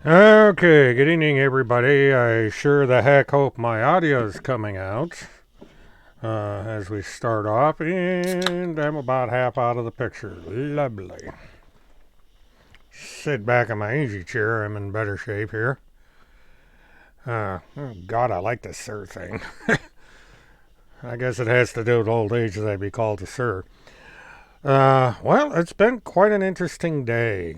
Okay, good evening, everybody. I sure the heck hope my audio is coming out as we start off, and I'm about half out of the picture. Lovely. Sit back in my easy chair. I'm in better shape here. Oh God, I like the sir thing. I guess it has to do with old age that I'd be called a sir. Well, it's been quite an interesting day.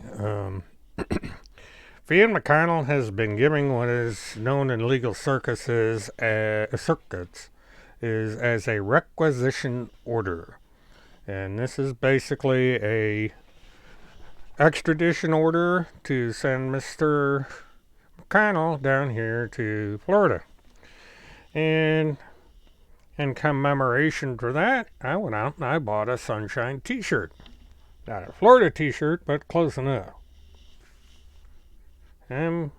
Ian McConnell has been giving what is known in legal circuits is as a requisition order, and this is basically a extradition order to send Mr. McConnell down here to Florida. And in commemoration for that, I went out and I bought a Sunshine T-shirt. Not a Florida T-shirt, but close enough. And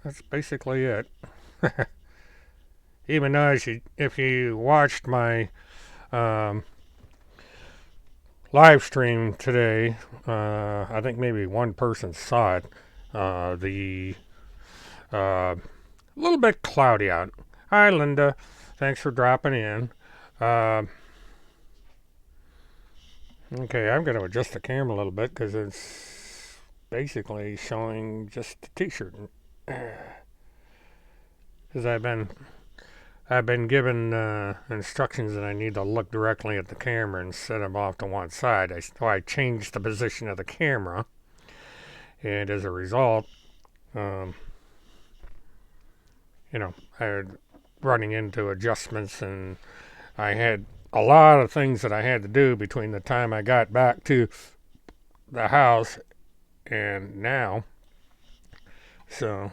that's basically it. Even though if you watched my um, live stream today, I think maybe one person saw it. The little bit cloudy out. Hi, Linda. Thanks for dropping in. Uh, okay, I'm going to adjust the camera a little bit because it's basically showing just the T-shirt. Because I've been given instructions that I need to look directly at the camera and set them off to one side. So I changed the position of the camera, and as a result, um, I running into adjustments, and I had a lot of things that I had to do between the time I got back to the house and now. So,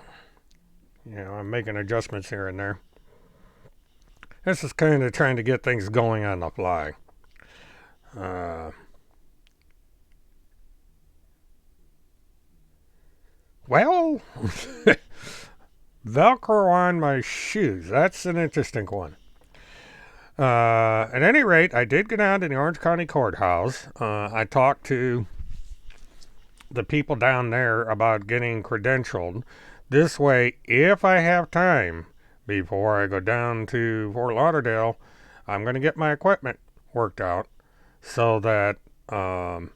I'm making adjustments here and there. This is kind of trying to get things going on the fly. Uh, well, Velcro on my shoes. That's an interesting one. At any rate, I did go down to the Orange County Courthouse. I talked to the people down there about getting credentialed. This way, if I have time before I go down to Fort Lauderdale, I'm going to get my equipment worked out so that I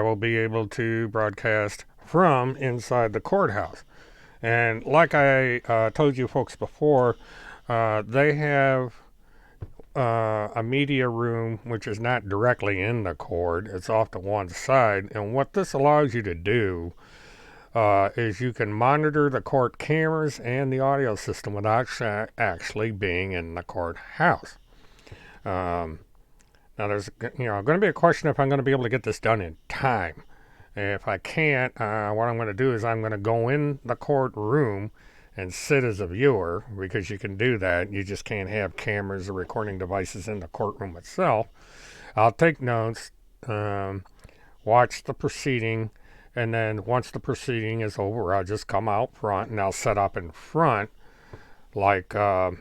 will be able to broadcast from inside the courthouse. And like I told you folks before, they have a media room which is not directly in the court. It's off to one side. And what this allows you to do is you can monitor the court cameras and the audio system without actually being in the courthouse. Um, Now, there's going to be a question if I'm going to be able to get this done in time. If I can't, what I'm going to do is I'm going to go in the courtroom and sit as a viewer, because you can do that. You just can't have cameras or recording devices in the courtroom itself. I'll take notes, watch the proceeding, and then once the proceeding is over, I'll just come out front and I'll set up in front like I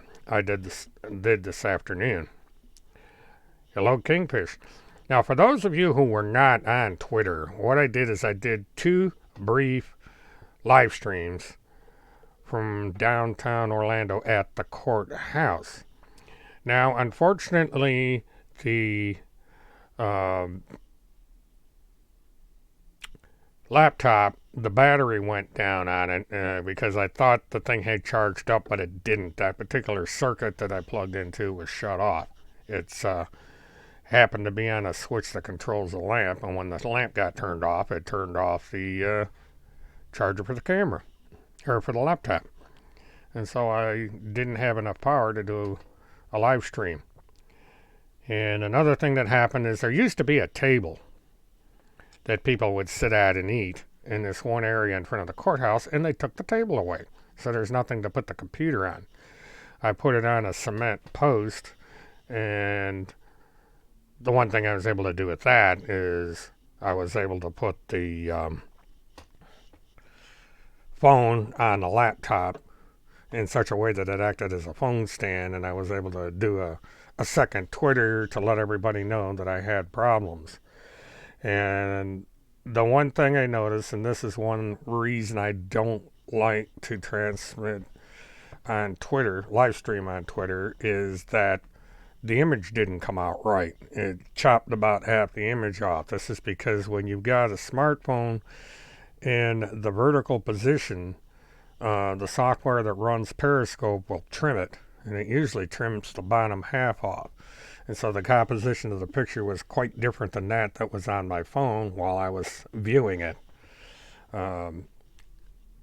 did this afternoon. Hello, Kingfish. Now, for those of you who were not on Twitter, what I did is I did 2 brief live streams from downtown Orlando at the courthouse. Now, unfortunately, the laptop, the battery went down on it because I thought the thing had charged up, but it didn't. That particular circuit that I plugged into was shut off. It's happened to be on a switch that controls the lamp, and when the lamp got turned off, it turned off the charger for the camera, or for the laptop. And so I didn't have enough power to do a live stream. And another thing that happened is there used to be a table that people would sit at and eat in this one area in front of the courthouse, and they took the table away. So there's nothing to put the computer on. I put it on a cement post, and the one thing I was able to do with that is I was able to put the phone on the laptop in such a way that it acted as a phone stand, and I was able to do a second Twitter to let everybody know that I had problems. And the one thing I noticed, and this is one reason I don't like to transmit on Twitter, live stream on Twitter, is that the image didn't come out right. It chopped about half the image off. This is because when you've got a smartphone in the vertical position, the software that runs Periscope will trim it, and it usually trims the bottom half off. And so the composition of the picture was quite different than that was on my phone while I was viewing it. Um,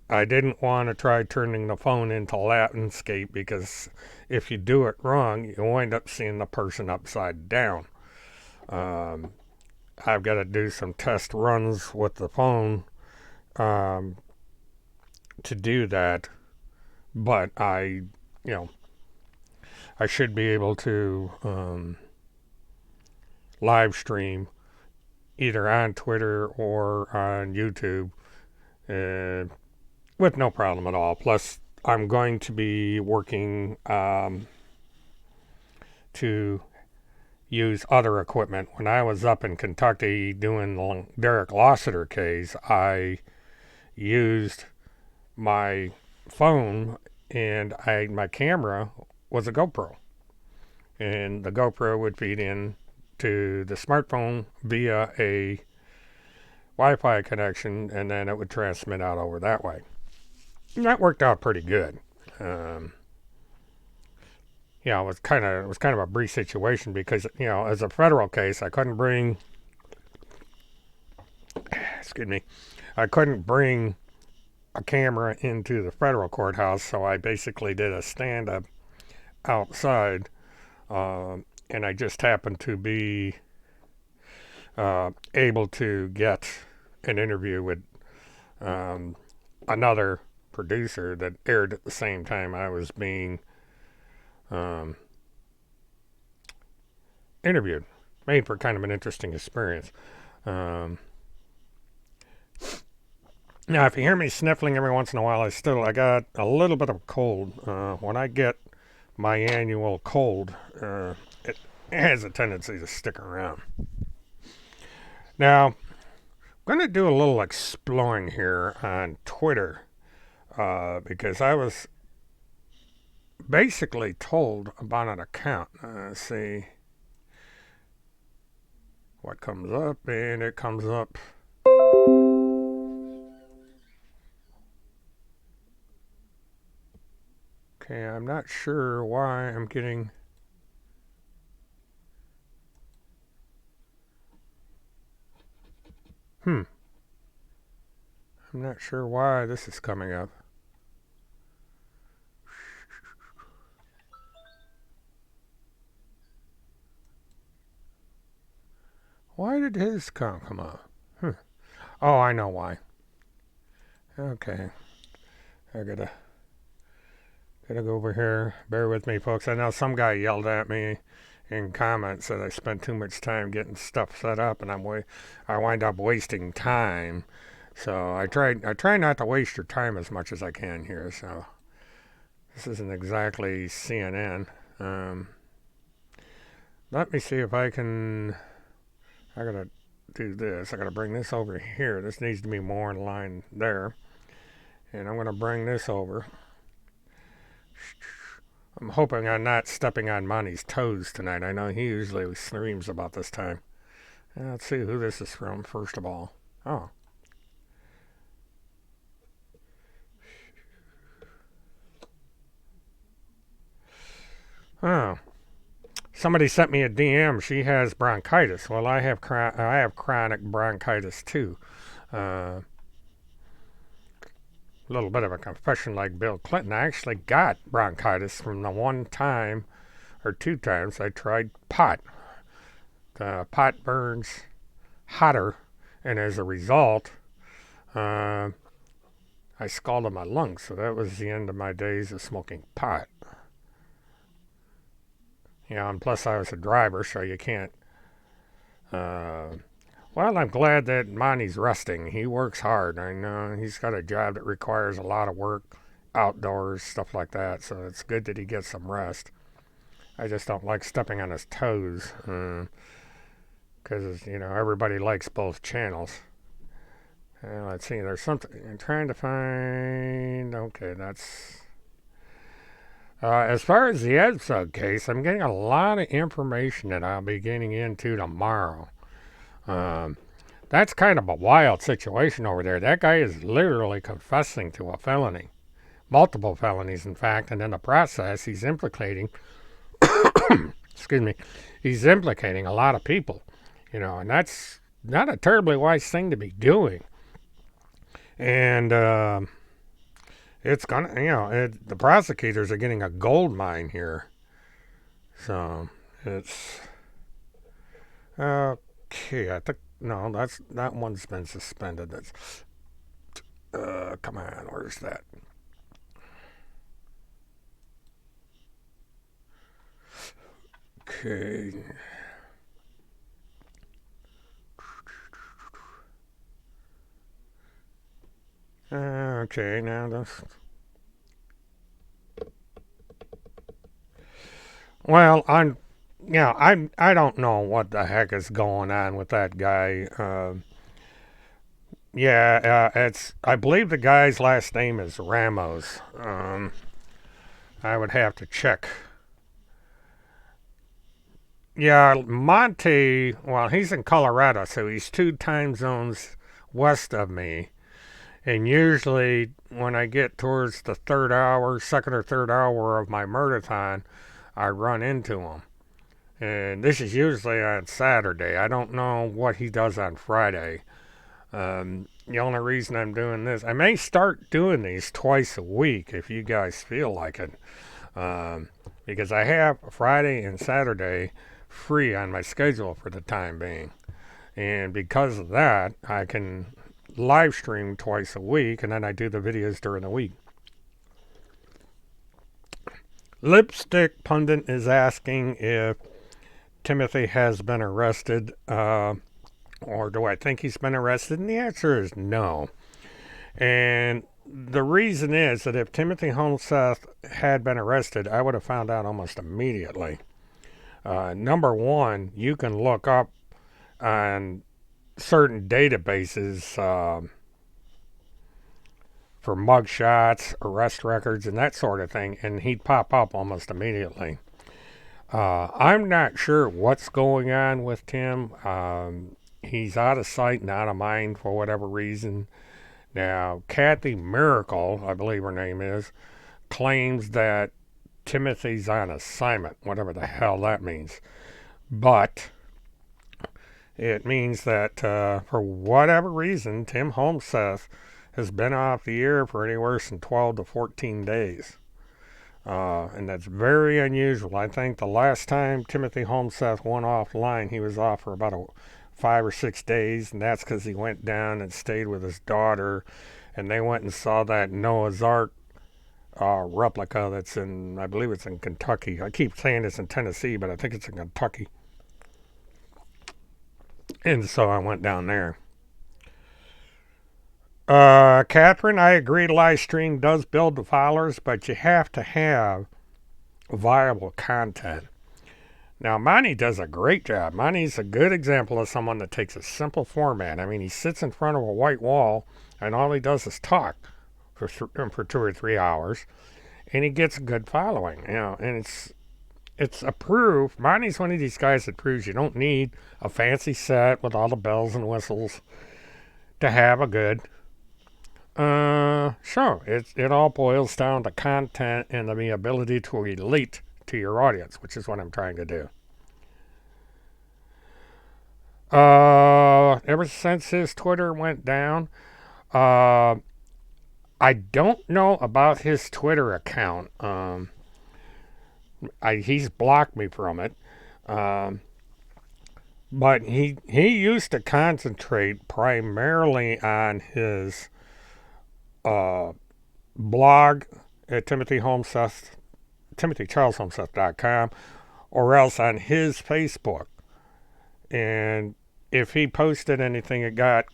I didn't want to try turning the phone into landscape because if you do it wrong, you wind up seeing the person upside down. Um, I've got to do some test runs with the phone um, to do that, but you know, I should be able to live stream either on Twitter or on YouTube with no problem at all. Plus, I'm going to be working to use other equipment. When I was up in Kentucky doing the Derek Lossiter case, I used my phone and my camera was a GoPro. And the GoPro would feed in to the smartphone via a Wi-Fi connection, and then it would transmit out over that way. And that worked out pretty good. It was kind of a brief situation because as a federal case, I couldn't bring I couldn't bring a camera into the federal courthouse, so I basically did a stand-up outside, and I just happened to be able to get an interview with another producer that aired at the same time I was being interviewed. Made for kind of an interesting experience. Now, if you hear me sniffling every once in a while, I got a little bit of a cold. When I get my annual cold, it has a tendency to stick around. Now, I'm going to do a little exploring here on Twitter because I was basically told about an account. Let's see what comes up, and it comes up. Okay, I'm not sure why I'm getting... I'm not sure why this is coming up. Why did his account come up? Oh, I know why. Okay. I gotta go over here. Bear with me, folks. I know some guy yelled at me in comments that I spent too much time getting stuff set up, and I wind up wasting time. So I try not to waste your time as much as I can here. So this isn't exactly CNN. Let me see if I can. I gotta do this. I gotta bring this over here. This needs to be more in line there, and I'm gonna bring this over. I'm hoping I'm not stepping on Monty's toes tonight. I know he usually streams about this time. Let's see who this is from, first of all. Oh. Oh. Somebody sent me a DM. She has bronchitis. Well, I have chronic bronchitis too. A little bit of a confession like Bill Clinton. I actually got bronchitis from the one time or two times I tried pot. Pot burns hotter, and as a result, I scalded my lungs. So that was the end of my days of smoking pot. And plus I was a driver, so you can't. Well, I'm glad that Monty's resting. He works hard. I know he's got a job that requires a lot of work, outdoors, stuff like that. So it's good that he gets some rest. I just don't like stepping on his toes because everybody likes both channels. Let's see, there's something I'm trying to find. Okay, that's. As far as the Edsug case, I'm getting a lot of information that I'll be getting into tomorrow. Um, that's kind of a wild situation over there. That guy is literally confessing to a felony, multiple felonies, in fact, and in the process, he's implicating, excuse me, he's implicating a lot of people, and that's not a terribly wise thing to be doing. And it's gonna, the prosecutors are getting a gold mine here. So it's okay. I think no, that one's been suspended. That's come on, where's that? Okay. Okay, now this. Well, I don't know what the heck is going on with that guy. It's. I believe the guy's last name is Ramos. I would have to check. Yeah, Monty. Well, he's in Colorado, so he's 2 time zones west of me. And usually, when I get towards the second or third hour of my Murtathon, I run into him. And this is usually on Saturday. I don't know what he does on Friday. The only reason I'm doing this, I may start doing these twice a week if you guys feel like it. Because I have Friday and Saturday free on my schedule for the time being. And because of that, I can live stream twice a week, and then I do the videos during the week. Lipstick Pundit is asking if Timothy has been arrested, or do I think he's been arrested? And the answer is no. And the reason is that if Timothy Holmes had been arrested, I would have found out almost immediately. Number one, you can look up on certain databases for mugshots, arrest records, and that sort of thing, and he'd pop up almost immediately. I'm not sure what's going on with Tim. He's out of sight and out of mind for whatever reason. Now, Kathy Miracle, I believe her name is, claims that Timothy's on assignment, whatever the hell that means. But it means that for whatever reason, Tim Holmseth has been off the air for anywhere from 12 to 14 days. And that's very unusual. I think the last time Timothy Holmseth went offline, he was off for about 5 or 6 days, and that's because he went down and stayed with his daughter, and they went and saw that Noah's Ark replica that's in, I believe it's in Kentucky. I keep saying it's in Tennessee, but I think it's in Kentucky. And so I went down there. Catherine, I agree Livestream does build the followers, but you have to have viable content. Now, Monty does a great job. Monty's a good example of someone that takes a simple format. I mean, he sits in front of a white wall, and all he does is talk for 2 or 3 hours, and he gets a good following. And it's approved. Monty's one of these guys that proves you don't need a fancy set with all the bells and whistles to have a good show. It all boils down to content and the ability to relate to your audience, which is what I'm trying to do. Ever since his Twitter went down, I don't know about his Twitter account. He's blocked me from it. But he used to concentrate primarily on his blog at TimothyCharlesHolmeseth.com, or else on his Facebook. And if he posted anything, it got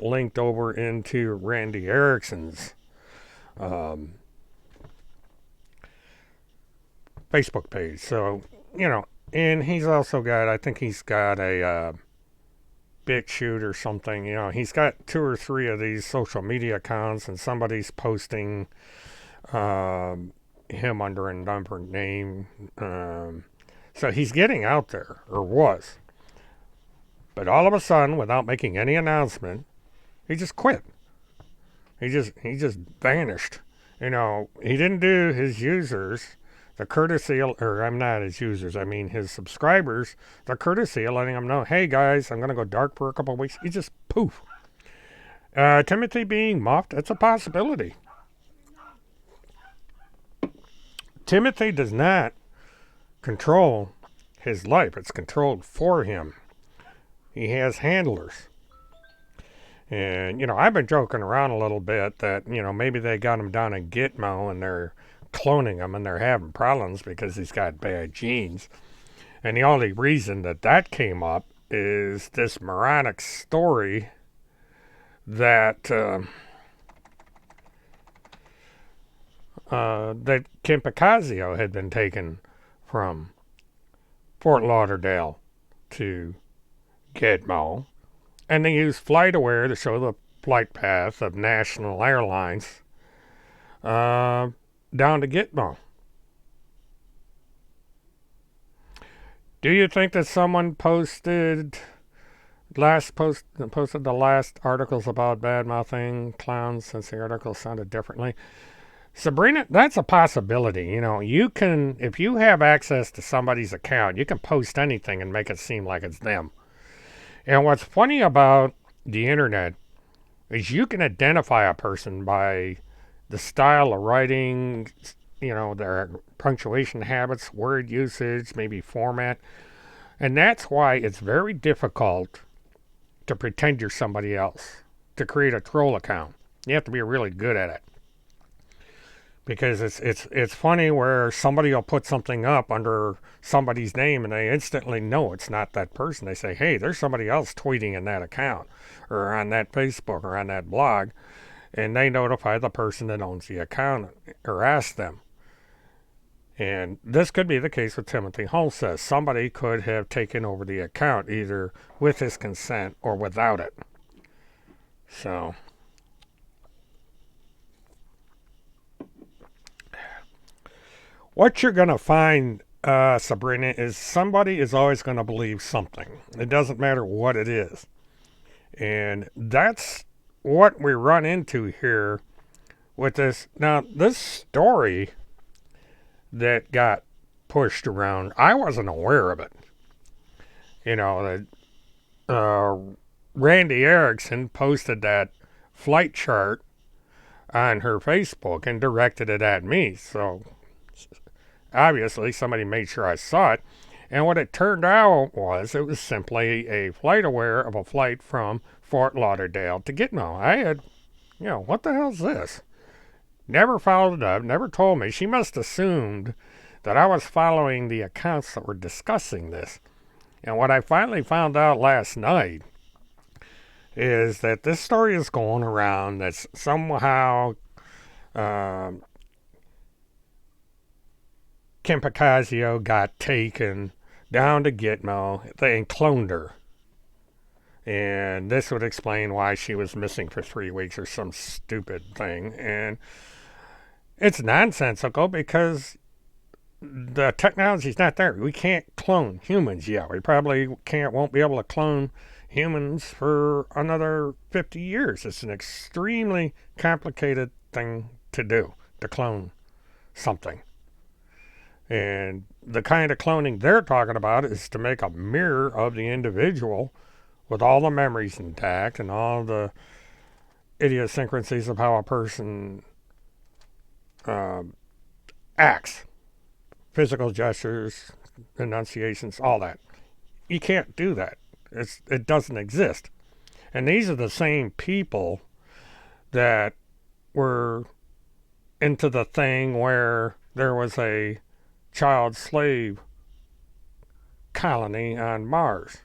linked over into Randy Erickson's Facebook page. So, and he's also got, I think he's got a BitChute or something. You know, he's got 2 or 3 of these social media accounts, and somebody's posting him under a different name. So he's getting out there, or was. But all of a sudden, without making any announcement, he just quit. He just vanished. You know, he didn't do his users the courtesy, or I'm not his users, I mean his subscribers, the courtesy of letting them know, hey guys, I'm going to go dark for a couple of weeks. He just poof. Timothy being muffed, it's a possibility. Timothy does not control his life. It's controlled for him. He has handlers. And, you know, I've been joking around a little bit that, you know, maybe they got him down in Gitmo and they're cloning him and they're having problems because he's got bad genes. And the only reason that that came up is this moronic story that that Kim Picasio had been taken from Fort Lauderdale to Gitmo. And they used FlightAware to show the flight path of national airlines down to Gitmo. Do you think that someone posted the last articles about bad-mouthing clowns since the article sounded differently? Sabrina, that's a possibility. You know, you can, if you have access to somebody's account, you can post anything and make it seem like it's them. And what's funny about the internet is you can identify a person by the style of writing, you know, their punctuation habits, word usage, maybe format. And that's why it's very difficult to pretend you're somebody else, to create a troll account. You have to be really good at it. Because it's funny where somebody will put something up under somebody's name and they instantly know it's not that person. They say, hey, there's somebody else tweeting in that account or on that Facebook or on that blog. And they notify the person that owns the account or ask them. And this could be the case with Timothy Holmes says. Somebody could have taken over the account either with his consent or without it. So what you're going to find, Sabrina, is somebody is always going to believe something. It doesn't matter what it is. And that's what we run into here with this. Now, this story that got pushed around, I wasn't aware of it. You know, Randy Erickson posted that flight chart on her Facebook and directed it at me. So obviously, somebody made sure I saw it. And what it turned out was it was simply a FlightAware of a flight from Fort Lauderdale to Gitmo. I had, you know, what the hell's this? Never followed it up, never told me. She must have assumed that I was following the accounts that were discussing this. And what I finally found out last night is that this story is going around that somehow Kim Picasio got taken down to Gitmo. They cloned her. And this would explain why she was missing for 3 weeks or some stupid thing. And it's nonsensical because the technology's not there. We can't clone humans yet. We probably won't be able to clone humans for another 50 years. It's an extremely complicated thing to do, to clone something. And the kind of cloning they're talking about is to make a mirror of the individual with all the memories intact and all the idiosyncrasies of how a person acts, physical gestures, enunciations, all that. You can't do that. It doesn't exist. And these are the same people that were into the thing where there was a child slave colony on Mars.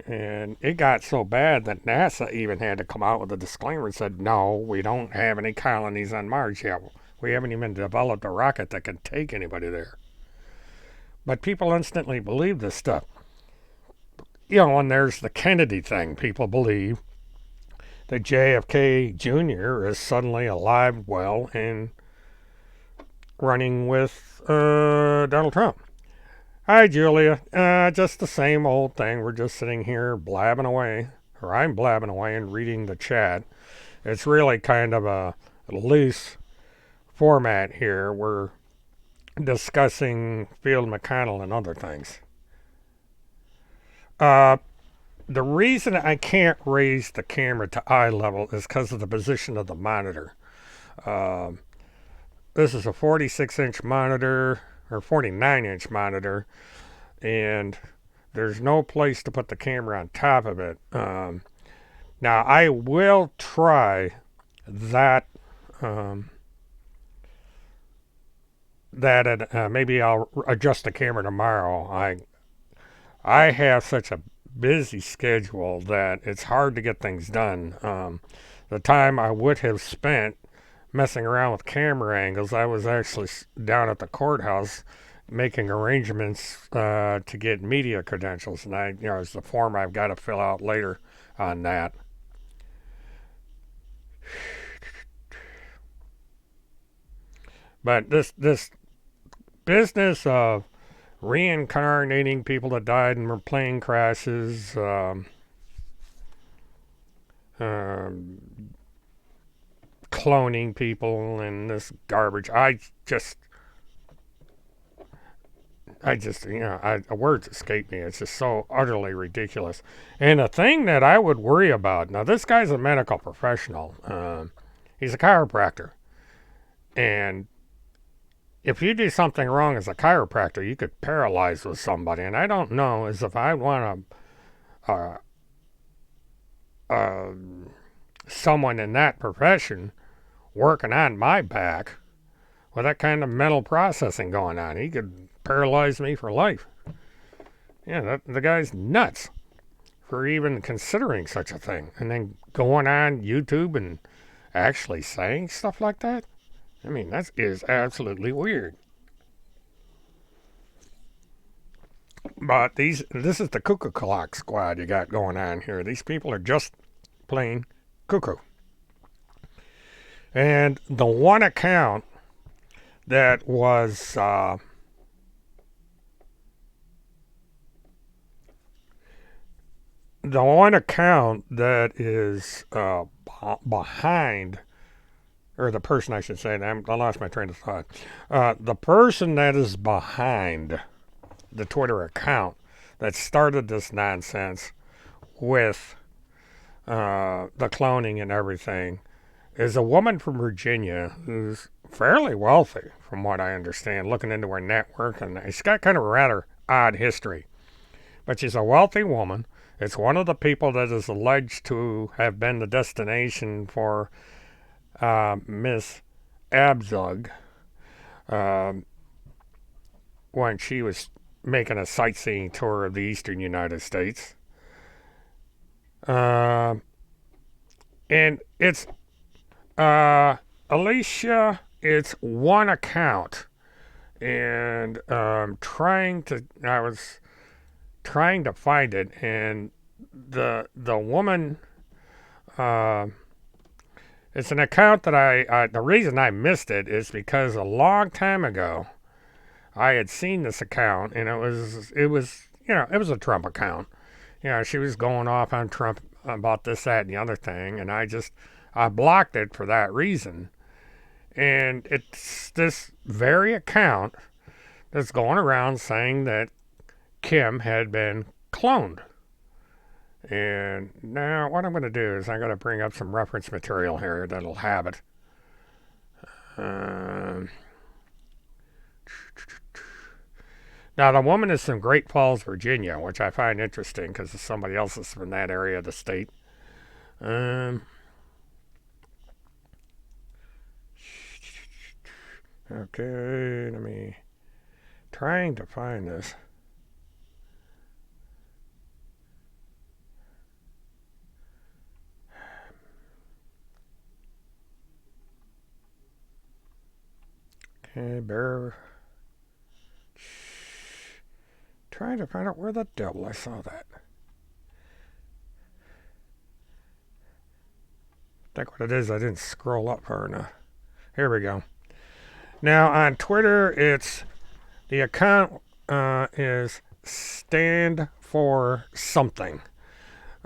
And it got so bad that NASA even had to come out with a disclaimer and said, no, we don't have any colonies on Mars yet. We haven't even developed a rocket that can take anybody there. But people instantly believe this stuff. and there's the Kennedy thing. People believe that JFK Jr. is suddenly alive, well, and running with Donald Trump. Hi, Julia. Just the same old thing. We're just sitting here blabbing away, or I'm blabbing away and reading the chat. It's really kind of a loose format here. We're discussing Field McConnell and other things. The reason I can't raise the camera to eye level is because of the position of the monitor. This is a 46-inch monitor, or 49-inch monitor, and there's no place to put the camera on top of it. Now, I will try that. Maybe I'll adjust the camera tomorrow. I have such a busy schedule that it's hard to get things done. The time I would have spent messing around with camera angles, I was actually down at the courthouse making arrangements to get media credentials, and it's the form I've got to fill out later on that. But this business of reincarnating people that died in plane crashes, cloning people, and this garbage, words escape me. It's just so utterly ridiculous. And the thing that I would worry about, now this guy's a medical professional. He's a chiropractor. And if you do something wrong as a chiropractor, you could paralyze with somebody. And I don't know as if I want someone in that profession working on my back with that kind of mental processing going on. He could paralyze me for life. Yeah, the guy's nuts for even considering such a thing. And then going on YouTube and actually saying stuff like that. I mean, that is absolutely weird. But this is the cuckoo clock squad you got going on here. These people are just plain cuckoo. And the one account that was the one account that is behind, or the person I should say, I lost my train of thought. The person that is behind the Twitter account that started this nonsense with the cloning and everything is a woman from Virginia who's fairly wealthy, from what I understand, looking into her network, and she's got kind of a rather odd history. But she's a wealthy woman. It's one of the people that is alleged to have been the destination for Miss Abzug when she was making a sightseeing tour of the eastern United States. And it's Alicia, it's one account. And I was trying to find it, and the woman, it's an account that the reason I missed it is because a long time ago I had seen this account, and it was a Trump account. She was going off on Trump about this, that, and the other thing, and I blocked it for that reason. And it's this very account that's going around saying that Kim had been cloned. And now what I'm going to do is I'm going to bring up some reference material here that'll have it. Now, the woman is from Great Falls, Virginia, which I find interesting because somebody else is from that area of the state. Okay, let me... trying to find this. Okay, trying to find out where the devil I saw that. think what it is, I didn't scroll up far enough. Here we go. Now on Twitter, the account is stand for something.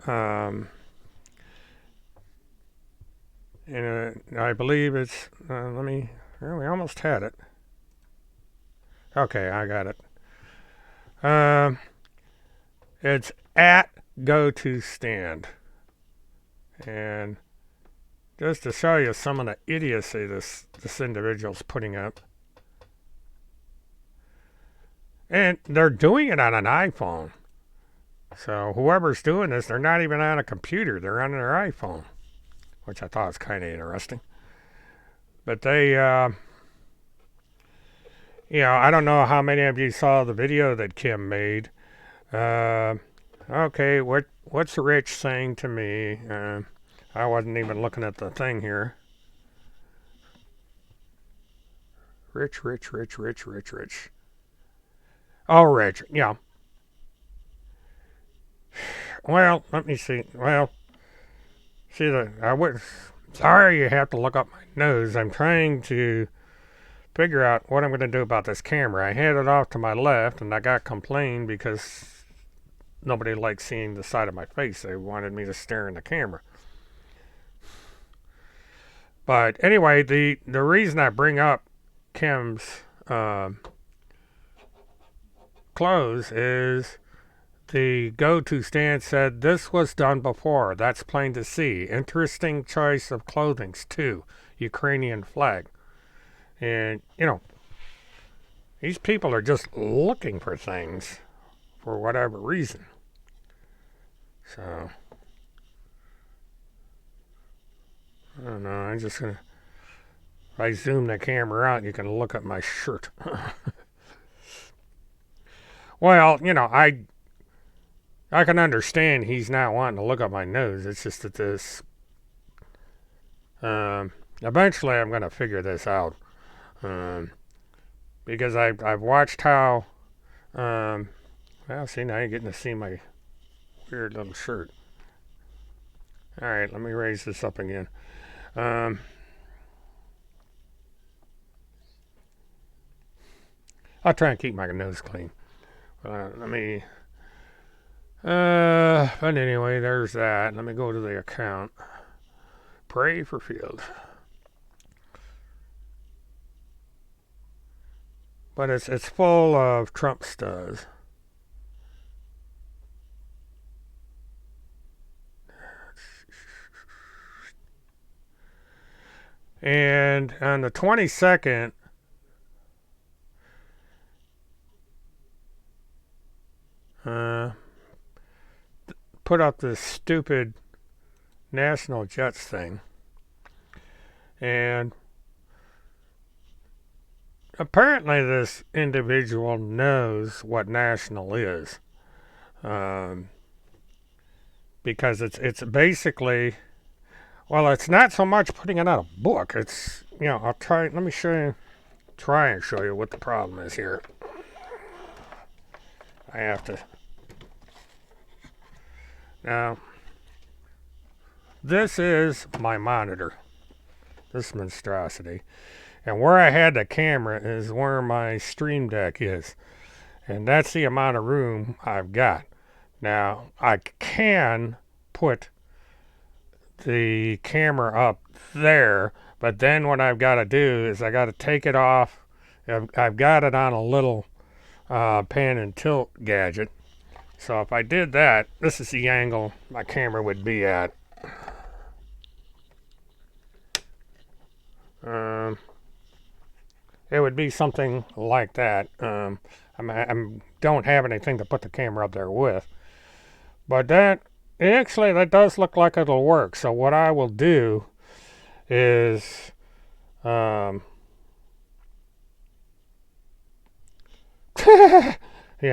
And I believe it's, we almost had it. Okay, I got it. It's at go to stand. And just to show you some of the idiocy this individual's putting up. And they're doing it on an iPhone. So whoever's doing this, they're not even on a computer. They're on their iPhone, which I thought was kind of interesting. But they, I don't know how many of you saw the video that Kim made. Okay, what's Rich saying to me? I wasn't even looking at the thing here. Rich. Oh, Rich, yeah. Well, let me see. Well, sorry you have to look up my nose. I'm trying to figure out what I'm going to do about this camera. I had it off to my left, and I got complained because nobody likes seeing the side of my face. They wanted me to stare in the camera. But anyway, the reason I bring up Kim's clothes is the go-to stand said this was done before. That's plain to see. Interesting choice of clothings too. Ukrainian flag. And, these people are just looking for things for whatever reason. So, I don't know. I'm just going to, if I zoom the camera out, you can look at my shirt. Well, I can understand he's not wanting to look at my nose. It's just that this, eventually I'm going to figure this out. Because I've watched how, well, see, now you're getting to see my weird little shirt. All right, let me raise this up again. I'll try and keep my nose clean. But anyway, there's that. Let me go to the account. Pray for Field. But it's full of Trump studs. And on the 22nd, put up this stupid National Jets thing. And apparently this individual knows what National is. Because it's basically, well, it's not so much putting it out a book. It's, I'll try, let me try and show you what the problem is here. I have to. Now, this is my monitor, this monstrosity. And where I had the camera is where my stream deck is. And that's the amount of room I've got. Now, I can put the camera up there, but then what I've got to do is I got to take it off. I've got it on a little pan and tilt gadget. So if I did that, this is the angle my camera would be at. It would be something like that. I don't have anything to put the camera up there with. But that does look like it'll work. So what I will do is yeah,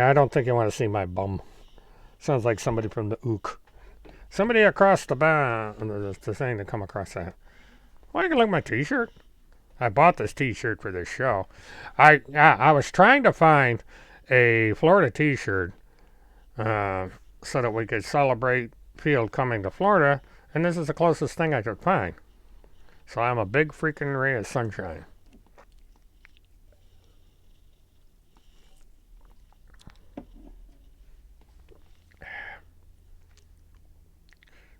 I don't think you want to see my bum. Sounds like somebody from the ook. Somebody across the thing to come across that. Why, you can look at my t-shirt. I bought this t-shirt for this show. I was trying to find a Florida t-shirt so that we could celebrate Field coming to Florida, And this is the closest thing I could find. So I'm a big freaking ray of sunshine.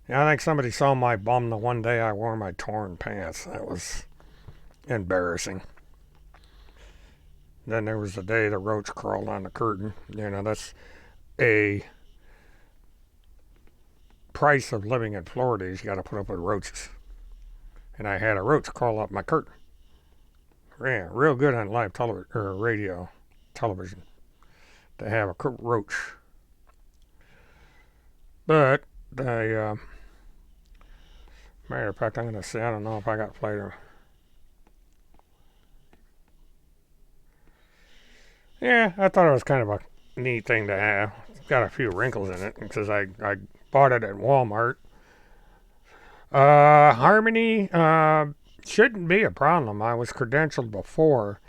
Yeah, I think somebody saw my bum the one day I wore my torn pants. That was embarrassing. Then there was the day the roach crawled on the curtain. You know, that's a price of living in Florida is you got to put up with roaches. And I had a roach crawl up my curtain. Yeah, real good on live television or radio, television to have a roach. But matter of fact, I'm gonna say I don't know if I got flavor. Yeah, I thought it was kind of a neat thing to have. It's got a few wrinkles in it because I bought it at Walmart. Harmony shouldn't be a problem. I was credentialed before,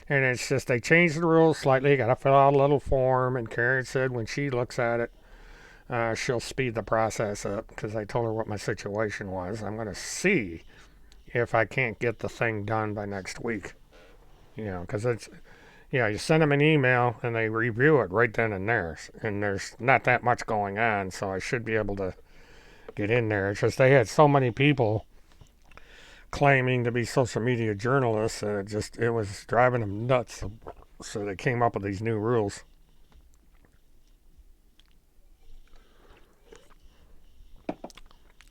and it's just they changed the rules slightly. Got to fill out a little form, and Karen said when she looks at it, she'll speed the process up because I told her what my situation was. I'm going to see if I can't get the thing done by next week. You know, because it's, yeah, you send them an email and they review it right then and there. And there's not that much going on, so I should be able to get in there. It's just they had so many people claiming to be social media journalists, and it was driving them nuts. So they came up with these new rules.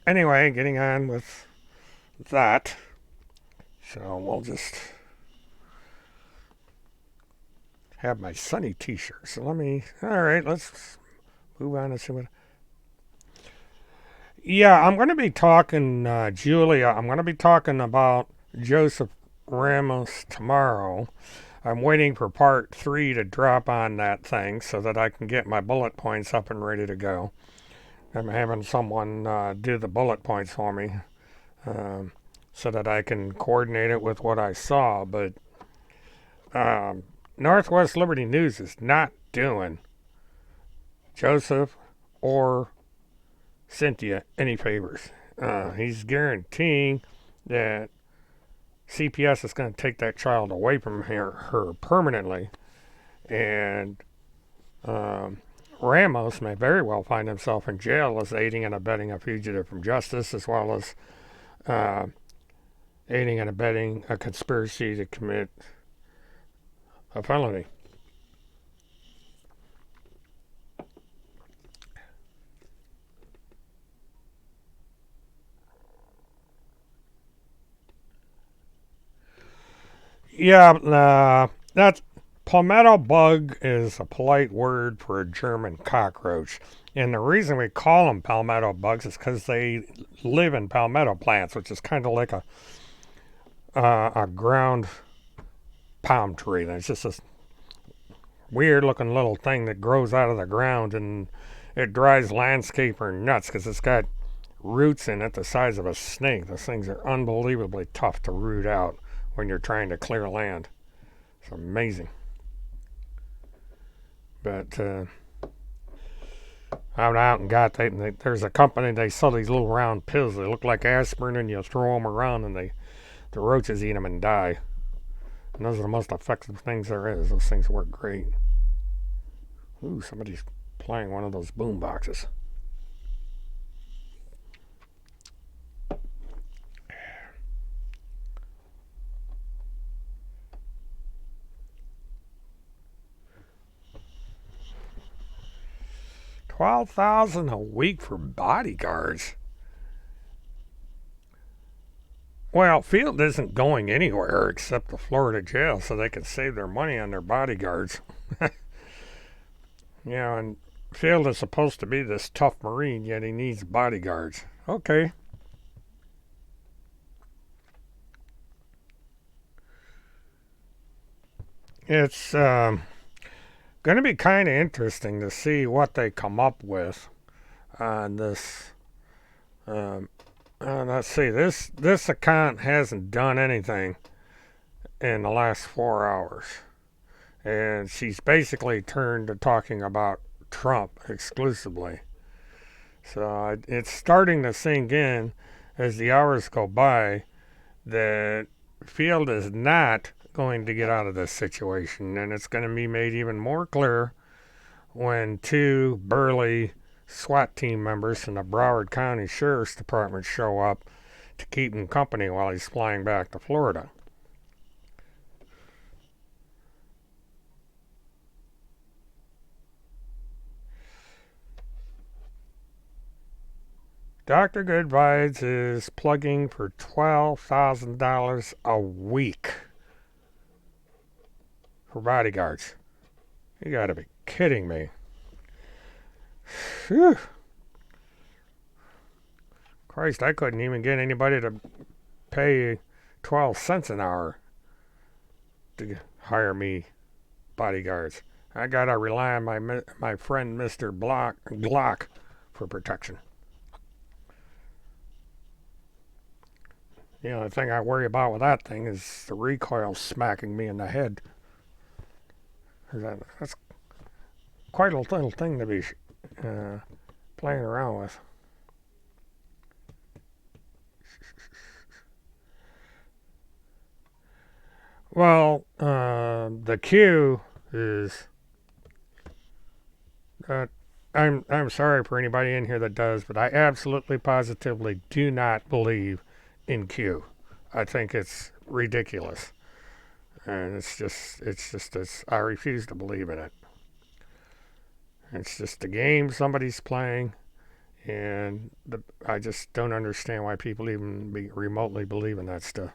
Anyway, getting on with that. So we'll just have my sunny t-shirt. So alright, let's move on and see what. Yeah, I'm going to be talking, Julia, I'm going to be talking about Joseph Ramos tomorrow. I'm waiting for part 3 to drop on that thing so that I can get my bullet points up and ready to go. I'm having someone do the bullet points for me so that I can coordinate it with what I saw. But Northwest Liberty News is not doing Joseph or Cynthia any favors. He's guaranteeing that CPS is going to take that child away from her permanently. And Ramos may very well find himself in jail as aiding and abetting a fugitive from justice, as well as aiding and abetting a conspiracy to commit a felony. Yeah, that's palmetto bug is a polite word for a German cockroach. And the reason we call them palmetto bugs is because they live in palmetto plants, which is kind of like a ground palm tree. It's just this weird looking little thing that grows out of the ground, and it drives landscaper nuts because it's got roots in it the size of a snake. Those things are unbelievably tough to root out when you're trying to clear land. It's amazing. But I went out and got that, and there's a company, they sell these little round pills. They look like aspirin, and you throw them around, and the roaches eat them and die. And those are the most effective things there is. Those things work great. Ooh, somebody's playing one of those boom boxes. $12,000 a week for bodyguards. Well, Field isn't going anywhere except the Florida jail, so they can save their money on their bodyguards. And Field is supposed to be this tough Marine, yet he needs bodyguards. Okay. It's going to be kind of interesting to see what they come up with on this. Let's see. This account hasn't done anything in the last 4 hours, and she's basically turned to talking about Trump exclusively. So it's starting to sink in as the hours go by that Field is not going to get out of this situation, and it's going to be made even more clear when two burly SWAT team members from the Broward County Sheriff's Department show up to keep him company while he's flying back to Florida. Dr. Good Vibes is plugging for $12,000 a week for bodyguards. You gotta be kidding me. Whew. Christ, I couldn't even get anybody to pay 12 cents an hour to hire me bodyguards. I gotta rely on my friend Mr. Glock for protection. The only thing I worry about with that thing is the recoil smacking me in the head. That's quite a little thing to be playing around with. Well, the Q is. I'm sorry for anybody in here that does, but I absolutely positively do not believe in Q. I think it's ridiculous, and I refuse to believe in it. It's just a game somebody's playing, and I just don't understand why people even remotely believe in that stuff.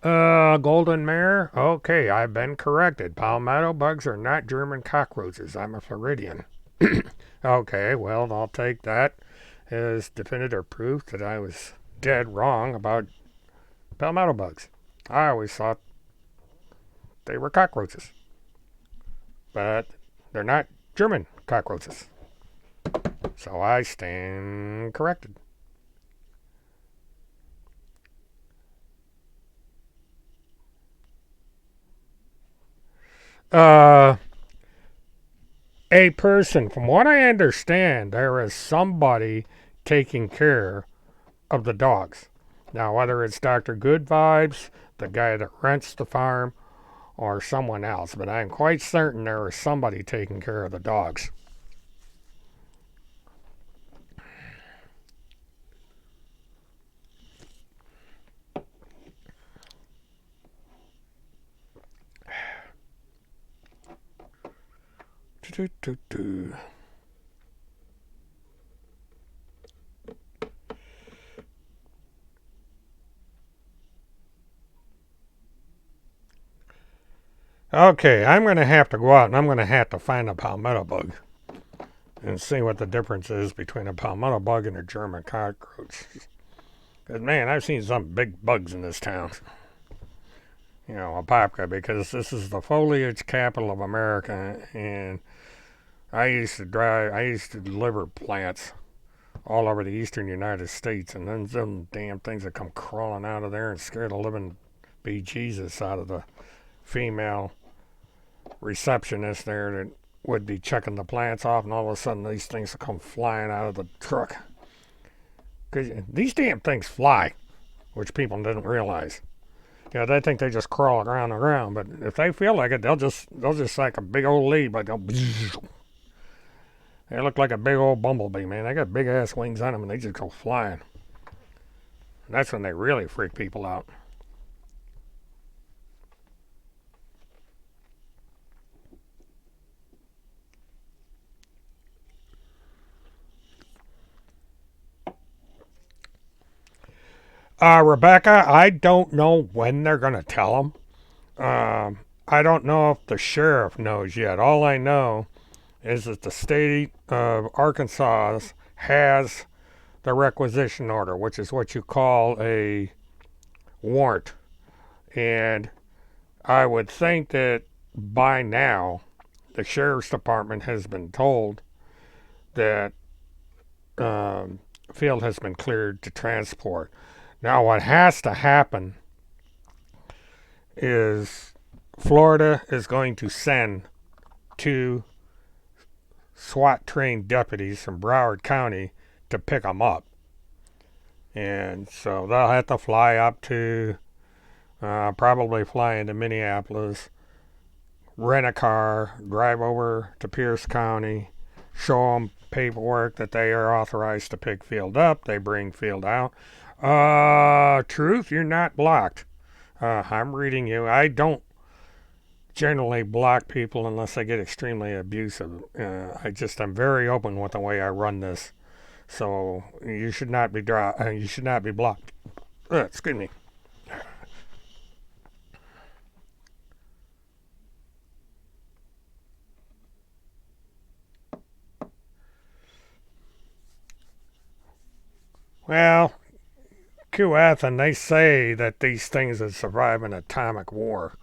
Golden Mare? Okay, I've been corrected. Palmetto bugs are not German cockroaches. I'm a Floridian. Okay, well, I'll take that as definitive proof that I was dead wrong about palmetto bugs. I always thought they were cockroaches. But they're not German cockroaches. So I stand corrected. A person, from what I understand, there is somebody taking care of the dogs. Now, whether it's Dr. Good Vibes, the guy that rents the farm, or someone else, but I'm quite certain there is somebody taking care of the dogs. Okay, I'm going to have to go out and I'm going to have to find a palmetto bug and see what the difference is between a palmetto bug and a German cockroach. Because, man, I've seen some big bugs in this town. You know, Apopka, because this is the foliage capital of America, and I used to deliver plants all over the eastern United States, and then some damn things that come crawling out of there and scare the living bejesus out of the female receptionist there that would be checking the plants off, and all of a sudden these things come flying out of the truck. Because these damn things fly, which people didn't realize. You know, they think they just crawl around the ground, but if they feel like it, they'll just like a big old lead, but they look like a big old bumblebee, man. They got big ass wings on them, and they just go flying. And that's when they really freak people out. Rebecca, I don't know when they're going to tell them. I don't know if the sheriff knows yet. All I know is that the state of Arkansas has the requisition order, which is what you call a warrant. And I would think that by now the sheriff's department has been told that field has been cleared to transport. Now, what has to happen is Florida is going to send two SWAT trained deputies from Broward County to pick them up. And so they'll have to fly up to, probably fly into Minneapolis, rent a car, drive over to Pierce County, show them paperwork that they are authorized to pick Field up. They bring Field out. Truth, you're not blocked. I'm reading you. I don't generally block people unless they get extremely abusive. I'm very open with the way I run this. So you should not be blocked. Excuse me. Well, and they say that these things that survive an atomic war.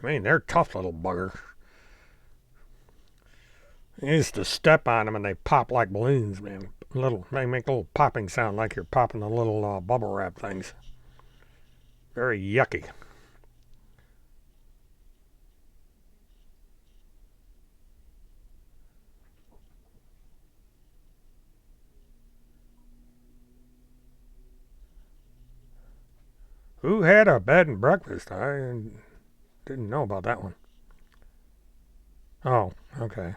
I mean, they're tough little buggers. You used to step on them and they pop like balloons, man. They make a little popping sound like you're popping the little bubble wrap things. Very yucky. Who had a bed and breakfast? I didn't know about that one. Oh, okay.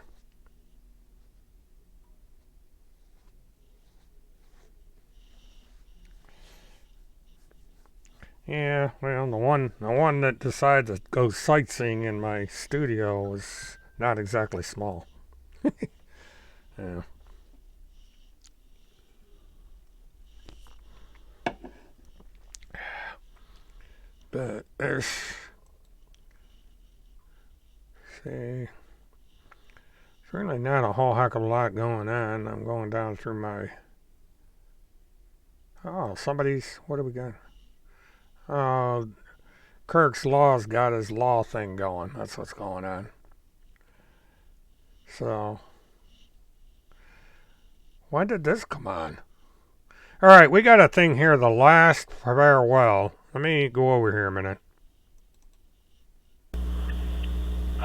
Yeah, well, the one that decided to go sightseeing in my studio was not exactly small. Yeah. But there's, see, certainly not a whole heck of a lot going on. I'm going down through my, what do we got? Kirk's Law's got his law thing going. That's what's going on. So, when did this come on? All right, we got a thing here, the last farewell. Let me go over here a minute.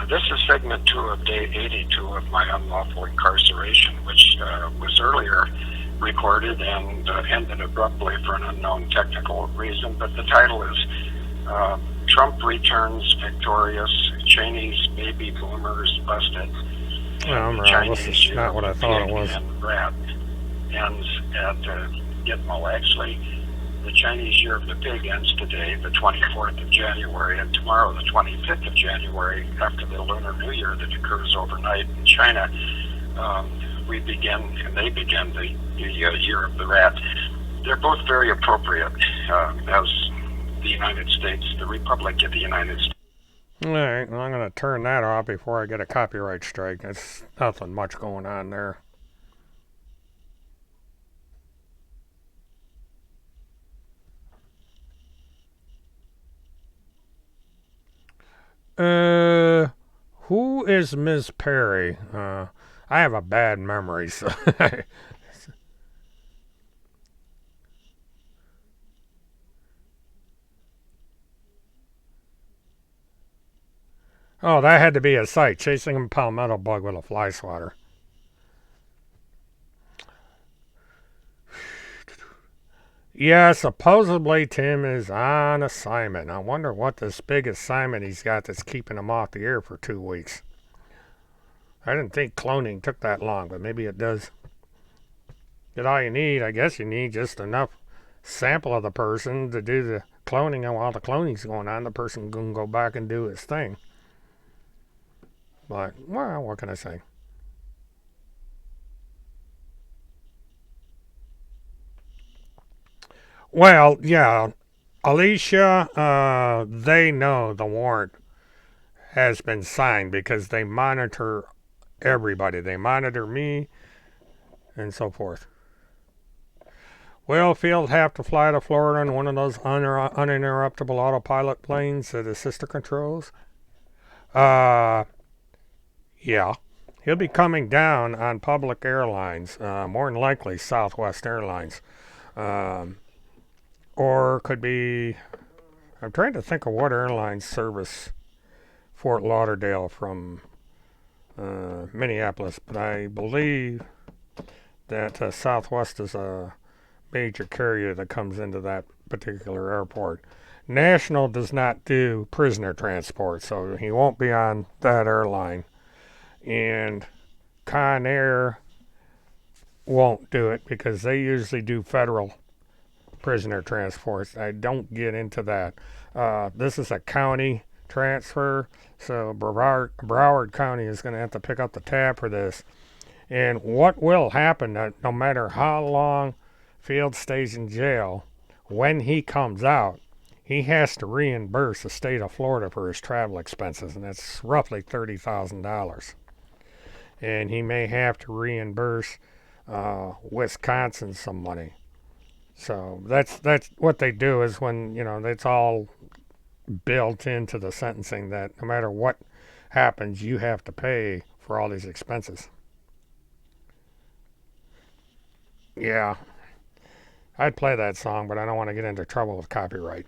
This is segment 2 of day 82 of my unlawful incarceration, which was earlier recorded and ended abruptly for an unknown technical reason. But the title is Trump Returns Victorious, Cheney's Baby Boomers Busted. Well, this is not what I thought it was. And rat ends at Gitmo, actually. The Chinese Year of the Pig ends today, the 24th of January, and tomorrow, the 25th of January, after the Lunar New Year that occurs overnight in China, they begin the Year of the Rat. They're both very appropriate as the United States, the Republic of the United States. All right, well, I'm going to turn that off before I get a copyright strike. There's nothing much going on there. Who is Ms. Perry? I have a bad memory, so. Oh, that had to be a sight. Chasing a palmetto bug with a fly swatter. Yeah, supposedly Tim is on assignment. I wonder what this big assignment he's got that's keeping him off the air for 2 weeks. I didn't think cloning took that long, but maybe it does. Get all you need. I guess you need just enough sample of the person to do the cloning, and while the cloning's going on, the person can go back and do his thing. But, well, what can I say? Well, yeah, Alicia, they know the warrant has been signed because they monitor everybody. They monitor me and so forth. Will Field have to fly to Florida in one of those uninterruptible autopilot planes that his sister controls? Yeah. He'll be coming down on public airlines, more than likely Southwest Airlines. Or could be, I'm trying to think of what airlines service Fort Lauderdale from Minneapolis, but I believe that Southwest is a major carrier that comes into that particular airport. National does not do prisoner transport, so he won't be on that airline. And Con Air won't do it because they usually do federal prisoner transports. I don't get into that. This is a county transfer, so Broward County is going to have to pick up the tab for this. And what will happen, no matter how long Field stays in jail, when he comes out, he has to reimburse the state of Florida for his travel expenses, and that's roughly $30,000. And he may have to reimburse Wisconsin some money. So that's what they do is when, it's all built into the sentencing that no matter what happens, you have to pay for all these expenses. Yeah, I'd play that song, but I don't want to get into trouble with copyright.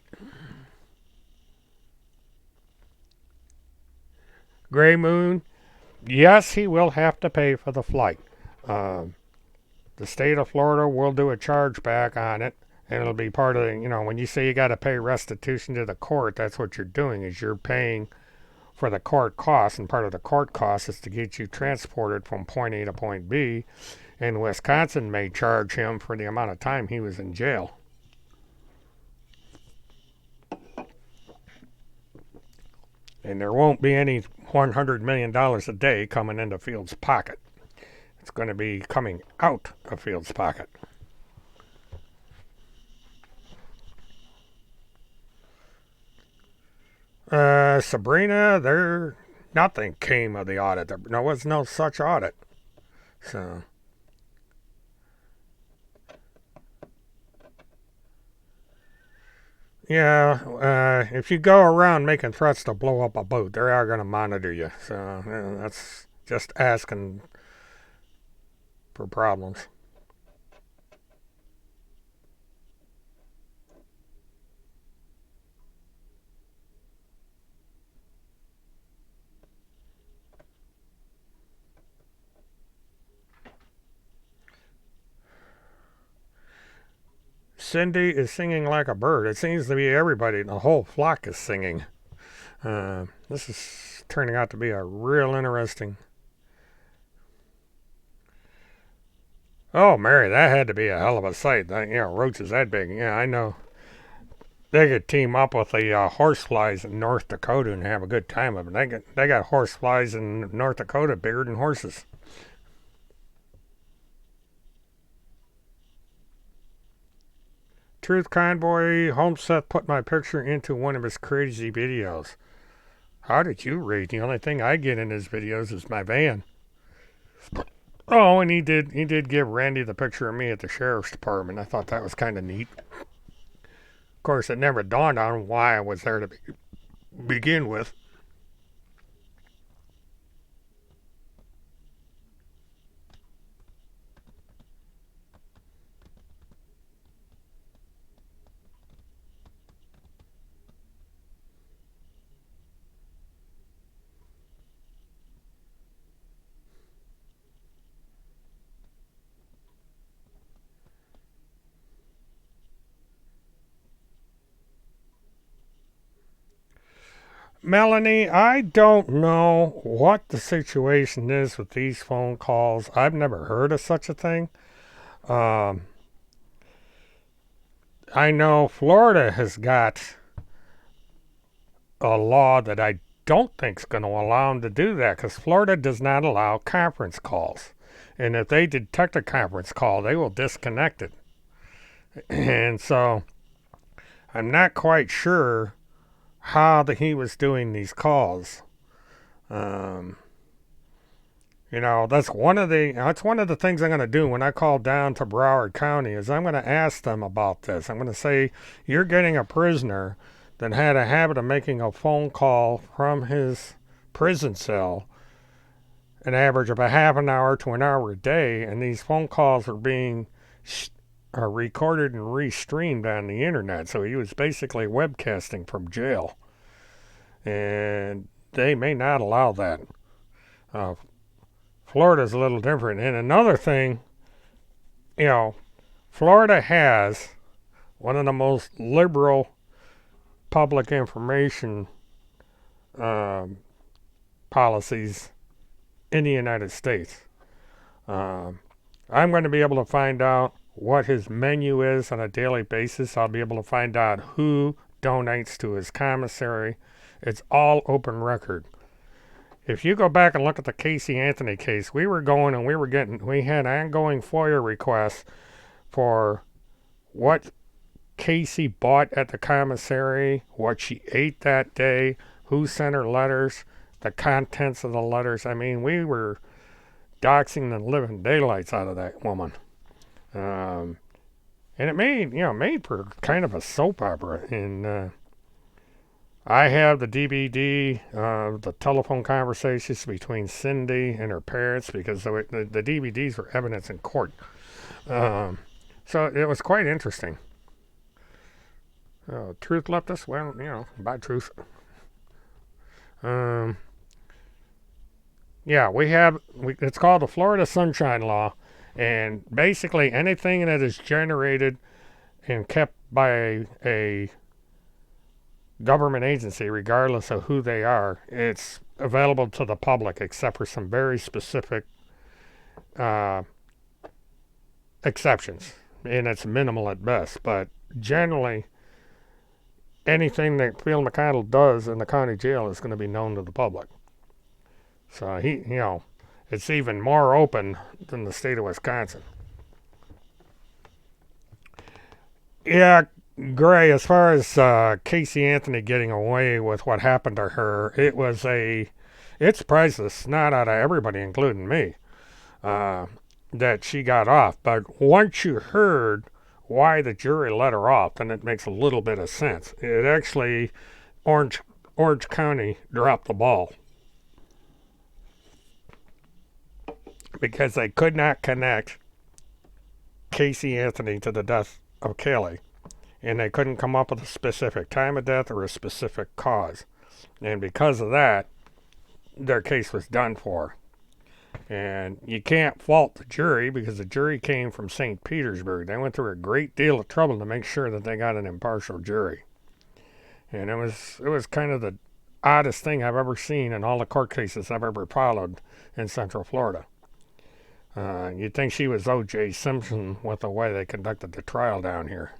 Gray Moon, yes, he will have to pay for the flight. The state of Florida will do a chargeback on it, and it'll be part of the, when you say you got to pay restitution to the court, that's what you're doing, is you're paying for the court costs, and part of the court costs is to get you transported from point A to point B, and Wisconsin may charge him for the amount of time he was in jail. And there won't be any $100 million a day coming into Field's pocket. It's going to be coming out of Field's pocket. Sabrina, nothing came of the audit. There was no such audit. So, yeah, if you go around making threats to blow up a boat, they are going to monitor you. So, that's just asking for problems. Cindy is singing like a bird. It seems to be everybody, the whole flock is singing. This is turning out to be a real interesting. Oh, Mary, that had to be a hell of a sight. Roaches that big. Yeah, I know. They could team up with the horseflies in North Dakota and have a good time of it. They got horseflies in North Dakota bigger than horses. Truth Convoy, Holmes put my picture into one of his crazy videos. How did you read? The only thing I get in his videos is my van. Oh, and he did give Randy the picture of me at the sheriff's department. I thought that was kind of neat. Of course, it never dawned on him why I was there to begin with. Melanie, I don't know what the situation is with these phone calls. I've never heard of such a thing. I know Florida has got a law that I don't think is going to allow them to do that because Florida does not allow conference calls. And if they detect a conference call, they will disconnect it. And so I'm not quite sure how he was doing these calls. That's one of the things I'm going to do when I call down to Broward County is I'm going to ask them about this. I'm going to say, you're getting a prisoner that had a habit of making a phone call from his prison cell an average of a half an hour to an hour a day, and these phone calls are being recorded and restreamed on the internet. So he was basically webcasting from jail. And they may not allow that. Florida's a little different. And another thing, you know, Florida has one of the most liberal public information policies in the United States. I'm going to be able to find out what his menu is on a daily basis. I'll be able to find out who donates to his commissary. It's all open record. If you go back and look at the Casey Anthony case, we had ongoing FOIA requests for what Casey bought at the commissary, what she ate that day, who sent her letters, the contents of the letters. I mean, we were doxing the living daylights out of that woman. And it made for kind of a soap opera. And I have the DVD of the telephone conversations between Cindy and her parents, because the DVDs were evidence in court. So it was quite interesting. Truth left us? Well, by truth. It's called the Florida Sunshine Law, and basically anything that is generated and kept by a government agency, regardless of who they are, it's available to the public, except for some very specific exceptions, and it's minimal at best. But generally, anything that Phil McConnell does in the county jail is going to be known to the public. So it's even more open than the state of Wisconsin. Yeah, Gray, as far as Casey Anthony getting away with what happened to her, it surprised the snot out of everybody, including me, that she got off. But once you heard why the jury let her off, then it makes a little bit of sense. It actually, Orange County dropped the ball, because they could not connect Casey Anthony to the death of Kelly, and they couldn't come up with a specific time of death or a specific cause. And because of that, their case was done for. And you can't fault the jury, because the jury came from St. Petersburg. They went through a great deal of trouble to make sure that they got an impartial jury. And it was kind of the oddest thing I've ever seen in all the court cases I've ever followed in Central Florida. You'd think she was O.J. Simpson with the way they conducted the trial down here.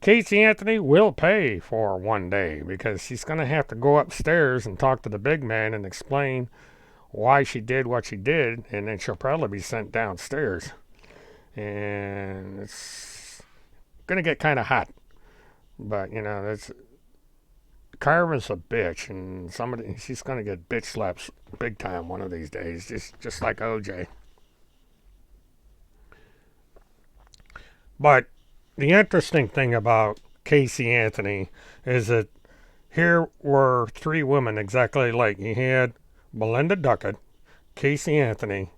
Casey Anthony will pay for one day, because she's going to have to go upstairs and talk to the big man and explain why she did what she did, and then she'll probably be sent downstairs. And it's going to get kind of hot. But, Carmen's a bitch, and she's going to get bitch slaps big time one of these days, just like OJ. But the interesting thing about Casey Anthony is that here were three women exactly like. You had Belinda Duckett, Casey Anthony,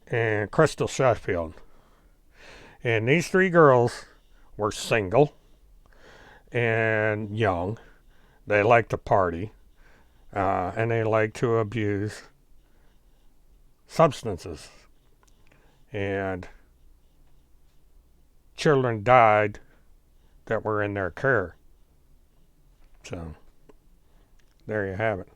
and Crystal Sheffield. And these three girls were single and young. They liked to party, and they liked to abuse substances. And children died that were in their care. So, there you have it.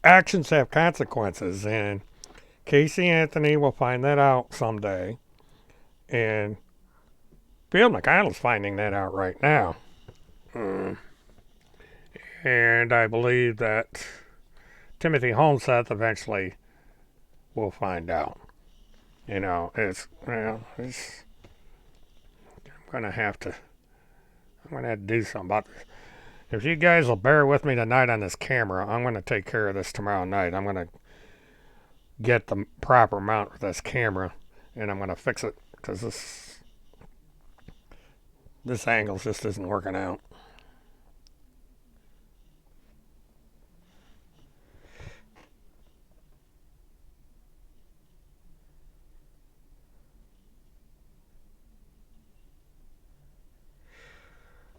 Actions have consequences, and Casey Anthony will find that out someday, and Phil McConnell's finding that out right now. And I believe that Timothy Holmes eventually will find out. I'm gonna have to do something about this. If you guys will bear with me tonight on this camera, I'm gonna take care of this tomorrow night. I'm gonna get the proper mount for this camera, and I'm gonna fix it, because this angle just isn't working out.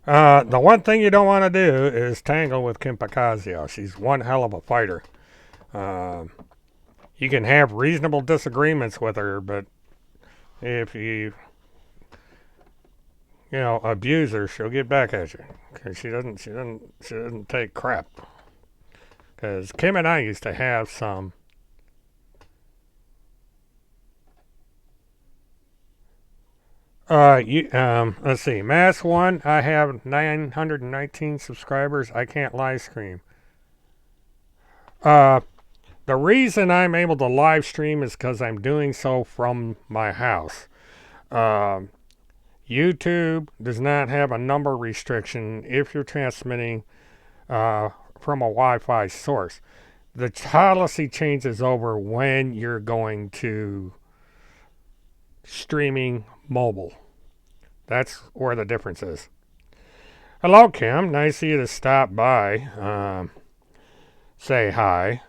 The one thing you don't want to do is tangle with Kim Pacazio. She's one hell of a fighter. You can have reasonable disagreements with her, but if you abuse her, she'll get back at you. Cause she doesn't take crap. Cause Kim and I used to have some. Let's see. Mass 1, I have 919 subscribers. I can't live stream. The reason I'm able to live stream is because I'm doing so from my house. YouTube does not have a number restriction if you're transmitting from a Wi-Fi source. The policy changes over when you're going to streaming mobile. That's where the difference is. Hello, Kim. Nice of you to stop by. Say hi.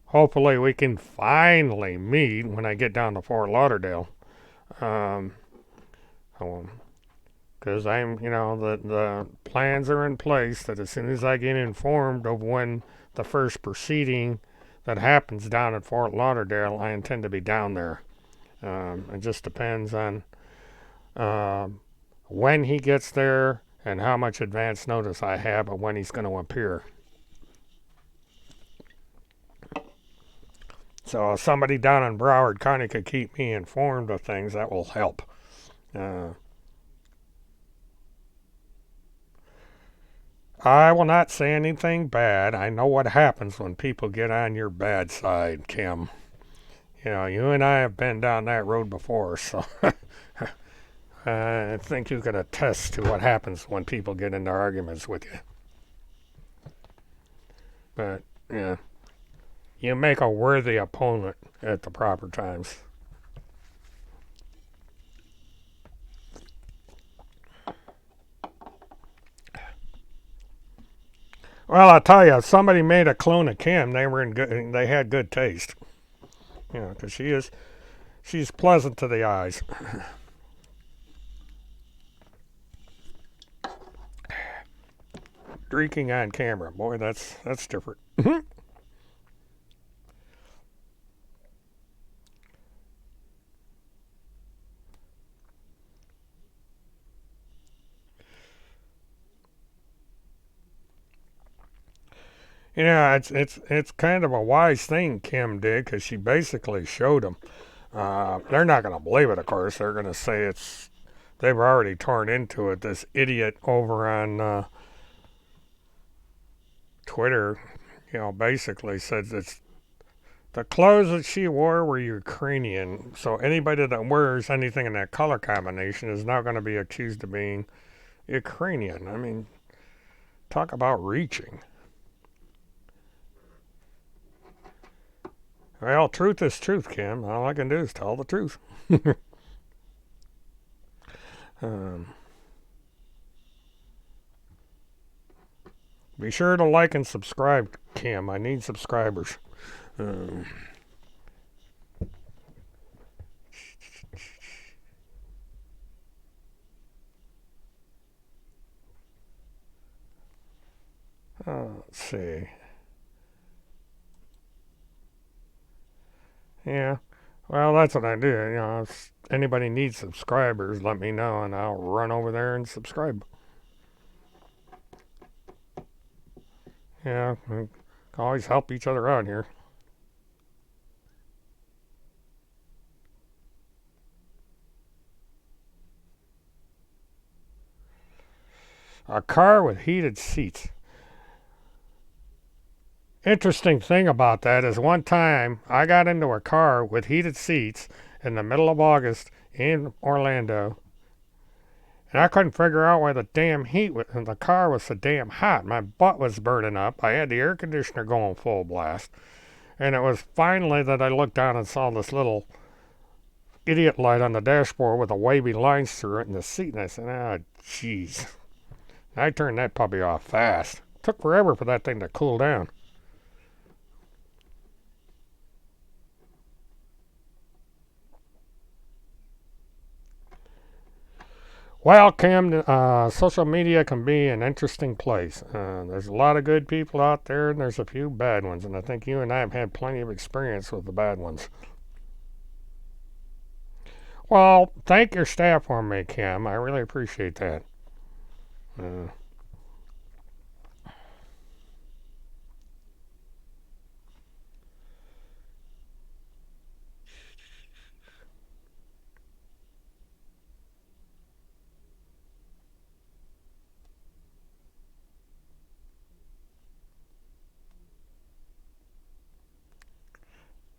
Hopefully we can finally meet when I get down to Fort Lauderdale. Because the plans are in place that as soon as I get informed of when the first proceeding that happens down at Fort Lauderdale, I intend to be down there. It just depends on when he gets there and how much advance notice I have of when he's going to appear. So if somebody down in Broward County could keep me informed of things, that will help. I will not say anything bad. I know what happens when people get on your bad side, Kim. You and I have been down that road before, so I think you can attest to what happens when people get into arguments with you. But, yeah, you make a worthy opponent at the proper times. Well, I'll tell you, if somebody made a clone of Kim, they had good taste. Because she's pleasant to the eyes. Drinking on camera, boy, that's different. It's kind of a wise thing Kim did because she basically showed them. They're not going to believe it, of course. They're going to say they've already torn into it. This idiot over on Twitter, basically said that the clothes that she wore were Ukrainian. So anybody that wears anything in that color combination is now going to be accused of being Ukrainian. I mean, talk about reaching. Well, truth is truth, Kim. All I can do is tell the truth. Be sure to like and subscribe, Kim. I need subscribers. Let's see. Yeah. Well, that's what I do. If anybody needs subscribers, let me know and I'll run over there and subscribe. Yeah, we can always help each other out here. A car with heated seats. Interesting thing about that is one time I got into a car with heated seats in the middle of August in Orlando, and I couldn't figure out why the damn heat was, and the car was so damn hot. My butt was burning up. I had the air conditioner going full blast, and it was finally that I looked down and saw this little idiot light on the dashboard with the wavy lines through it in the seat, and I said, jeez. I turned that puppy off fast. It took forever for that thing to cool down. Well, Cam, social media can be an interesting place. There's a lot of good people out there, and there's a few bad ones, and I think you and I have had plenty of experience with the bad ones. Well, thank your staff for me, Cam. I really appreciate that. Uh,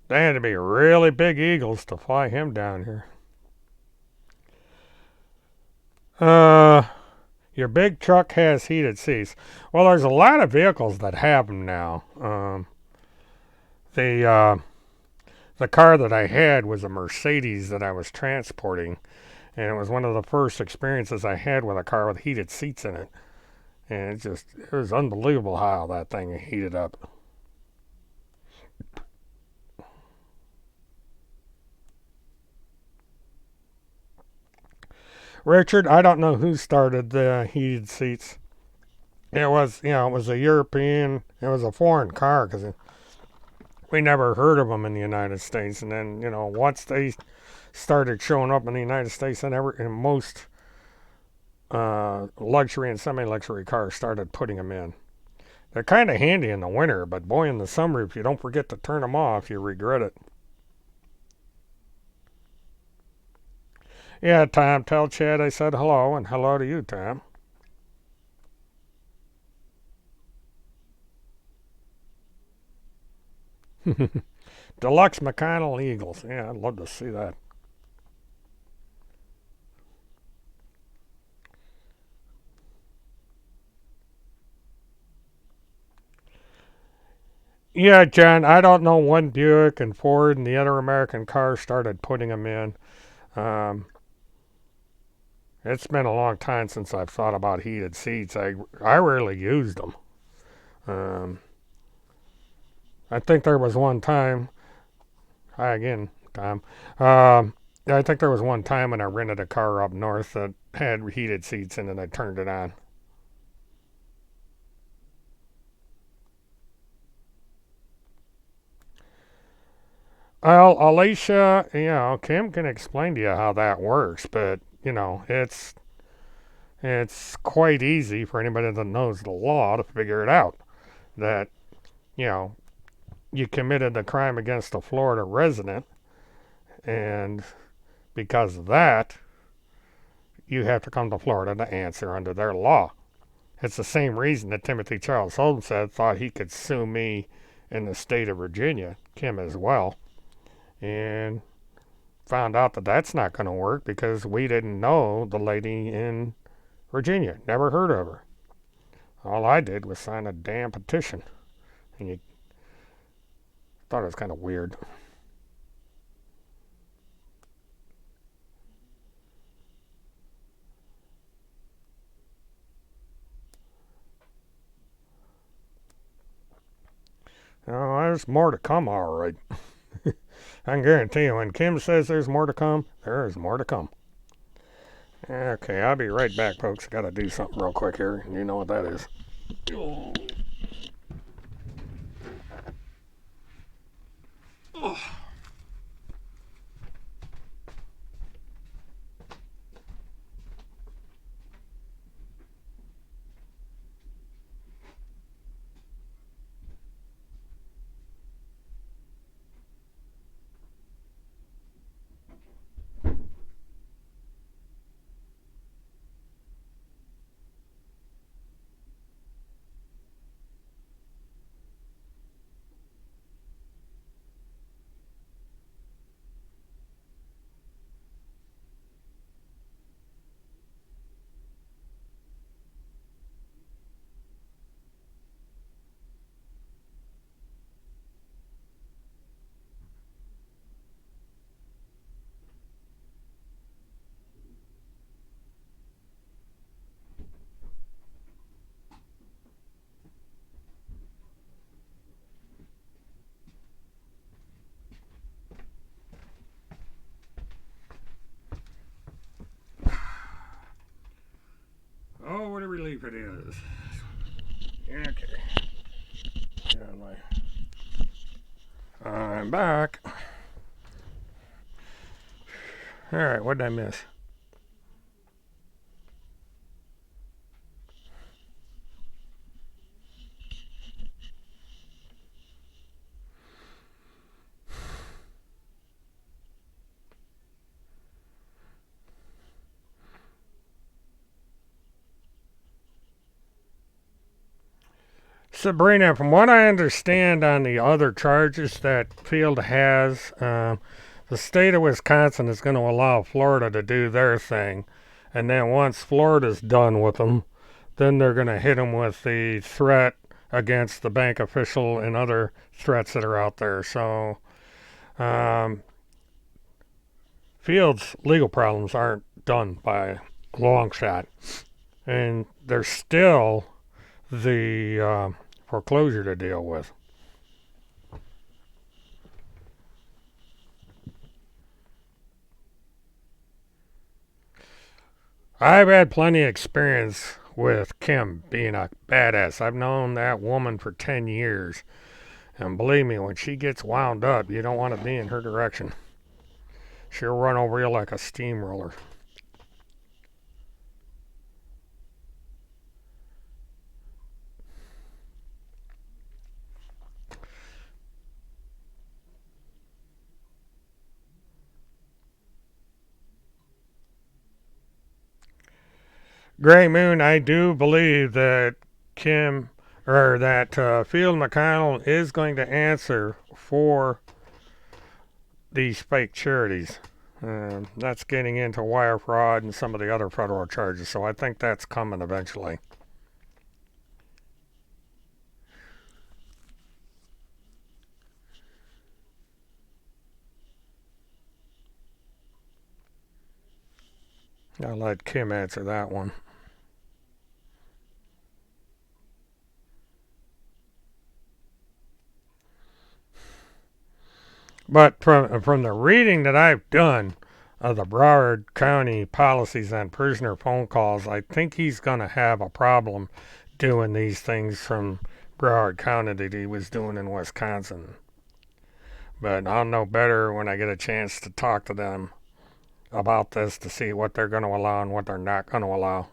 they had to be really big eagles to fly him down here. Uh, your big truck has heated seats. Well, there's a lot of vehicles that have them now. The the car that I had was a Mercedes that I was transporting, and it was one of the first experiences I had with a car with heated seats in it. And it was unbelievable how that thing heated up. Richard, I don't know who started the heated seats. It was, it was a European, it was a foreign car because we never heard of them in the United States. And then, once they started showing up in the United States, and most luxury and semi-luxury cars started putting them in. They're kind of handy in the winter, but boy, in the summer, if you don't forget to turn them off, you regret it. Yeah, Tom, tell Chad I said hello, and hello to you, Tom. Deluxe McConnell Eagles. Yeah, I'd love to see that. Yeah, John, I don't know when Buick and Ford and the other American cars started putting them in. Um, it's been a long time since I've thought about heated seats. I rarely used them. Um, I think there was one time. Hi again, Tom. I think there was one time when I rented a car up north that had heated seats in, and I turned it on. Well, Alicia, Kim can explain to you how that works, but it's quite easy for anybody that knows the law to figure it out. That you know you committed a crime against a Florida resident, and because of that, you have to come to Florida to answer under their law. It's the same reason that Timothy Charles Holmes thought he could sue me in the state of Virginia, Kim as well, and found out that that's not going to work because we didn't know the lady in Virginia. Never heard of her. All I did was sign a damn petition. And you thought it was kind of weird. Oh, there's more to come, all right. I can guarantee you, when Kim says there's more to come, there is more to come. Okay, I'll be right back, folks. Got to do something real quick here. You know what that is. believe it is. Okay. I'm back. Alright, what did I miss? Sabrina, from what I understand on the other charges that Field has, the state of Wisconsin is going to allow Florida to do their thing. And then once Florida's done with them, then they're going to hit them with the threat against the bank official and other threats that are out there. So, Field's legal problems aren't done by a long shot. And there's still the foreclosure to deal with. I've had plenty of experience with Kim being a badass. I've known that woman for 10 years. And believe me, when she gets wound up, you don't want to be in her direction. She'll run over you like a steamroller. Gray Moon, I do believe that Field McConnell is going to answer for these fake charities. That's getting into wire fraud and some of the other federal charges, so I think that's coming eventually. I'll let Kim answer that one. But from the reading that I've done of the Broward County policies on prisoner phone calls, I think he's going to have a problem doing these things from Broward County that he was doing in Wisconsin. But I'll know better when I get a chance to talk to them about this to see what they're going to allow and what they're not going to allow.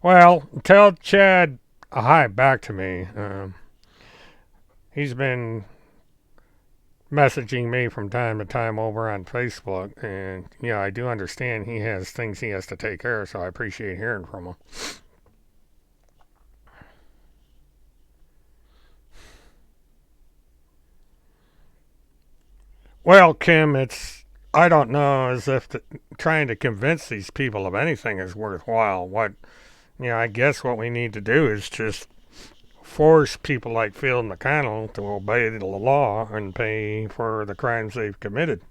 Well, tell Chad hi back to me. He's been messaging me from time to time over on Facebook, and yeah, I do understand he has things he has to take care of, so I appreciate hearing from him. Well, Kim, I don't know as if trying to convince these people of anything is worthwhile. I guess what we need to do is just force people like Field McConnell to obey the law and pay for the crimes they've committed.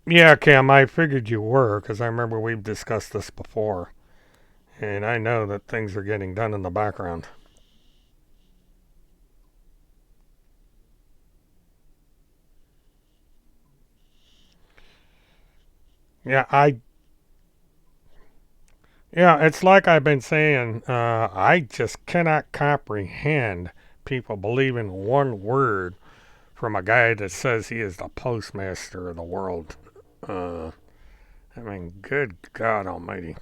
Yeah, Kim, I figured you were, because I remember we've discussed this before. And I know that things are getting done in the background. Yeah, it's like I've been saying, I just cannot comprehend people believing one word from a guy that says he is the postmaster of the world. Good God Almighty.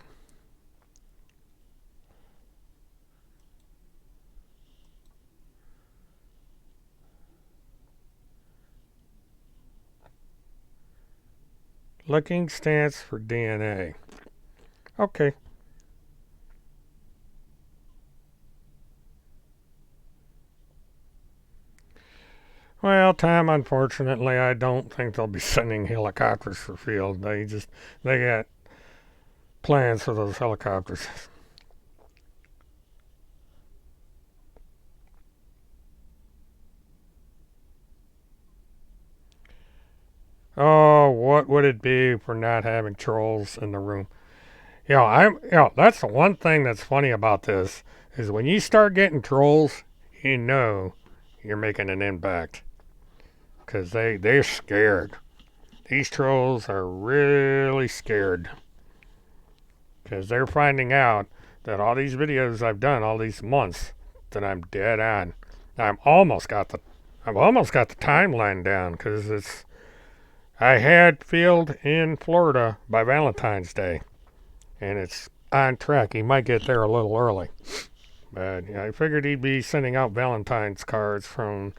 Looking stance for DNA. Okay. Well, Tom, unfortunately, I don't think they'll be sending helicopters for Field. They got plans for those helicopters. Oh, what would it be for not having trolls in the room? That's the one thing that's funny about this is when you start getting trolls, you know you're making an impact because they're scared. These trolls are really scared because they're finding out that all these videos I've done all these months that I'm dead on. I've almost got the timeline down because I had field in Florida by Valentine's Day, and it's on track. He might get there a little early, but I figured he'd be sending out Valentine's cards from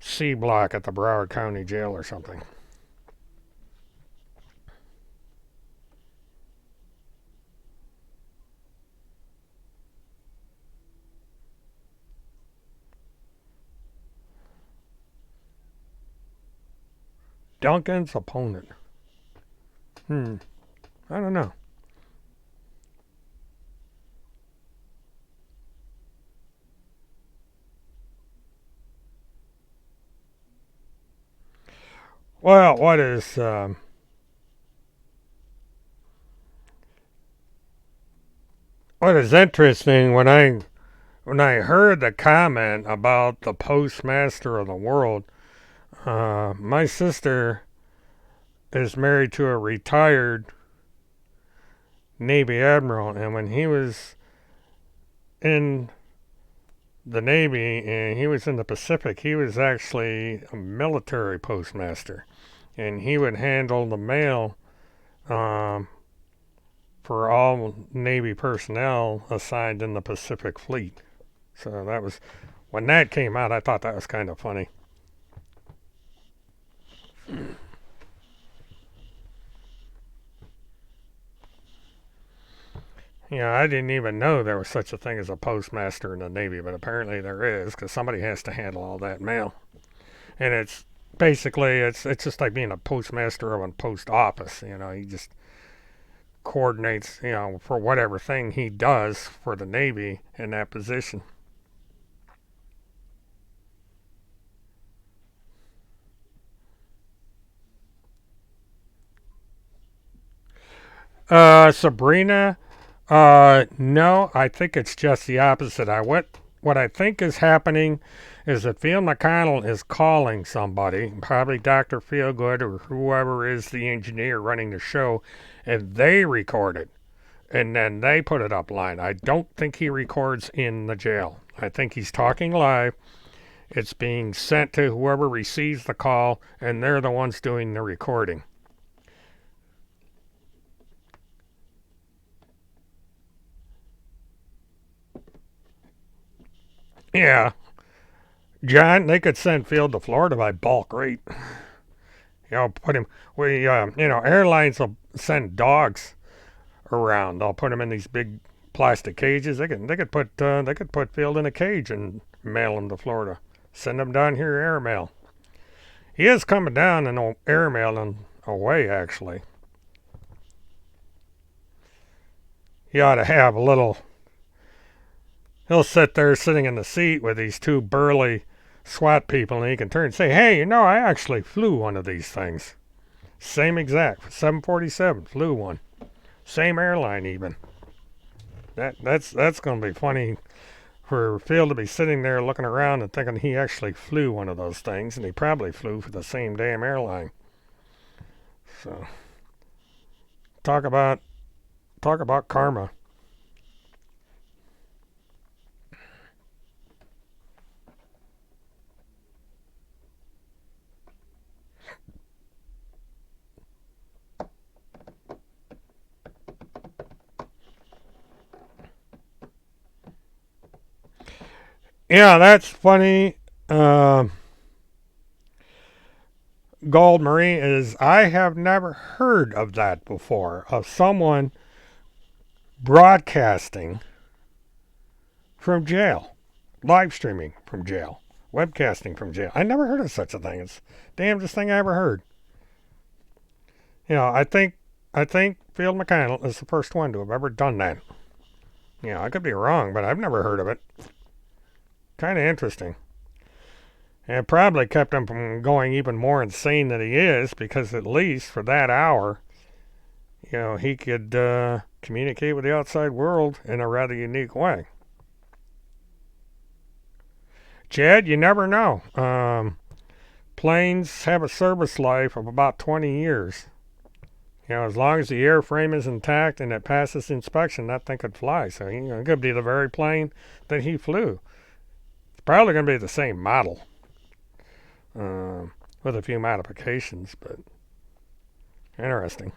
C Block at the Broward County Jail or something. Duncan's opponent. I don't know. Well, what is interesting when I heard the comment about the postmaster of the world, my sister is married to a retired Navy admiral, and when he was in the Navy and he was in the Pacific, he was actually a military postmaster, and he would handle the mail for all Navy personnel assigned in the Pacific Fleet. So that was when that came out. I thought that was kind of funny. I didn't even know there was such a thing as a postmaster in the Navy, but apparently there is because somebody has to handle all that mail. And it's basically it's just like being a postmaster of a post office. He just coordinates, for whatever thing he does for the Navy in that position. Sabrina, no, I think it's just the opposite. What I think is happening is that Phil McConnell is calling somebody, probably Dr. Feelgood or whoever is the engineer running the show, and they record it. And then they put it up line. I don't think he records in the jail. I think he's talking live. It's being sent to whoever receives the call, and they're the ones doing the recording. Yeah, John, they could send Field to Florida by bulk rate. Put him. Airlines will send dogs around. They'll put him in these big plastic cages. They could put Field in a cage and mail him to Florida. Send him down here airmail. He is coming down in airmail and away actually. He ought to have a little. He'll sit there sitting in the seat with these two burly SWAT people, and he can turn and say, "Hey, I actually flew one of these things. Same exact 747, flew one. Same airline even." That's going to be funny for Phil to be sitting there looking around and thinking he actually flew one of those things, and he probably flew for the same damn airline. So talk about karma. Yeah, that's funny. Gold Marie is I have never heard of that before, of someone broadcasting from jail, live streaming from jail, webcasting from jail. I never heard of such a thing. It's the damnedest thing I ever heard. I think Field McConnell is the first one to have ever done that. I could be wrong, but I've never heard of it. Kind of interesting. And it probably kept him from going even more insane than he is, because at least for that hour, he could communicate with the outside world in a rather unique way. Chad, you never know. Planes have a service life of about 20 years. As long as the airframe is intact and it passes inspection, that thing could fly. So, it could be the very plane that he flew. It's probably going to be the same model, with a few modifications, but interesting.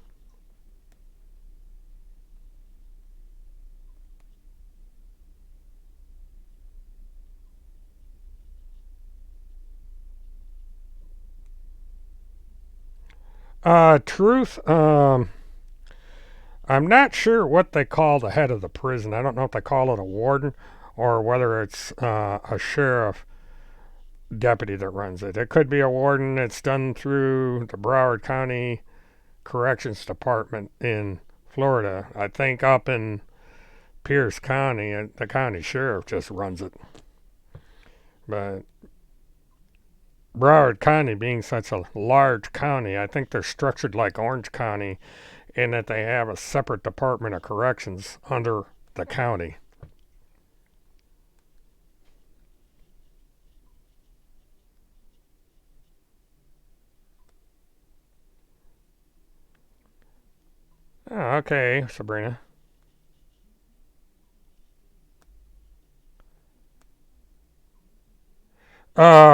Truth, I'm not sure what they call the head of the prison. I don't know if they call it a warden or whether it's a sheriff deputy that runs it. It could be a warden. It's done through the Broward County Corrections Department in Florida. I think up in Pierce County, the county sheriff just runs it. But Broward County being such a large county, I think they're structured like Orange County in that they have a separate Department of Corrections under the county. Oh, okay, Sabrina.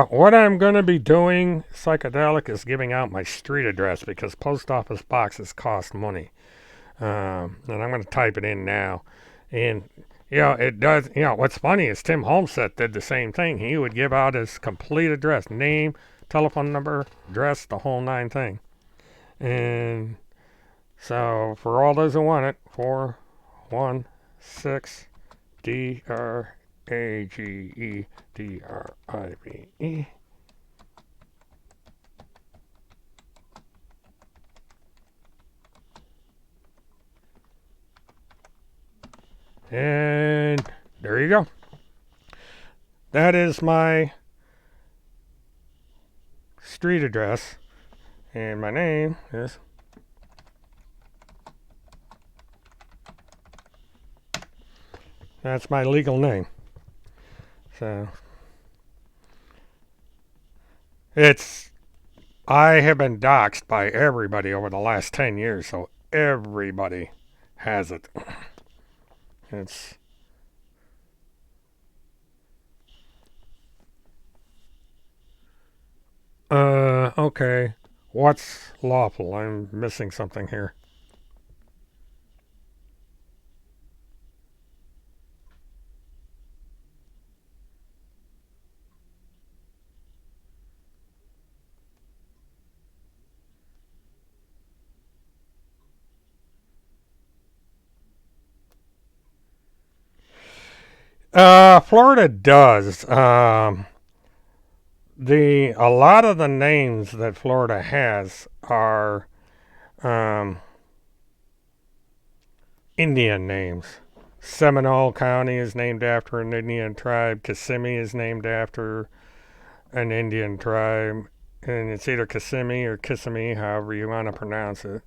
What I'm going to be doing, psychedelic, is giving out my street address because post office boxes cost money. And I'm going to type it in now. And, it does, what's funny is Tim Holmes did the same thing. He would give out his complete address, name, telephone number, address, the whole nine thing. And so for all those who want it, 416 DRAGEDRIVE. And there you go. That is my street address. And my name is... That's my legal name. So... I have been doxxed by everybody over the last 10 years, so everybody has it. It's... Okay. What's lawful? I'm missing something here. Florida does. A lot of the names that Florida has are Indian names. Seminole County is named after an Indian tribe. Kissimmee is named after an Indian tribe. And it's either Kissimmee or Kissimmee, however you want to pronounce it.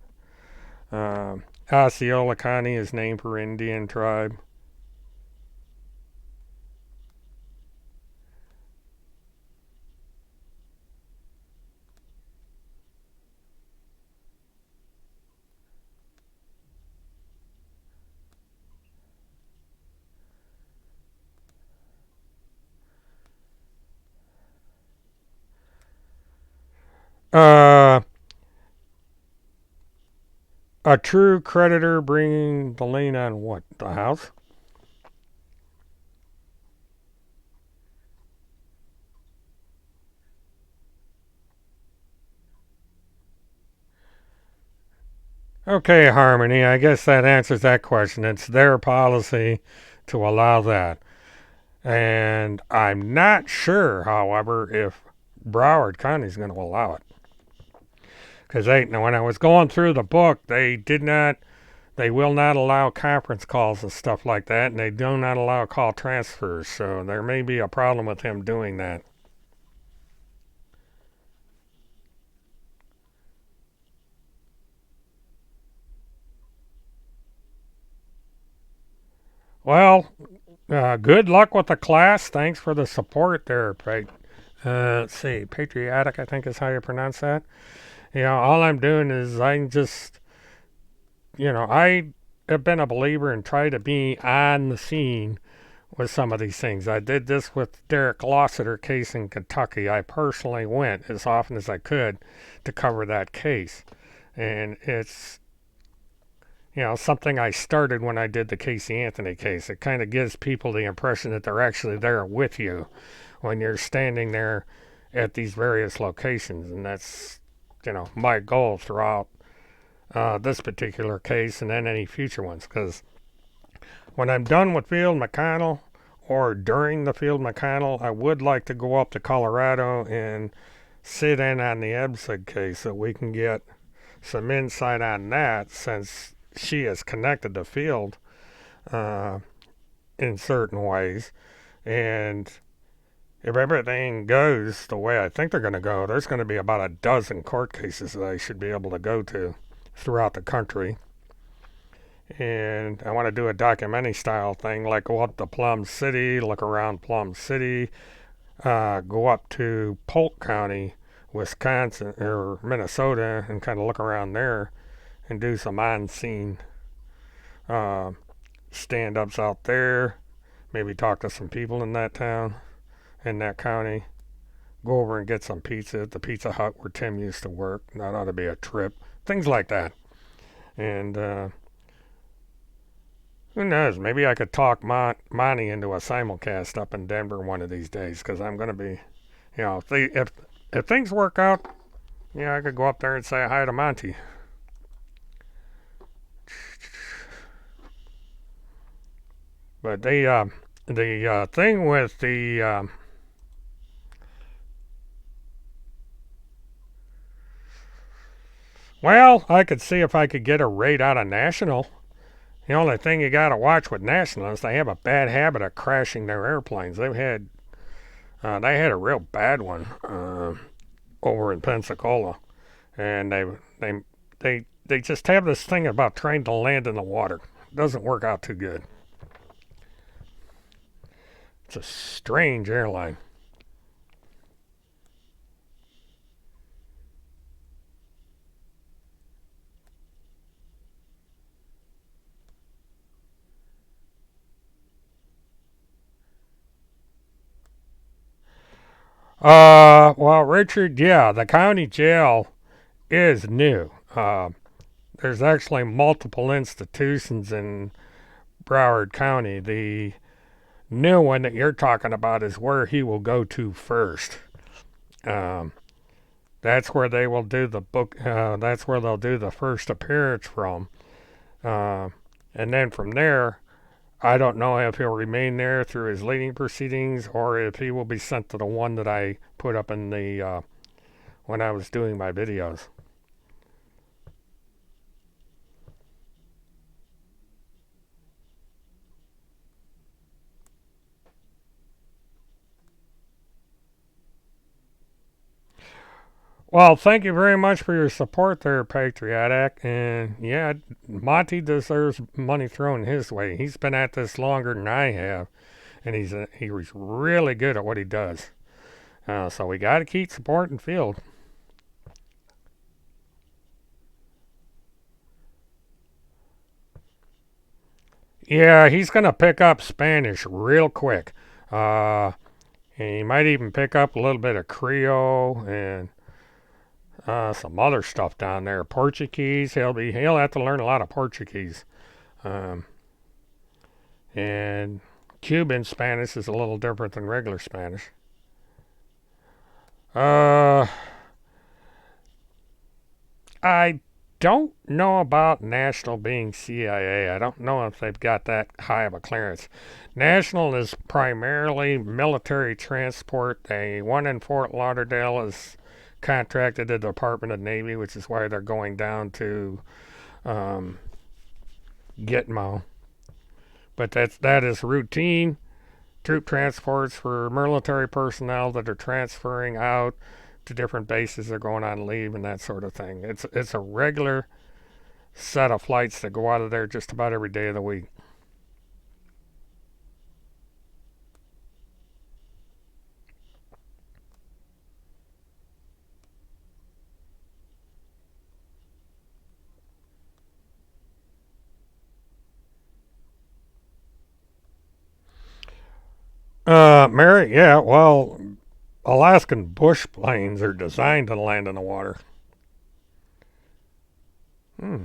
Osceola County is named for Indian tribe. Uh, a true creditor bringing the lien on what? The house? Okay, Harmony, I guess that answers that question. It's their policy to allow that. And I'm not sure, however, if Broward County is going to allow it. Because when I was going through the book, they will not allow conference calls and stuff like that, and they do not allow call transfers. So there may be a problem with him doing that. Well, good luck with the class. Thanks for the support there, let's see, patriotic, I think is how you pronounce that. All I'm doing is I have been a believer and try to be on the scene with some of these things. I did this with Derek Lossiter case in Kentucky. I personally went as often as I could to cover that case. And it's, something I started when I did the Casey Anthony case. It kind of gives people the impression that they're actually there with you when you're standing there at these various locations. And that's, my goal throughout this particular case and then any future ones. Because when I'm done with Field McConnell or during the Field McConnell, I would like to go up to Colorado and sit in on the Ebsig case so we can get some insight on that, since she is connected to Field in certain ways. And if everything goes the way I think they're going to go, there's going to be about a dozen court cases that I should be able to go to throughout the country. And I want to do a documentary style thing, like go up to Plum City, look around Plum City, go up to Polk County, Wisconsin, or Minnesota, and kind of look around there and do some on-scene stand-ups out there. Maybe talk to some people in that town, in that county. Go over and get some pizza at the Pizza Hut where Tim used to work. That ought to be a trip. Things like that. And who knows? Maybe I could talk Monty into a simulcast up in Denver one of these days, because I'm going to be, if things work out, I could go up there and say hi to Monty. But the thing with the well, I could see if I could get a rate out of National. The only thing you got to watch with National is they have a bad habit of crashing their airplanes. They had a real bad one over in Pensacola, and they just have this thing about trying to land in the water. It doesn't work out too good. It's a strange airline. Well, Richard, yeah, the county jail is new. There's actually multiple institutions in Broward County. The new one that you're talking about is where he will go to first. That's where they will do the book. That's where they'll do the first appearance from. And then from there, I don't know if he'll remain there through his leading proceedings or if he will be sent to the one that I put up in the when I was doing my videos. Well, thank you very much for your support there, Patriotic. And yeah, Monty deserves money thrown his way. He's been at this longer than I have, and he's really good at what he does. So we got to keep supporting Field. Yeah, he's gonna pick up Spanish real quick. And he might even pick up a little bit of Creole and some other stuff down there. Portuguese. He'll have to learn a lot of Portuguese. Um, and Cuban Spanish is a little different than regular Spanish. Uh, I don't know about National being CIA. I don't know if they've got that high of a clearance. National is primarily military transport. The one in Fort Lauderdale is contracted to the Department of Navy, which is why they're going down to Gitmo. But that is routine troop transports for military personnel that are transferring out to different bases. They're going on leave and that sort of thing. It's a regular set of flights that go out of there just about every day of the week. Mary, yeah, well, Alaskan bush planes are designed to land in the water. Hmm.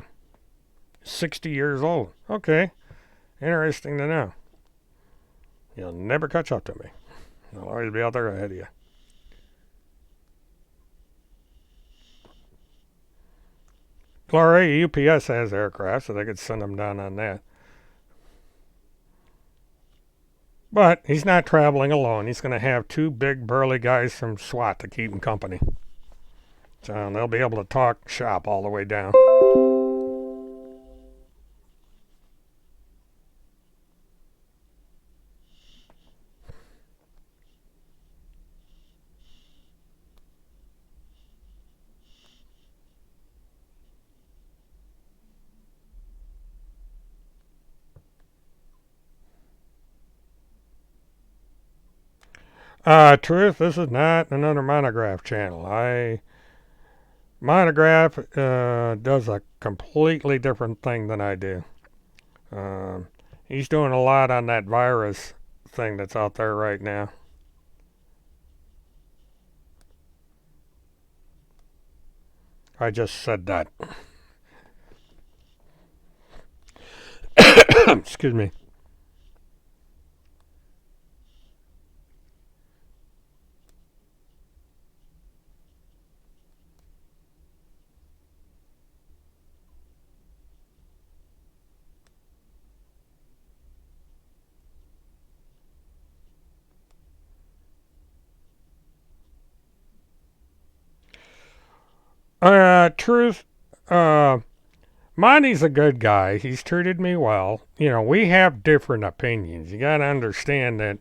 60 years old. Okay. Interesting to know. You'll never catch up to me. I'll always be out there ahead of you. Gloria, UPS has aircraft, so they could send them down on that. But he's not traveling alone. He's going to have two big burly guys from SWAT to keep him company. So they'll be able to talk shop all the way down. Truth, this is not another monograph channel. Monograph does a completely different thing than I do. Um, he's doing a lot on that virus thing that's out there right now. I just said that. Excuse me. Truth, uh, Monty's a good guy. He's treated me well. You know, we have different opinions. You got to understand that,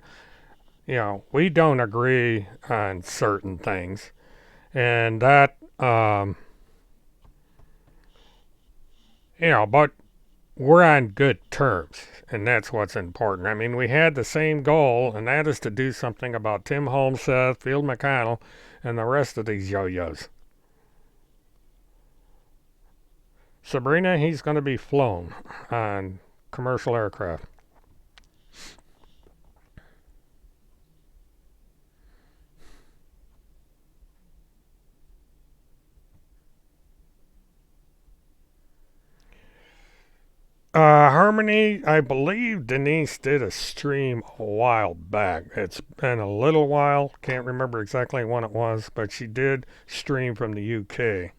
you know, we don't agree on certain things. And that, but we're on good terms. And that's what's important. I mean, we had the same goal, and that is to do something about Tim Holmes, Seth, Field McConnell, and the rest of these yo-yos. Sabrina, he's going to be flown on commercial aircraft. Harmony, I believe Denise did a stream a while back. It's been a little while. Can't remember exactly when it was, but she did stream from the UK.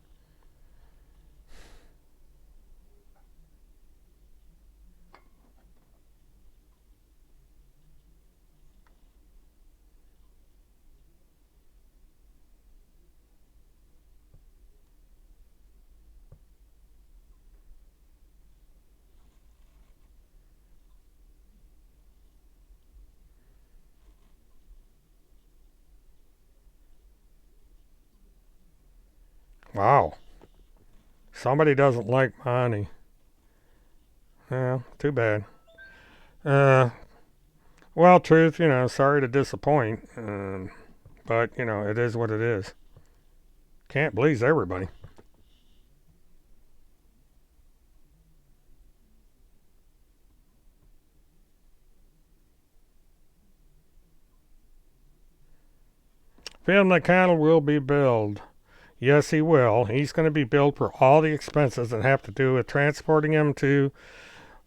Wow. Somebody doesn't like Monty. Yeah, too bad. Uh, well, truth, sorry to disappoint. But, it is what it is. Can't please everybody. Phil McConnell will be billed. Yes, he will. He's going to be billed for all the expenses that have to do with transporting him to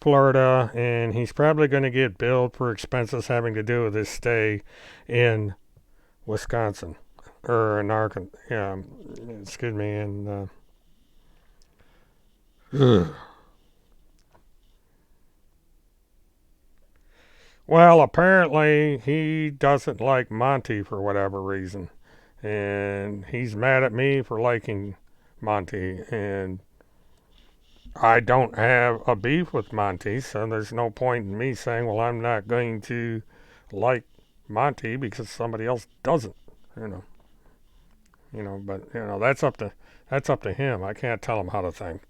Florida, and he's probably going to get billed for expenses having to do with his stay in Wisconsin or in Arkansas. Yeah, excuse me. And well, apparently he doesn't like Monty for whatever reason, and he's mad at me for liking Monty, and I don't have a beef with Monty, so there's no point in me saying, well, I'm not going to like Monty because somebody else doesn't, you know. But that's up to him. I can't tell him how to think.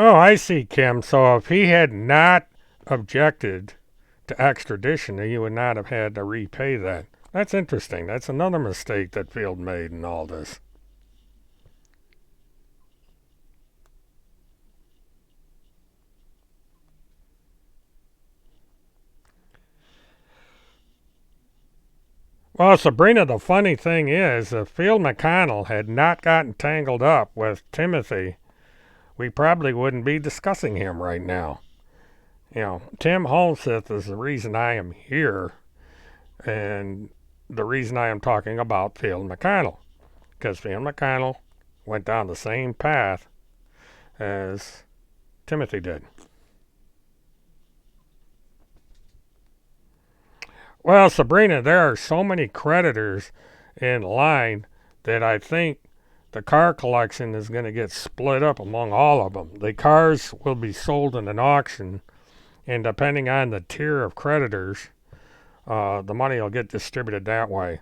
Oh, I see, Kim. So if he had not objected to extradition, he would not have had to repay that. That's interesting. That's another mistake that Field made in all this. Well, Sabrina, the funny thing is, if Field McConnell had not gotten tangled up with Timothy, we probably wouldn't be discussing him right now. You know, Tim Holmes is the reason I am here, and the reason I am talking about Field McConnell, because Field McConnell went down the same path as Timothy did. Well, Sabrina, there are so many creditors in line that I think the car collection is going to get split up among all of them. The cars will be sold in an auction, and depending on the tier of creditors, the money will get distributed that way.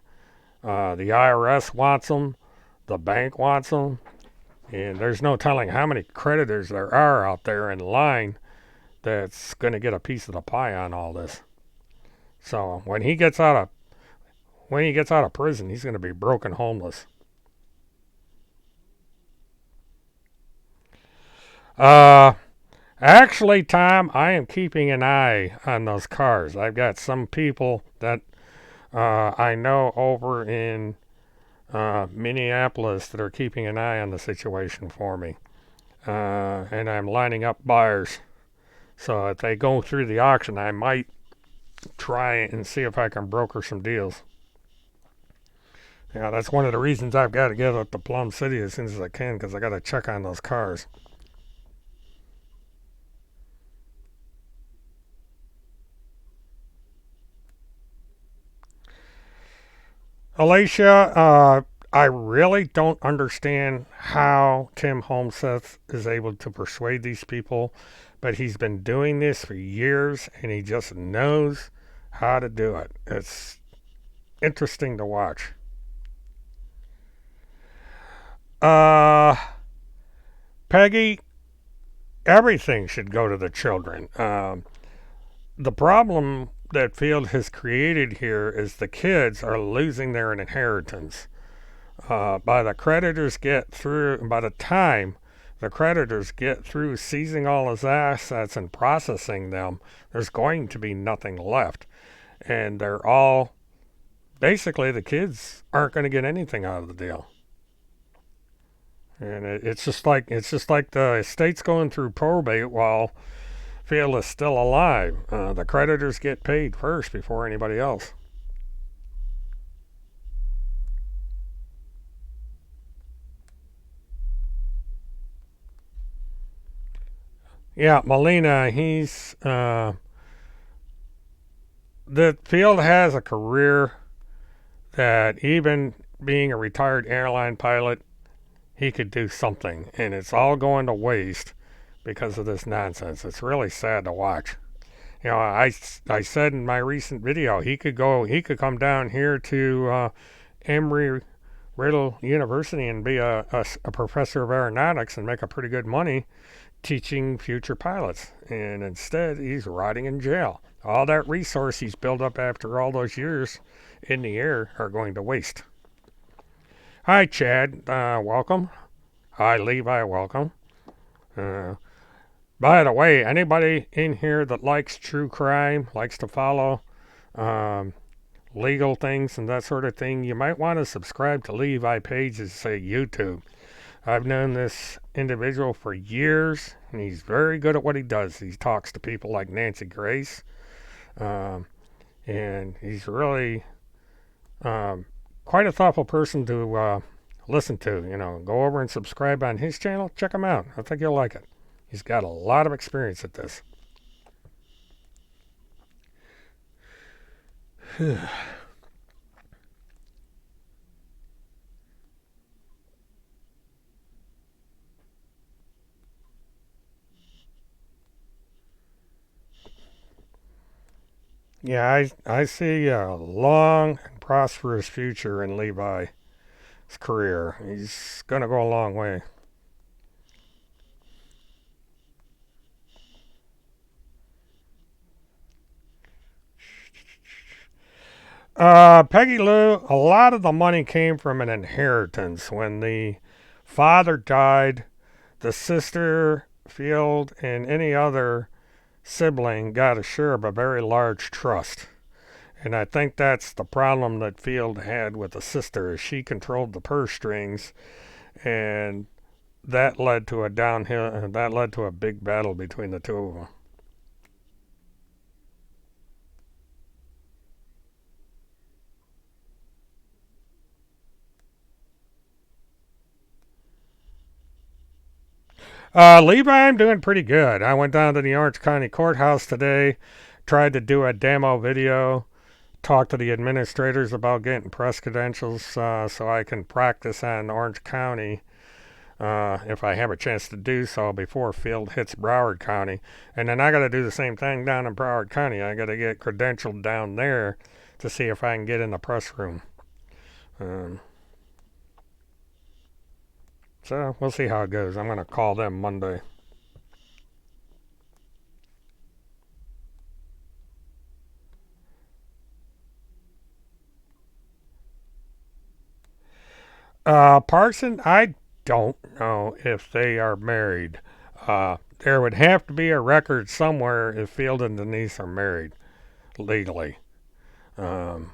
The IRS wants them, the bank wants them, and there's no telling how many creditors there are out there in line that's going to get a piece of the pie on all this. So when he gets out of prison, he's going to be broken homeless. Actually, Tom, I am keeping an eye on those cars. I've got some people that I know over in Minneapolis that are keeping an eye on the situation for me. And I'm lining up buyers. So if they go through the auction, I might try and see if I can broker some deals. Yeah, that's one of the reasons I've got to get up to Plum City as soon as I can, because I got to check on those cars. Alicia, I really don't understand how Tim Holmseth is able to persuade these people, but he's been doing this for years and he just knows how to do it. It's interesting to watch. Peggy, everything should go to the children. The problem that Field has created here is the kids are losing their inheritance. By the time the creditors get through seizing all his assets and processing them, there's going to be nothing left. And they're all, basically the kids aren't going to get anything out of the deal. And it's just like the estate's going through probate while Field is still alive. The creditors get paid first before anybody else. Yeah, Molina, the Field has a career that even being a retired airline pilot, he could do something, and it's all going to waste because of this nonsense. It's really sad to watch. You know, I said in my recent video, he could come down here to Embry-Riddle University and be a professor of aeronautics and make a pretty good money teaching future pilots. And instead, he's rotting in jail. All that resource he's built up after all those years in the air are going to waste. Hi, Chad. Welcome. Hi, Levi. Welcome. By the way, anybody in here that likes true crime, likes to follow legal things and that sort of thing, you might want to subscribe to Levi Page's, say, YouTube. I've known this individual for years, and he's very good at what he does. He talks to people like Nancy Grace, and he's really quite a thoughtful person to listen to. You know, go over and subscribe on his channel. Check him out. I think you'll like it. He's got a lot of experience at this. Yeah, I see a long and prosperous future in Levi's career. He's going to go a long way. Peggy Lou, a lot of the money came from an inheritance. When the father died, the sister, Field, and any other sibling got a share of a very large trust. And I think that's the problem that Field had with the sister, is she controlled the purse strings, and that led to a downhill. That led to a big battle between the two of them. Levi, I'm doing pretty good. I went down to the Orange County Courthouse today, tried to do a demo video, talked to the administrators about getting press credentials so I can practice on Orange County if I have a chance to do so before Field hits Broward County. And then I got to do the same thing down in Broward County. I got to get credentialed down there to see if I can get in the press room. Um, so we'll see how it goes. I'm going to call them Monday. Parson, I don't know if they are married. There would have to be a record somewhere if Field and Denise are married legally. Um,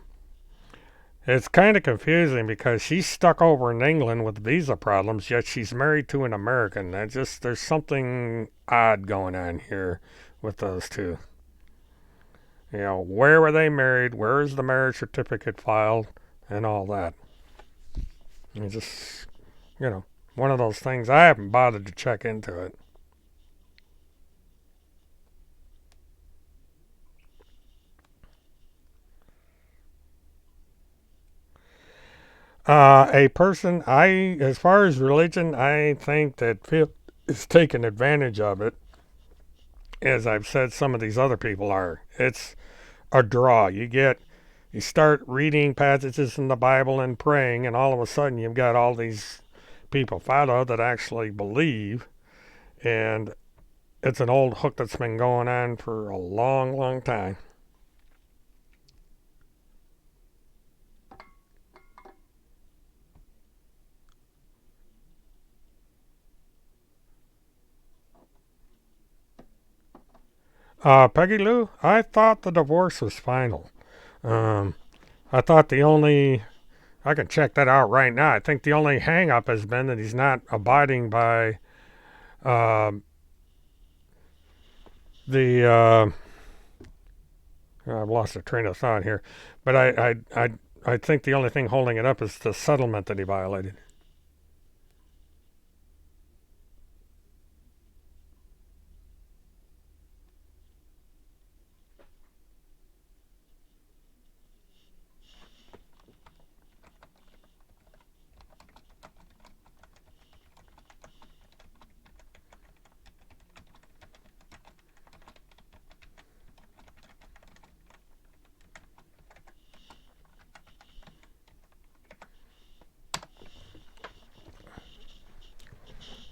it's kind of confusing because she's stuck over in England with visa problems, yet she's married to an American. There's something odd going on here with those two. You know, where were they married? Where is the marriage certificate filed? And all that. It's just, one of those things. I haven't bothered to check into it. A person, as far as religion, I think that Phil is taking advantage of it. As I've said, some of these other people are. It's a draw. You start reading passages in the Bible and praying, and all of a sudden you've got all these people follow that actually believe, and it's an old hook that's been going on for a long, long time. Peggy Lou, I thought the divorce was final. Um, I thought I can check that out right now. I think the only hang up has been that he's not abiding by um, the, I've lost a train of thought here, but I think the only thing holding it up is the settlement that he violated.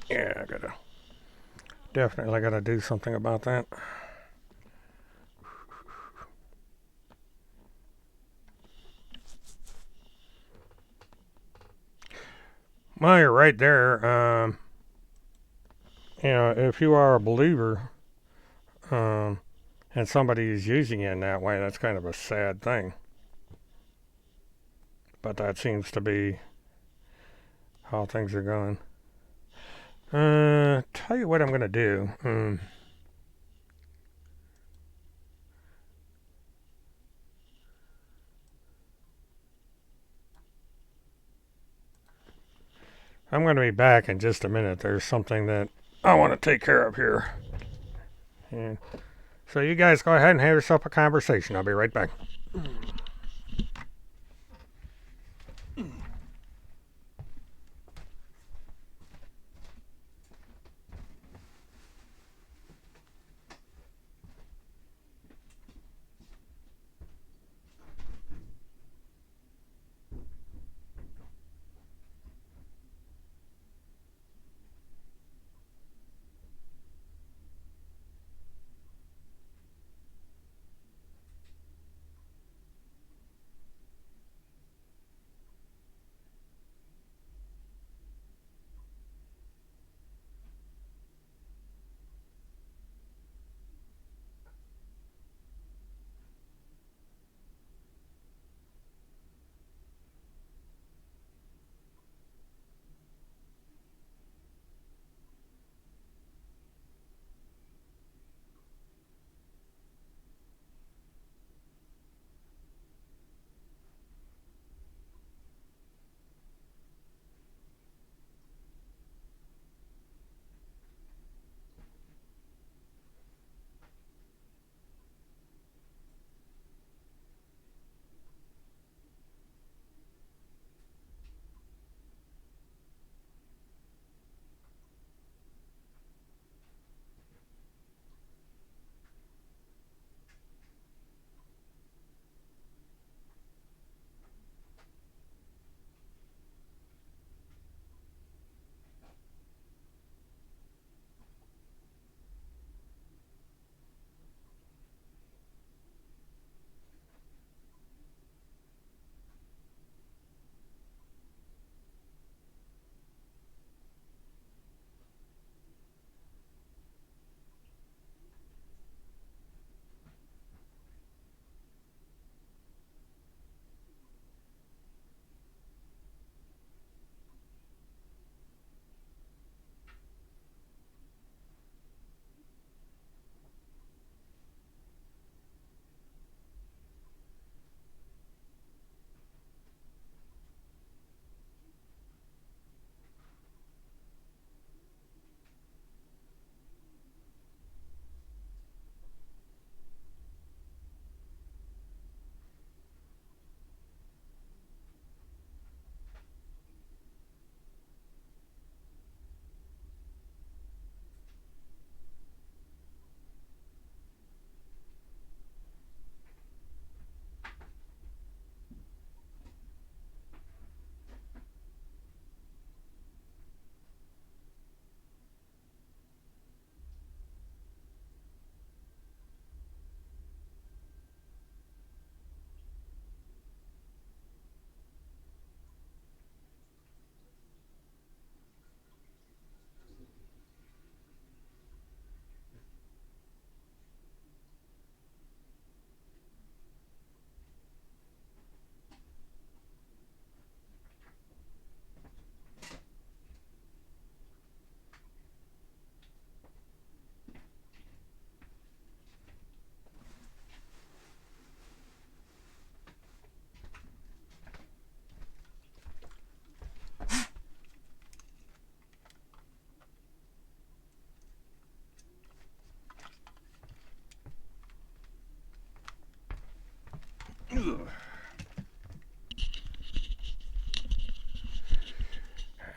Yeah, definitely gotta do something about that. Well, you're right there. If you are a believer, um, and somebody is using you in that way, that's kind of a sad thing. But that seems to be how things are going. Tell you what I'm gonna do. I'm gonna be back in just a minute. There's something that I want to take care of here. And so you guys go ahead and have yourself a conversation. I'll be right back.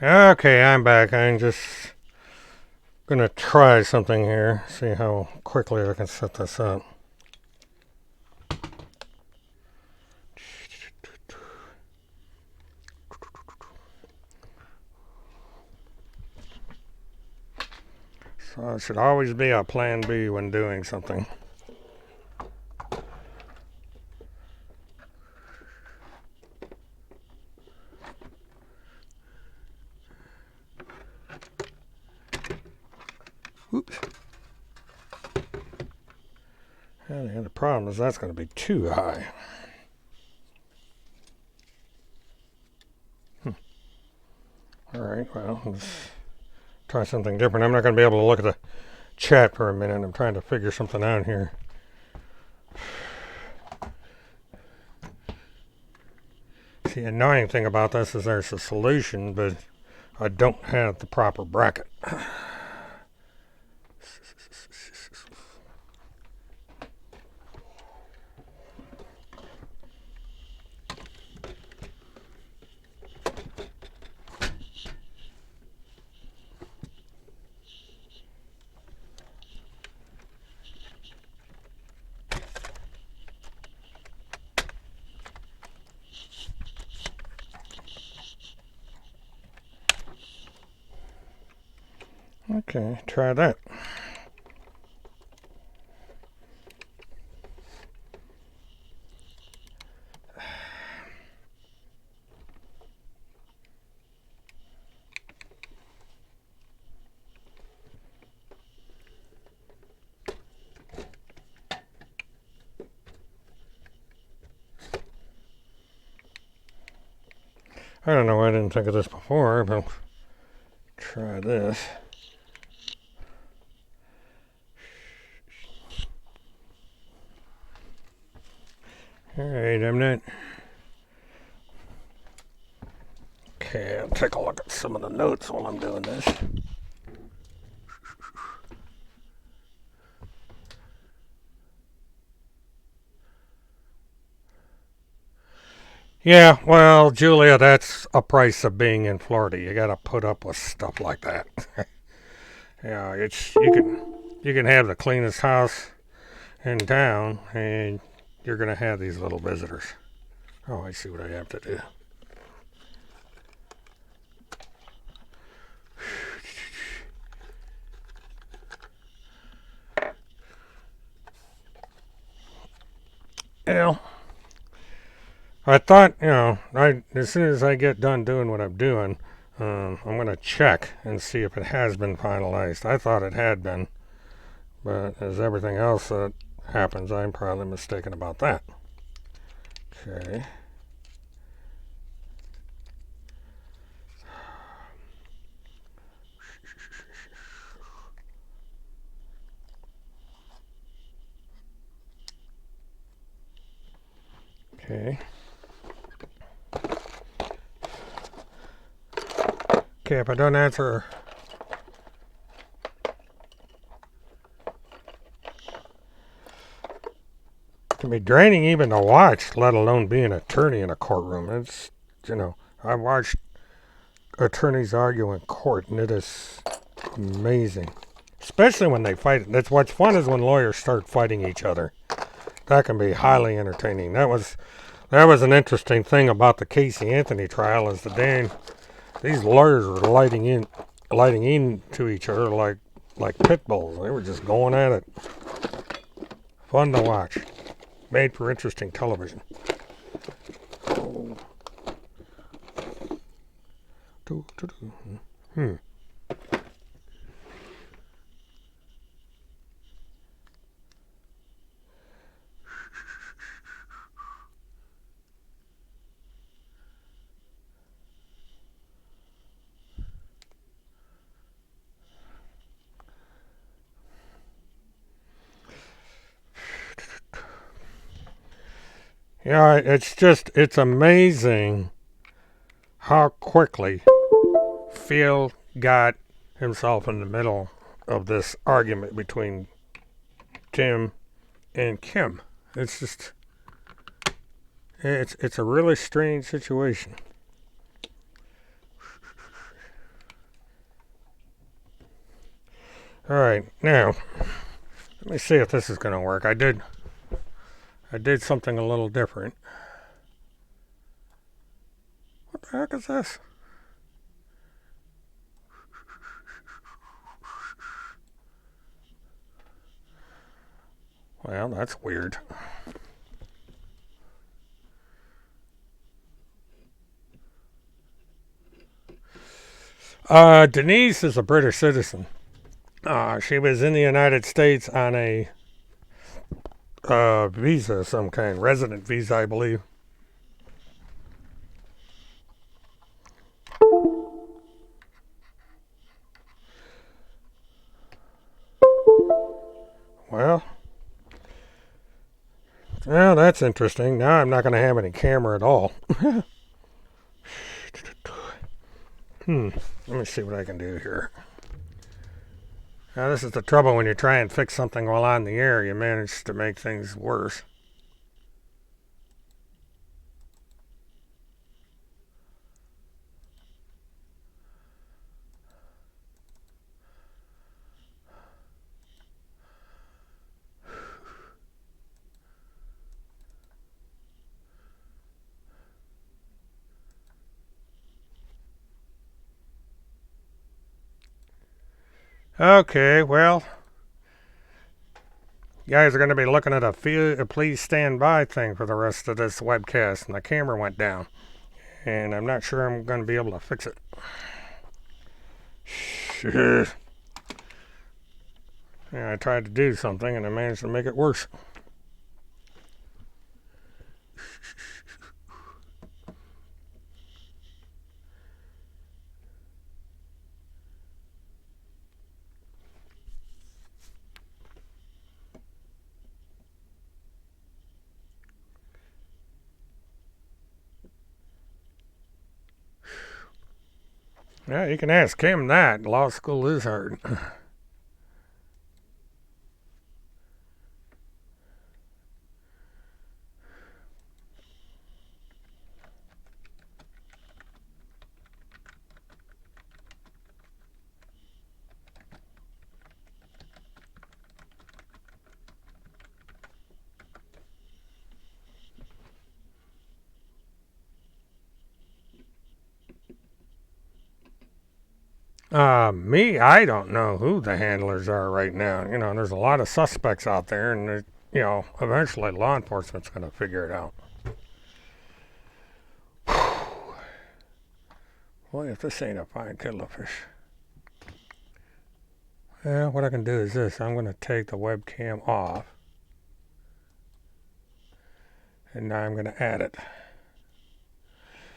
Okay, I'm back. I'm just gonna try something here. See how quickly I can set this up. So it should always be a plan B when doing something. Oops. And the other problem is that's going to be too high. Alright, well, let's try something different. I'm not going to be able to look at the chat for a minute. I'm trying to figure something out here. See, the annoying thing about this is there's a solution, but I don't have the proper bracket. Okay, try that. I don't know why I didn't think of this before, but try this. Alright, I'm not... Okay, I'll take a look at some of the notes while I'm doing this. Yeah, well, Julia, that's a price of being in Florida. You gotta put up with stuff like that. Yeah, it's you can have the cleanest house in town, and you're gonna have these little visitors. Oh, I see what I have to do. Well, I thought, as soon as I get done doing what I'm doing, I'm going to check and see if it has been finalized. I thought it had been, but as everything else that happens, I'm probably mistaken about that. Okay. Okay. Okay, if I don't answer... It can be draining even to watch, let alone be an attorney in a courtroom. It's, I watched attorneys argue in court, and it is amazing. Especially when they fight. That's what's fun is when lawyers start fighting each other. That can be highly entertaining. That was an interesting thing about the Casey Anthony trial is these lawyers were lighting into each other like pit bulls. They were just going at it. Fun to watch. Made for interesting television. Oh. Yeah, it's amazing how quickly Phil got himself in the middle of this argument between Tim and Kim. It's a really strange situation. Alright, now, let me see if this is going to work. I did something a little different. What the heck is this? Well, that's weird. Denise is a British citizen. She was in the United States on a visa of some kind, resident visa, I believe. Well, that's interesting. Now I'm not going to have any camera at all. Let me see what I can do here. Now, this is the trouble when you try and fix something while on the air. You manage to make things worse. Okay, well, you guys are going to be looking at a please stand by thing for the rest of this webcast, and the camera went down. And I'm not sure I'm going to be able to fix it. Yeah, I tried to do something and I managed to make it worse. Yeah, you can ask him that. Law school is hard. Me, I don't know who the handlers are right now. You know, there's a lot of suspects out there, and eventually law enforcement's going to figure it out. Boy, if this ain't a fine kettle of fish. Yeah, what I can do is this. I'm going to take the webcam off, and now I'm going to add it.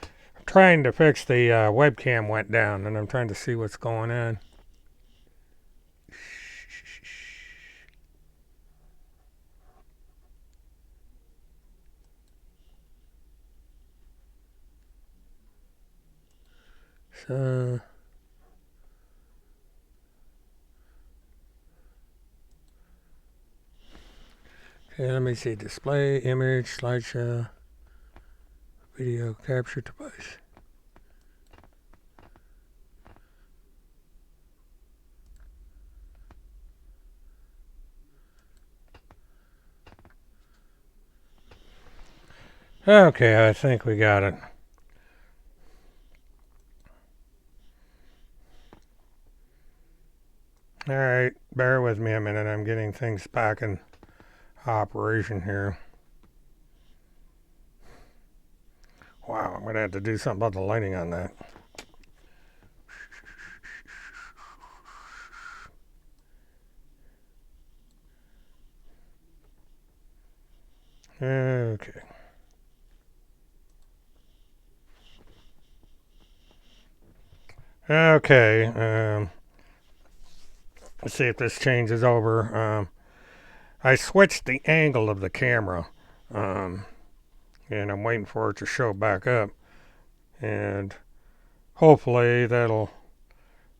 I'm trying to fix the webcam went down, and I'm trying to see what's going on. So, okay, let me see. Display, image, slideshow, video capture device. Okay, I think we got it. Alright, bear with me a minute. I'm getting things back in operation here. Wow, I'm going to have to do something about the lighting on that. Okay. Okay, let's see if this changes over. I switched the angle of the camera, and I'm waiting for it to show back up. And hopefully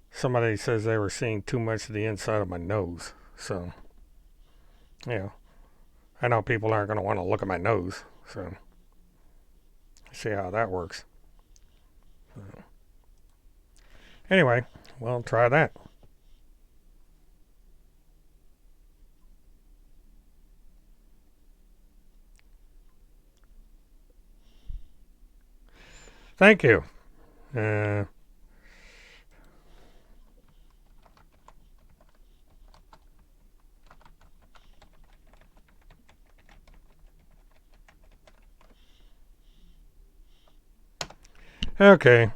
somebody says they were seeing too much of the inside of my nose. So, I know people aren't going to want to look at my nose. So, see how that works. So, anyway, we'll try that. Thank you. Uh, okay.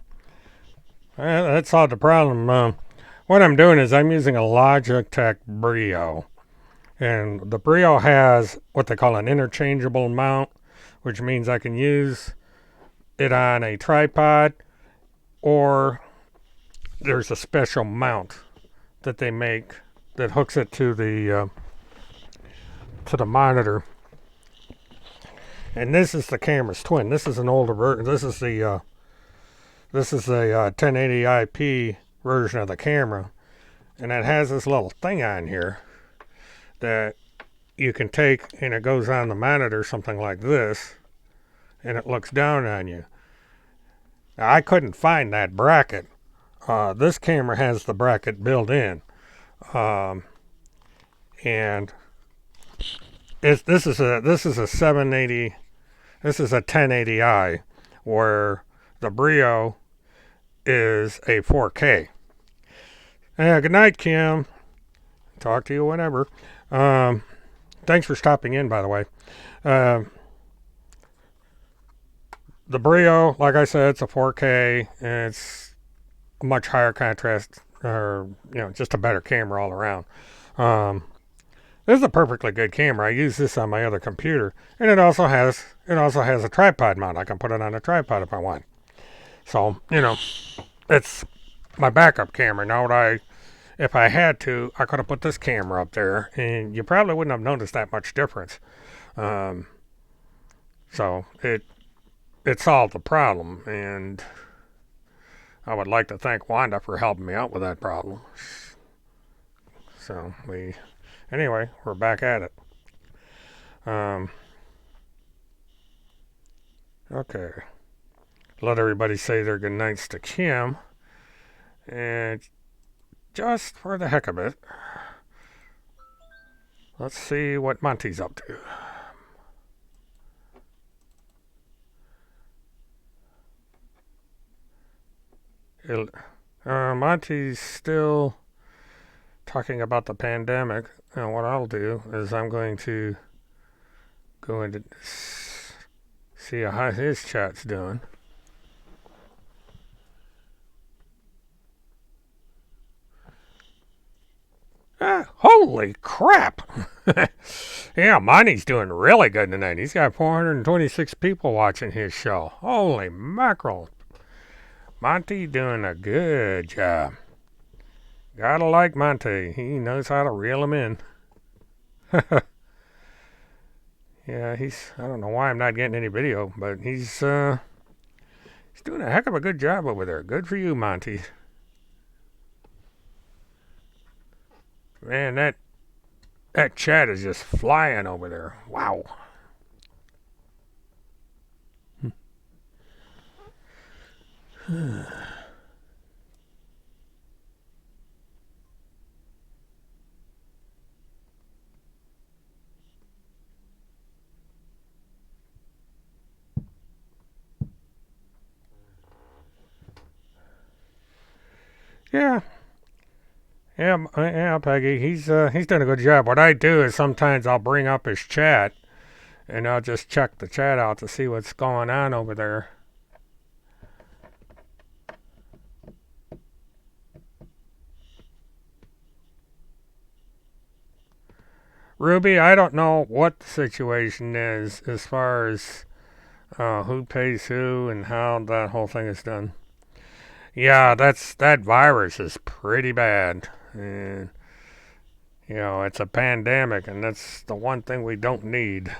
That solved the problem. What I'm doing is I'm using a Logitech Brio. And the Brio has what they call an interchangeable mount, which means I can use it on a tripod, or there's a special mount that they make that hooks it to the monitor. And this is the camera's twin. This is an older version. This is the 1080p version of the camera, and it has this little thing on here that you can take, and it goes on the monitor, something like this, and it looks down on you. Now, I couldn't find that bracket. This camera has the bracket built in, and this is a 780. This is a 1080i, where the Brio is a 4K. Good night, Kim. Talk to you whenever. Thanks for stopping in, by the way. The Brio, like I said, it's a 4K, and it's a much higher contrast, or just a better camera all around. This is a perfectly good camera. I use this on my other computer, and it also has a tripod mount. I can put it on a tripod if I want. So it's my backup camera. Now, if I had to, I could have put this camera up there, and you probably wouldn't have noticed that much difference. So it solved the problem, and I would like to thank Wanda for helping me out with that problem. So anyway, we're back at it. Okay. Let everybody say their good nights to Kim, and just for the heck of it, let's see what Monty's up to. Monty's still talking about the pandemic, and what I'll do is I'm going to go into see how his chat's doing. Holy crap! Yeah, Monty's doing really good tonight. He's got 426 people watching his show. Holy mackerel. Monty doing a good job. Gotta like Monty. He knows how to reel him in. Yeah, I don't know why I'm not getting any video, but he's doing a heck of a good job over there. Good for you, Monty. Man, that chat is just flying over there. Wow. Yeah. Yeah, Peggy. He's done a good job. What I do is sometimes I'll bring up his chat, and I'll just check the chat out to see what's going on over there. Ruby, I don't know what the situation is as far as who pays who and how that whole thing is done. Yeah, that virus is pretty bad. And, it's a pandemic, and that's the one thing we don't need.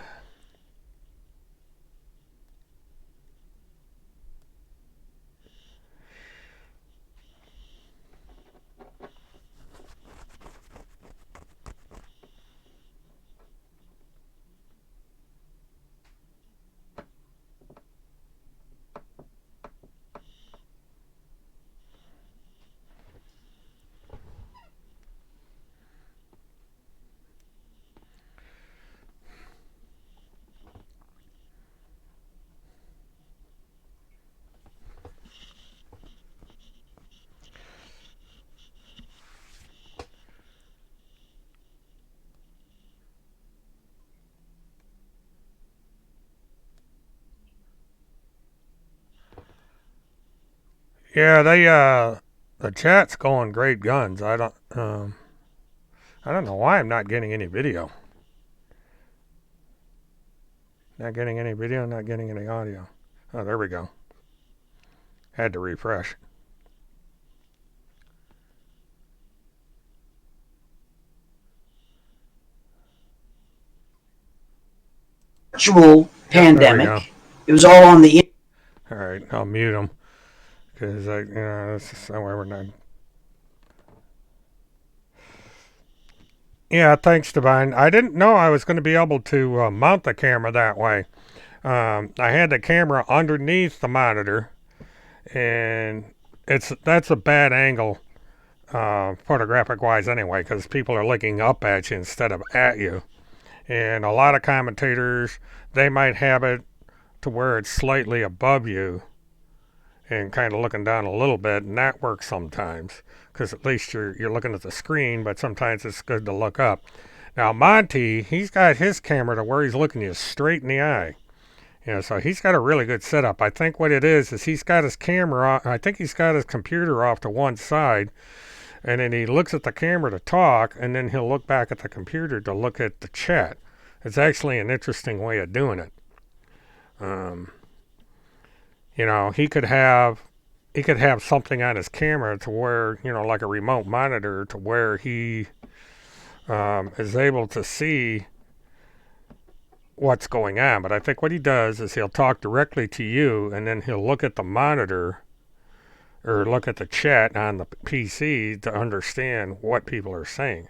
Yeah, the chat's going great guns. I don't know why I'm not getting any video. Not getting any video, not getting any audio. Oh, there we go. Had to refresh. Virtual pandemic. It was all on the. All right, I'll mute them because this is somewhere we're not. Yeah, thanks, Divine. I didn't know I was going to be able to mount the camera that way. I had the camera underneath the monitor, and that's a bad angle, photographic wise anyway, because people are looking up at you instead of at you. And a lot of commentators, they might have it to where it's slightly above you and kind of looking down a little bit, and that works sometimes because at least you're looking at the screen, but sometimes it's good to look up. Now Monty, he's got his camera to where he's looking you straight in the eye. So he's got a really good setup. I think what it is he's got his camera, I think he's got his computer off to one side, and then he looks at the camera to talk, and then he'll look back at the computer to look at the chat. It's actually an interesting way of doing it. He could have something on his camera to where, like a remote monitor, to where he is able to see what's going on. But I think what he does is he'll talk directly to you, and then he'll look at the monitor or look at the chat on the PC to understand what people are saying.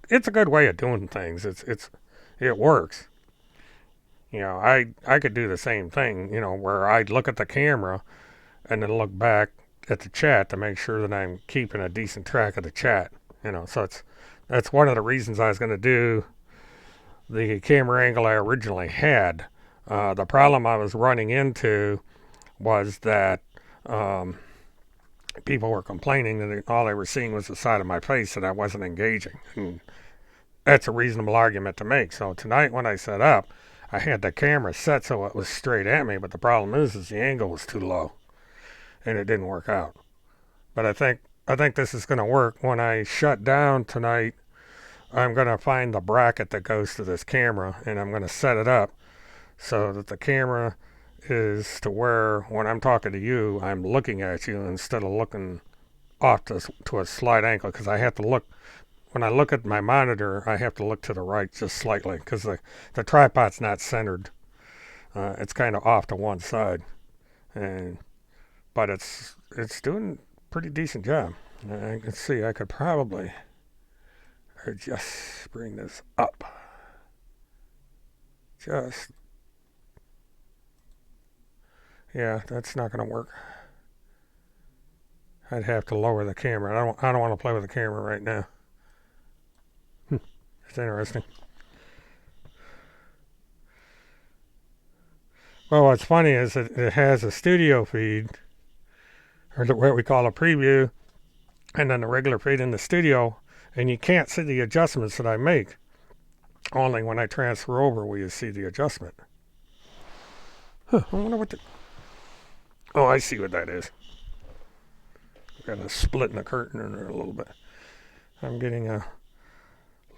It's a good way of doing things. It works. I could do the same thing, where I'd look at the camera and then look back at the chat to make sure that I'm keeping a decent track of the chat. So that's one of the reasons I was going to do the camera angle I originally had. The problem I was running into was that people were complaining that all they were seeing was the side of my face, and I wasn't engaging. And that's a reasonable argument to make. So tonight when I set up, I had the camera set so it was straight at me, but the problem is the angle was too low, and it didn't work out. But I think this is going to work. When I shut down tonight, I'm going to find the bracket that goes to this camera, and I'm going to set it up so that the camera is to where when I'm talking to you, I'm looking at you instead of looking off to a slight angle, because I have to look. When I look at my monitor, I have to look to the right just slightly because the tripod's not centered. It's kind of off to one side, but it's doing a pretty decent job. I can see I could probably just bring this up. Yeah, that's not going to work. I'd have to lower the camera. I don't want to play with the camera right now. It's interesting. Well, what's funny is it has a studio feed, or what we call a preview, and then the regular feed in the studio, and you can't see the adjustments that I make. Only when I transfer over will you see the adjustment. I wonder what Oh, I see what that is. Got a split in the curtain in there a little bit. I'm getting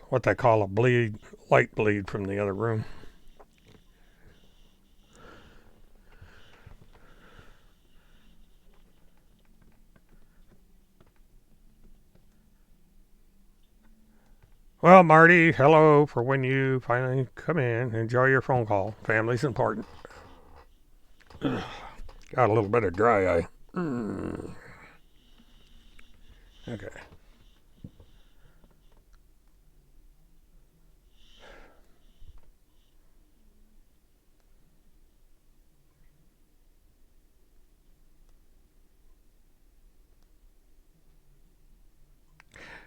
what they call a light bleed from the other room. Well, Marty, hello for when you finally come in. Enjoy your phone call. Family's important. Got a little bit of dry eye. Okay.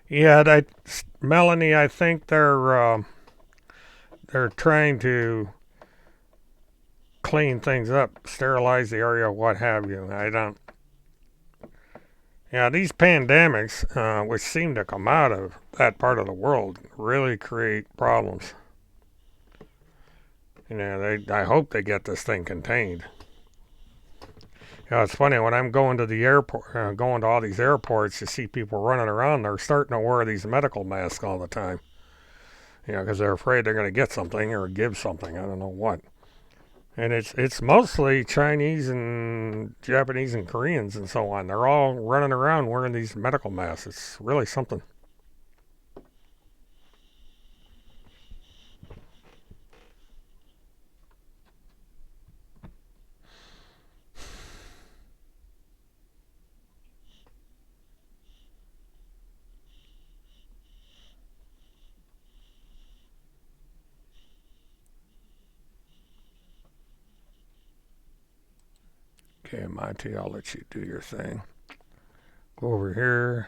Yeah, Melanie, I think they're trying to clean things up, sterilize the area, what have you. These pandemics, which seem to come out of that part of the world, really create problems. I hope they get this thing contained. You know, it's funny when I'm going to the airport, going to all these airports, you see people running around. They're starting to wear these medical masks all the time. You know, because they're afraid they're going to get something or give something. I don't know what. And it's mostly Chinese and Japanese and Koreans and so on. They're all running around wearing these medical masks. It's really something. Okay, Monty, I'll let you do your thing. Go over here.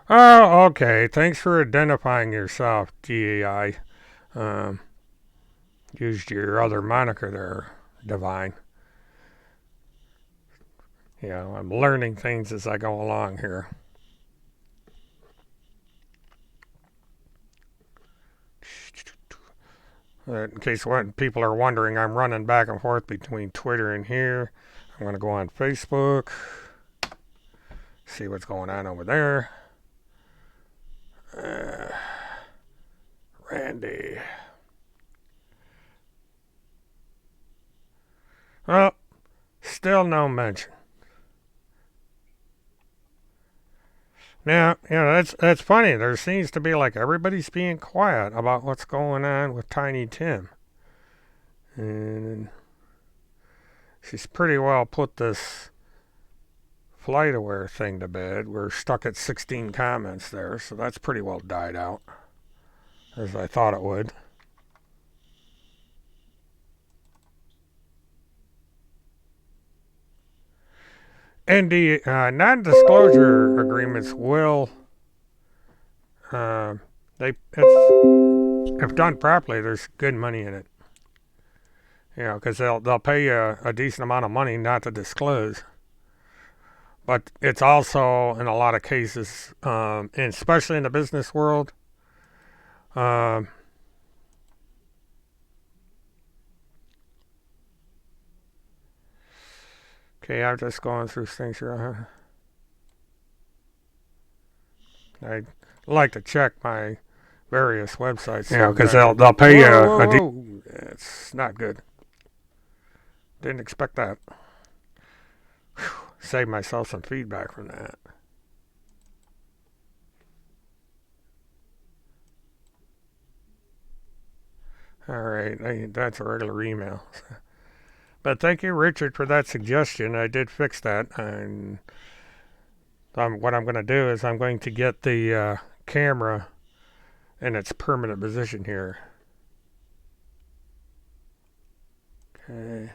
Oh, okay. Thanks for identifying yourself, DEI. Um, Used your other moniker there, Divine. You know, I'm learning things as I go along here. In case what people are wondering, I'm running back and forth between Twitter and here. I'm going to go on Facebook, see what's going on over there. Randy. Well, still no mention. Now, you know, that's funny. There seems to be like everybody's being quiet about what's going on with Tiny Tim. And she's pretty well put this FlightAware thing to bed. We're stuck at 16 comments there, so that's pretty well died out, as I thought it would. And the non-disclosure agreements will, if done properly, there's good money in it. You know, because they'll pay you a decent amount of money not to disclose. But it's also, in a lot of cases, and especially in the business world, okay, I'm just going through things here. I'd like to check my various websites. Yeah, because they'll pay you it's not good. Didn't expect that. Whew, saved myself some feedback from that. All right, that's a regular email. But thank you, Richard, for that suggestion. I did fix that. And what I'm going to do is I'm going to get the camera in its permanent position here. Okay.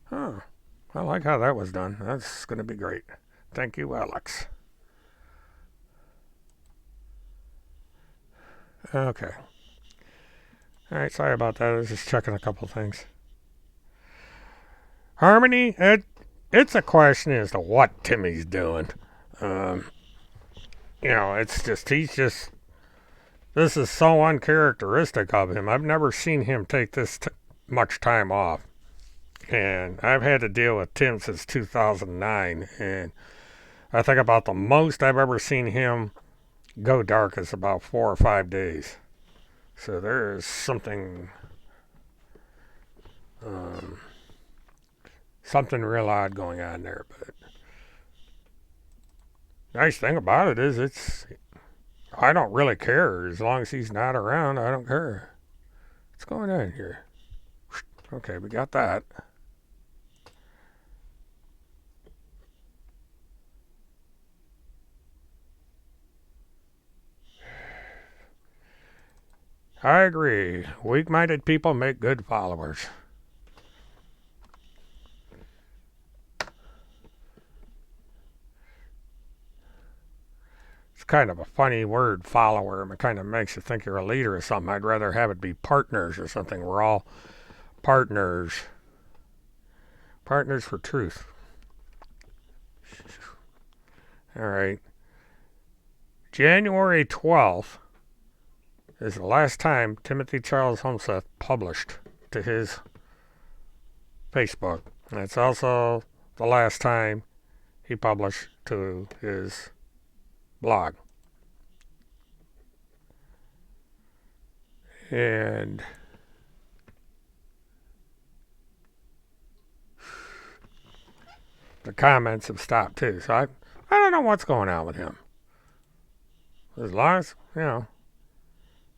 Huh. I like how that was done. That's going to be great. Thank you, Alex. Okay. All right, sorry about that. I was just checking a couple things. Harmony, it's a question as to what Timmy's doing. You know, this is so uncharacteristic of him. I've never seen him take this much time off. And I've had to deal with Tim since 2009. And I think about the most I've ever seen him go dark is about 4 or 5 days. So there is something real odd going on there. But nice thing about it is I don't really care. As long as he's not around, I don't care. What's going on here? Okay, we got that. I agree. Weak-minded people make good followers. It's kind of a funny word, follower. It kind of makes you think you're a leader or something. I'd rather have it be partners or something. We're all partners. Partners for truth. All right. January 12th, is the last time Timothy Charles Holmes published to his Facebook. And it's also the last time he published to his blog. And the comments have stopped too. So I don't know what's going on with him. As long as,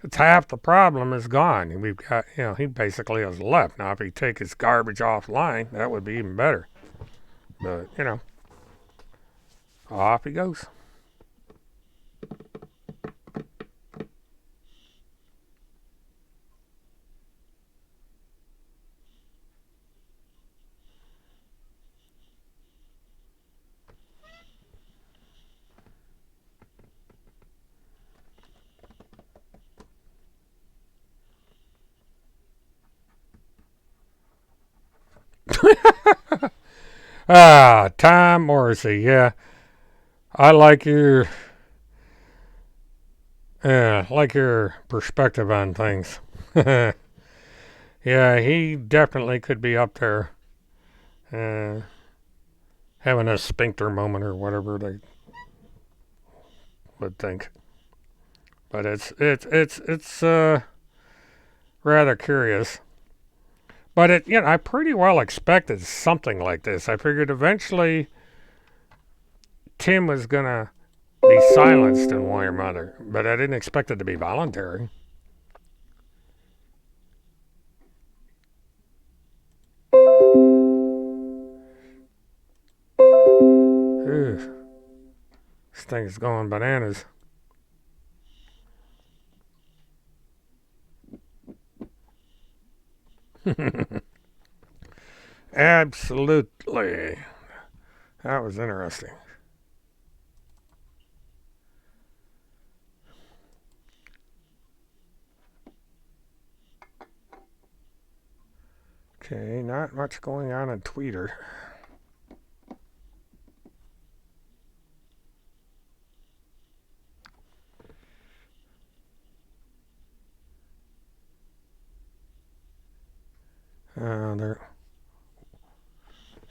it's half the problem is gone. We've got, he basically has left. Now, if he take his garbage offline, that would be even better. But, off he goes. Tom Morrissey, yeah. I like your perspective on things. Yeah, he definitely could be up there having a sphincter moment or whatever they would think. But it's rather curious. But I pretty well expected something like this. I figured eventually Tim was gonna be silenced in one or another, but I didn't expect it to be voluntary. Ew. This thing is going bananas. Absolutely. That was interesting. Okay, not much going on Twitter.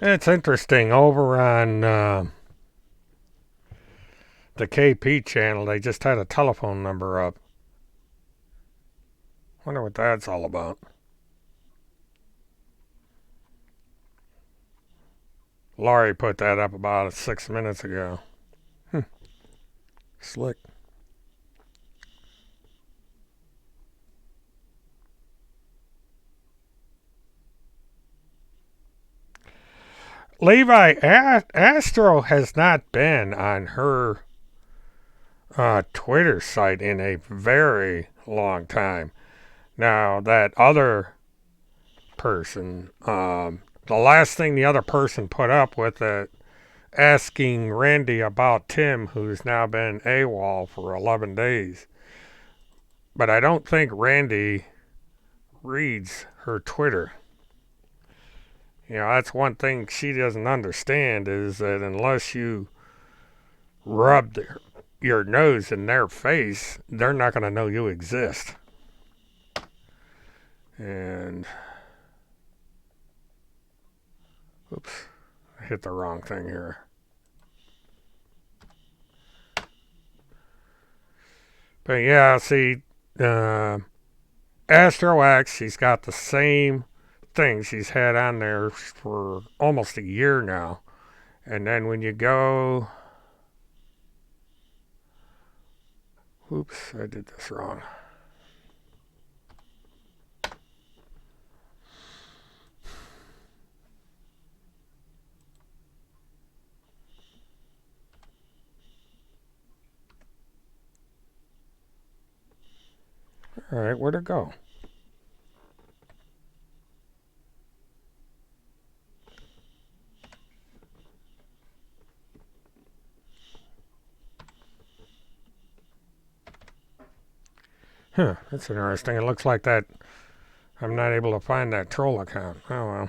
It's interesting. Over on the KP channel, they just had a telephone number up. Wonder what that's all about. Laurie put that up about 6 minutes ago. Slick. Levi, Astro has not been on her Twitter site in a very long time. Now, that other person, the last thing the other person put up with it, asking Randy about Tim, who's now been AWOL for 11 days. But I don't think Randy reads her Twitter. That's one thing she doesn't understand is that unless you rub your nose in their face, they're not going to know you exist. And, oops, I hit the wrong thing here. But yeah, see, Astro X, she's got the same thing she's had on there for almost a year now. And then when you go, oops, I did this wrong. All right, where'd it go? Huh, that's interesting. It looks like that I'm not able to find that troll account. Oh well.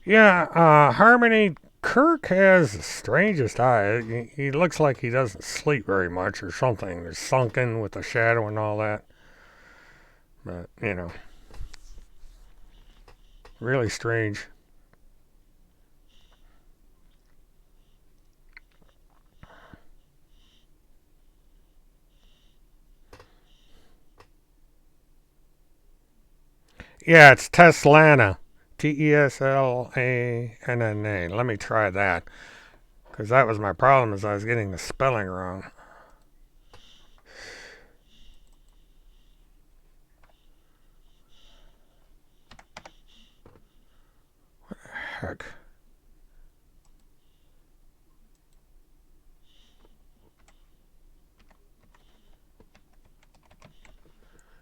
Yeah, Harmony Kirk has the strangest eye. He looks like he doesn't sleep very much or something. They're sunken with the shadow and all that. But, really strange. Yeah, it's Teslana. Teslanna. Let me try that. Because that was my problem, is I was getting the spelling wrong. What the heck?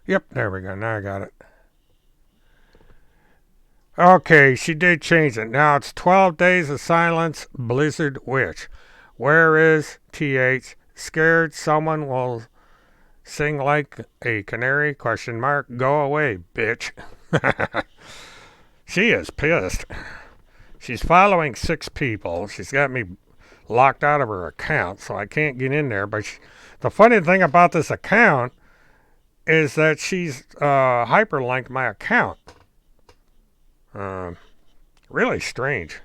Yep, there we go. Now I got it. Okay, she did change it. Now it's 12 Days of Silence, Blizzard Witch. Where is TH? Scared someone will sing like a canary? Question mark. Go away, bitch. She is pissed. She's following 6 people. She's got me locked out of her account, so I can't get in there. But the funny thing about this account is that she's hyperlinked my account. Really strange.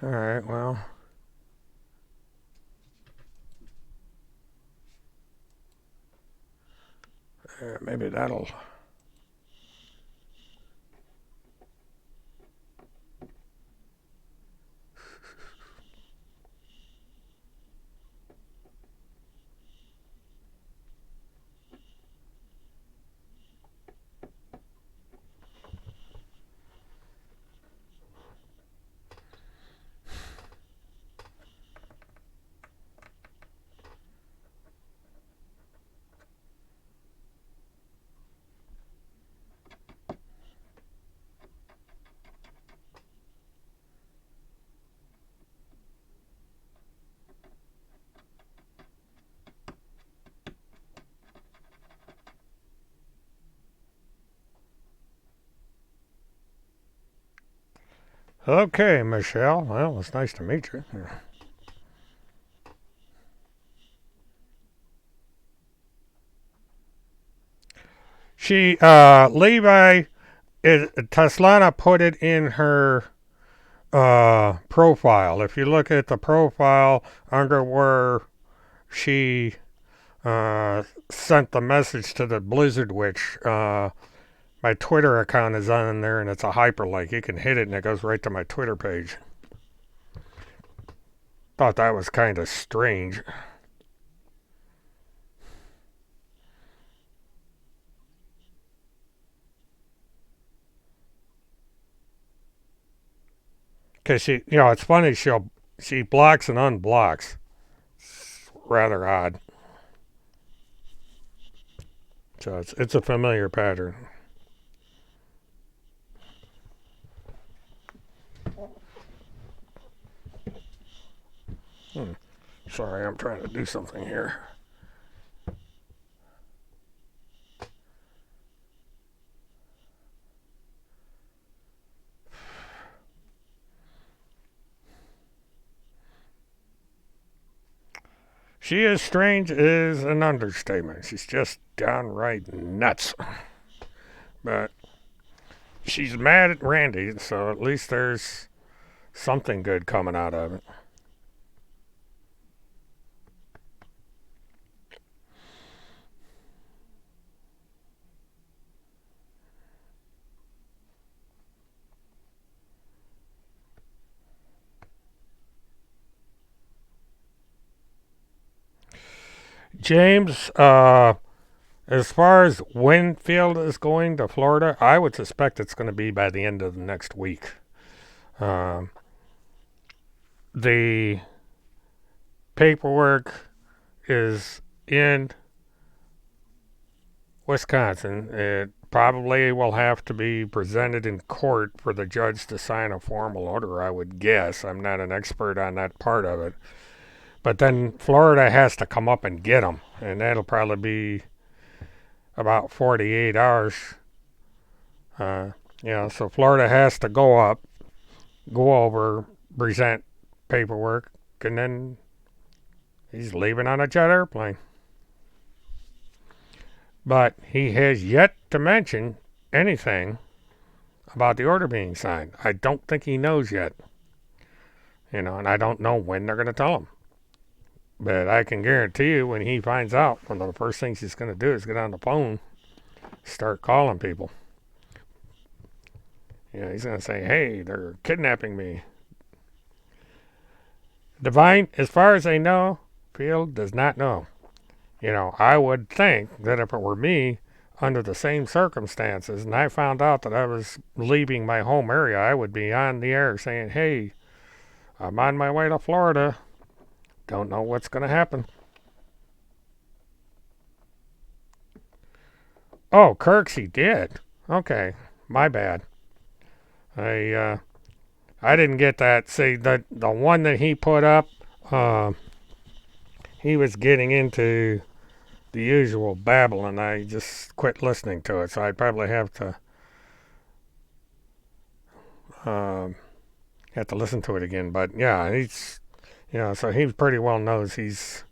All right, well. Maybe that'll. Okay, Michelle. Well, it's nice to meet you. Levi, Teslana put it in her profile. If you look at the profile under where she sent the message to the Blizzard Witch, my Twitter account is on there and it's a hyperlink. You can hit it and it goes right to my Twitter page. Thought that was kind of strange. Because it's funny, she blocks and unblocks. It's rather odd. So it's a familiar pattern. Sorry, I'm trying to do something here. She is strange is an understatement. She's just downright nuts. But she's mad at Randy, so at least there's something good coming out of it. James, as far as Winfield is going to Florida, I would suspect it's going to be by the end of the next week. The paperwork is in Wisconsin. It probably will have to be presented in court for the judge to sign a formal order, I would guess. I'm not an expert on that part of it. But then Florida has to come up and get them, and that'll probably be about 48 hours. So Florida has to go up, go over, present paperwork, and then he's leaving on a jet airplane. But he has yet to mention anything about the order being signed. I don't think he knows yet. And I don't know when they're going to tell him. But I can guarantee you when he finds out, one of the first things he's going to do is get on the phone, start calling people. He's going to say, hey, they're kidnapping me. Divine, as far as I know, Field does not know. I would think that if it were me, under the same circumstances, and I found out that I was leaving my home area, I would be on the air saying, hey, I'm on my way to Florida. Don't know what's going to happen. Oh, Kirksey did. Okay, my bad. I didn't get that. See, the one that he put up, he was getting into the usual babble, and I just quit listening to it. So I probably have to listen to it again. But yeah, he's so he pretty well knows he's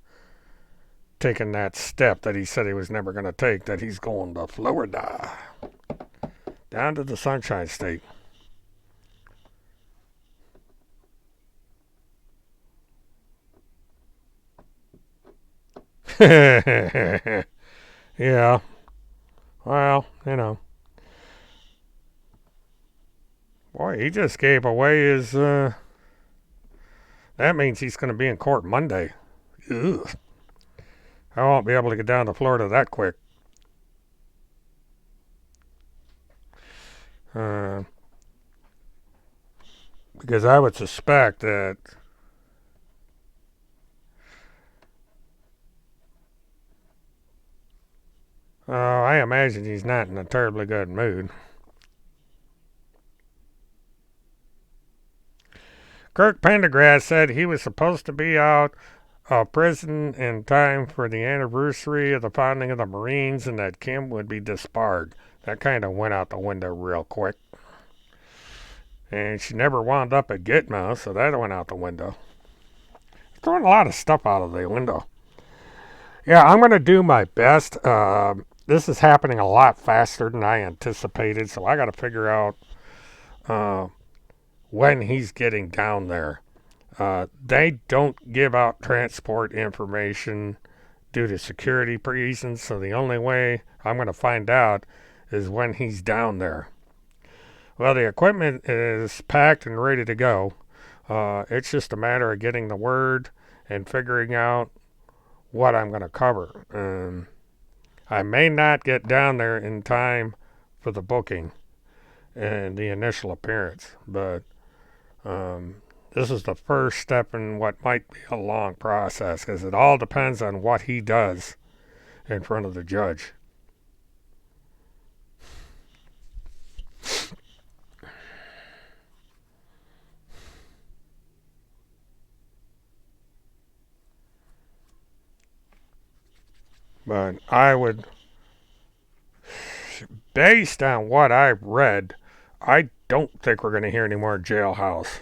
taken that step that he said he was never going to take. That he's going to Florida, down to the Sunshine State. Yeah. Well, Boy, he just gave away his, that means he's going to be in court Monday. Ugh. I won't be able to get down to Florida that quick. Because I would suspect that I imagine he's not in a terribly good mood. Kirk Pendergrass said he was supposed to be out of prison in time for the anniversary of the founding of the Marines and that Kim would be disbarred. That kind of went out the window real quick. And she never wound up at Gitmo, so that went out the window. Throwing a lot of stuff out of the window. Yeah, I'm going to do my best. This is happening a lot faster than I anticipated, so I got to figure out when he's getting down there. They don't give out transport information due to security reasons, so the only way I'm going to find out is when he's down there. Well, the equipment is packed and ready to go. It's just a matter of getting the word and figuring out what I'm going to cover. I may not get down there in time for the booking and the initial appearance, but this is the first step in what might be a long process, because it all depends on what he does in front of the judge. But I would, based on what I've read, I don't think we're going to hear any more Jailhouse.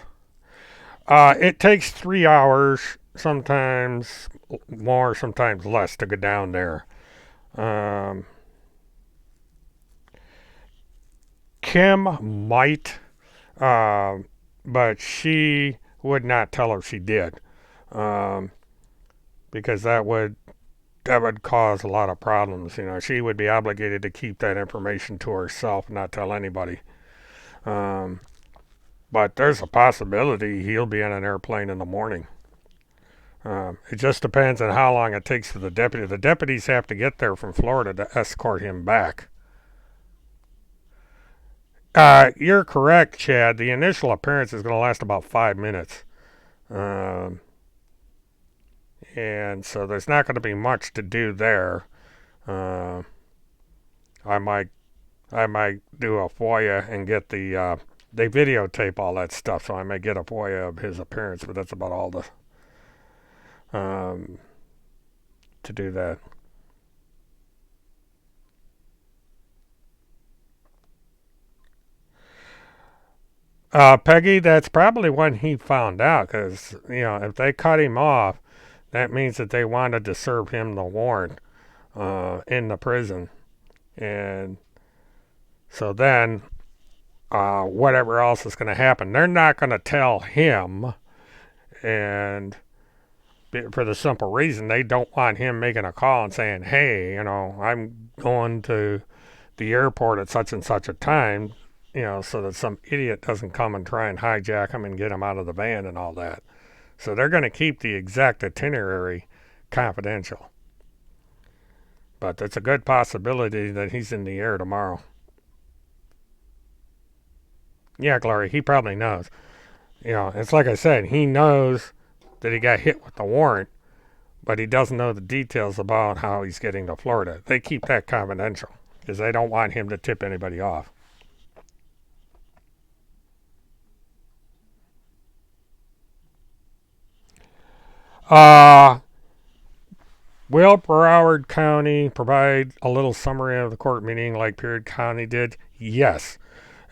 It takes 3 hours, sometimes more, sometimes less, to go down there. Kim might, but she would not tell her she did, because that would cause a lot of problems. She would be obligated to keep that information to herself, not tell anybody. But there's a possibility he'll be on an airplane in the morning. It just depends on how long it takes for the deputy. The deputies have to get there from Florida to escort him back. You're correct, Chad. The initial appearance is going to last about 5 minutes. And so there's not going to be much to do there. I might do a FOIA and get they videotape all that stuff, so I may get a FOIA of his appearance, but that's about all to do that. Peggy, that's probably when he found out, because, if they cut him off, that means that they wanted to serve him the warrant in the prison. And so then, whatever else is going to happen, they're not going to tell him, and for the simple reason they don't want him making a call and saying, hey, I'm going to the airport at such and such a time, so that some idiot doesn't come and try and hijack him and get him out of the van and all that. So they're going to keep the exact itinerary confidential. But it's a good possibility that he's in the air tomorrow. Yeah, Glory, he probably knows. It's like I said, he knows that he got hit with the warrant, but he doesn't know the details about how he's getting to Florida. They keep that confidential because they don't want him to tip anybody off. Will Broward County provide a little summary of the court meeting like Pearl County did? Yes.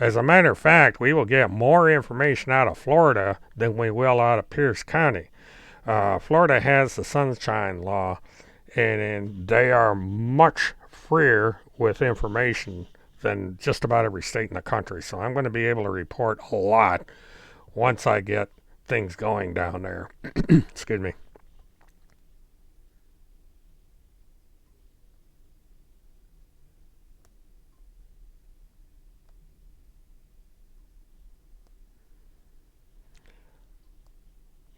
As a matter of fact, we will get more information out of Florida than we will out of Pierce County. Florida has the Sunshine Law, and they are much freer with information than just about every state in the country. So I'm going to be able to report a lot once I get things going down there. Excuse me.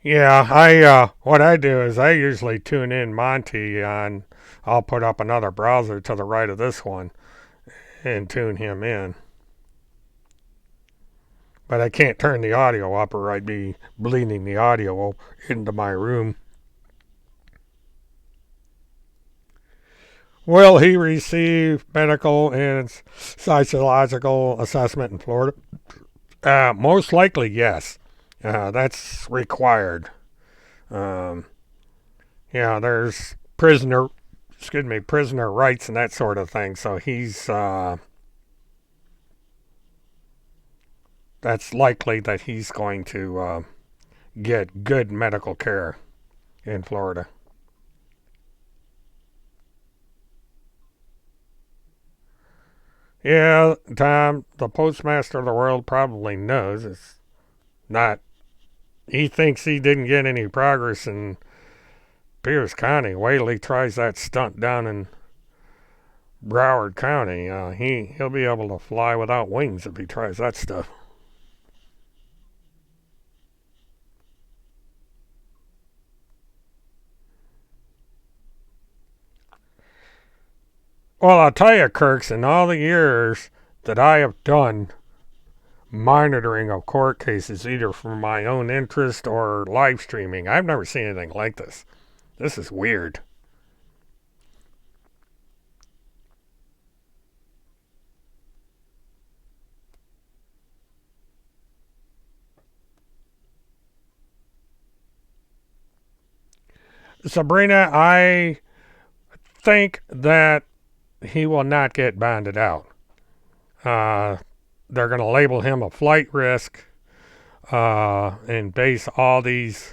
Yeah, what I do is I usually tune in Monty on. I'll put up another browser to the right of this one and tune him in. But I can't turn the audio up or I'd be bleeding the audio into my room. Will he receive medical and psychological assessment in Florida? Most likely, yes. That's required. There's prisoner rights and that sort of thing. So that's likely that he's going to get good medical care in Florida. Yeah, Tom, the postmaster of the world probably knows. It's not. He thinks he didn't get any progress in Pierce County. Wait till he tries that stunt down in Broward County. He'll be able to fly without wings if he tries that stuff. Well, I'll tell you, Kirks, in all the years that I have done monitoring of court cases, either for my own interest or live streaming, I've never seen anything like this. This is weird. Sabrina, I think that he will not get bonded out. They're going to label him a flight risk and base all these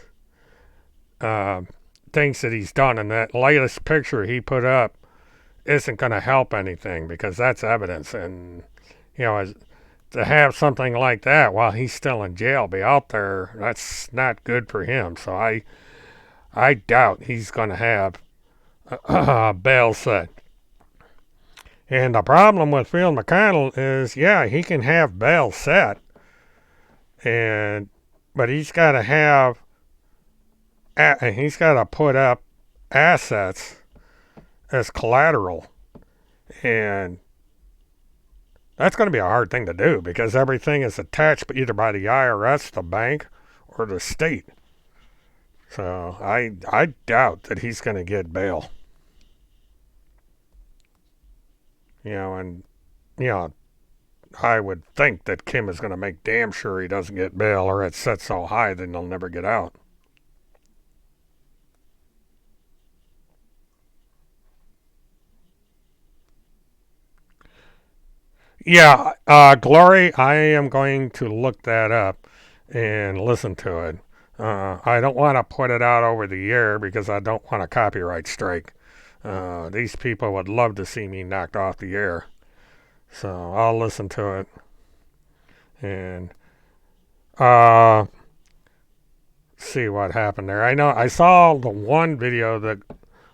things that he's done. And that latest picture he put up isn't going to help anything because that's evidence. And, to have something like that while he's still in jail be out there, that's not good for him. So I doubt he's going to have bail set. And the problem with Phil McConnell is, he can have bail set, but he's got to have put up assets as collateral, and that's going to be a hard thing to do because everything is attached either by the IRS, the bank, or the state. So I doubt that he's going to get bail. And I would think that Kim is going to make damn sure he doesn't get bail, or it's set so high that he'll never get out. Yeah, Glory, I am going to look that up and listen to it. I don't want to put it out over the air because I don't want a copyright strike. These people would love to see me knocked off the air. So I'll listen to it. And see what happened there. I know I saw the one video that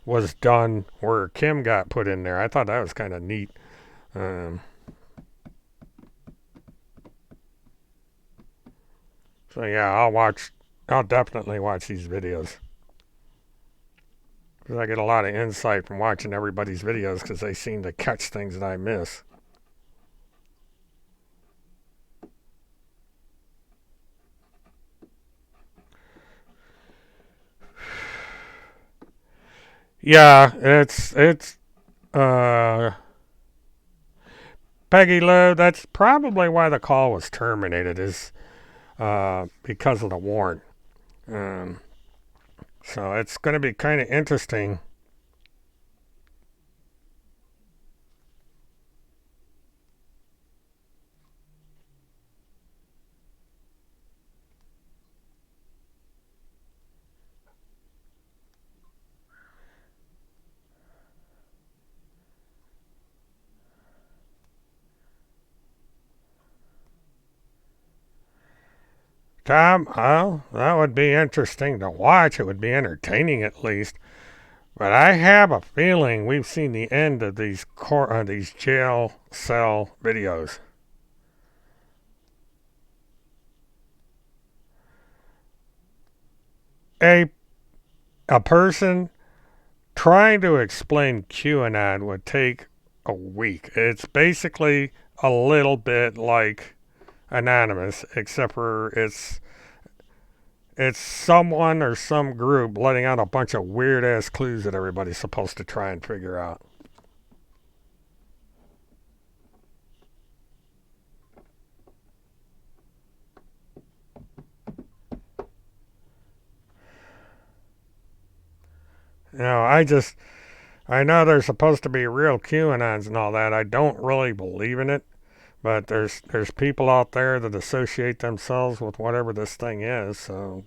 was done where Kim got put in there. I thought that was kind of neat. So yeah, I'll definitely watch these videos. Because I get a lot of insight from watching everybody's videos because they seem to catch things that I miss. Yeah, it's Peggy Lou, that's probably why the call was terminated, is because of the warrant. So it's going to be kind of interesting. Tom, well, that would be interesting to watch. It would be entertaining at least. But I have a feeling we've seen the end of these jail cell videos. A person trying to explain QAnon would take a week. It's basically a little bit like Anonymous, except for it's someone or some group letting out a bunch of weird ass clues that everybody's supposed to try and figure out. I know there's supposed to be real QAnons and all that. I don't really believe in it. But there's people out there that associate themselves with whatever this thing is, so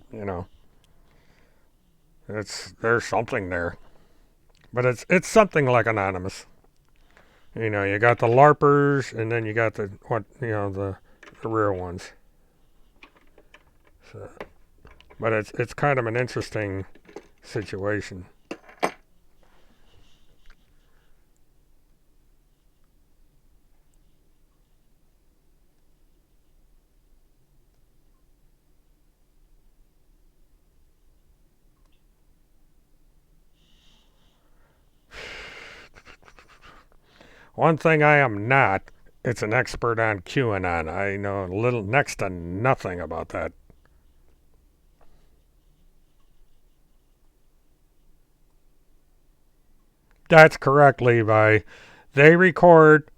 there's something there. But it's something like Anonymous. You got the LARPers, and then you got the real ones. So, but it's kind of an interesting situation. One thing I am not, it's an expert on QAnon. I know next to nothing about that. That's correct, Levi. They record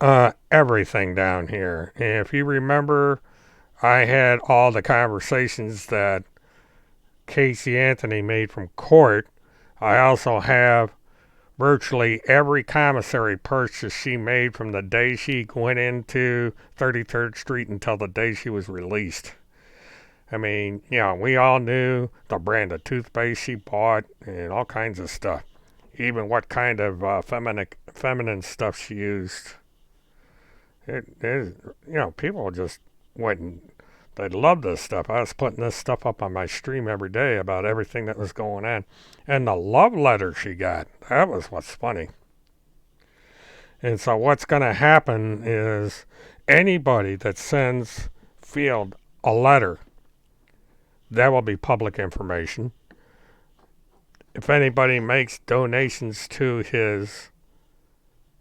everything down here. And if you remember, I had all the conversations that Casey Anthony made from court. I also have virtually every commissary purchase she made from the day she went into 33rd Street until the day she was released. I mean, we all knew the brand of toothpaste she bought and all kinds of stuff. Even what kind of feminine stuff she used. People just went and they loved this stuff. I was putting this stuff up on my stream every day about everything that was going on. And the love letter she got, that was what's funny. And so what's going to happen is anybody that sends Field a letter, that will be public information. if anybody makes donations to his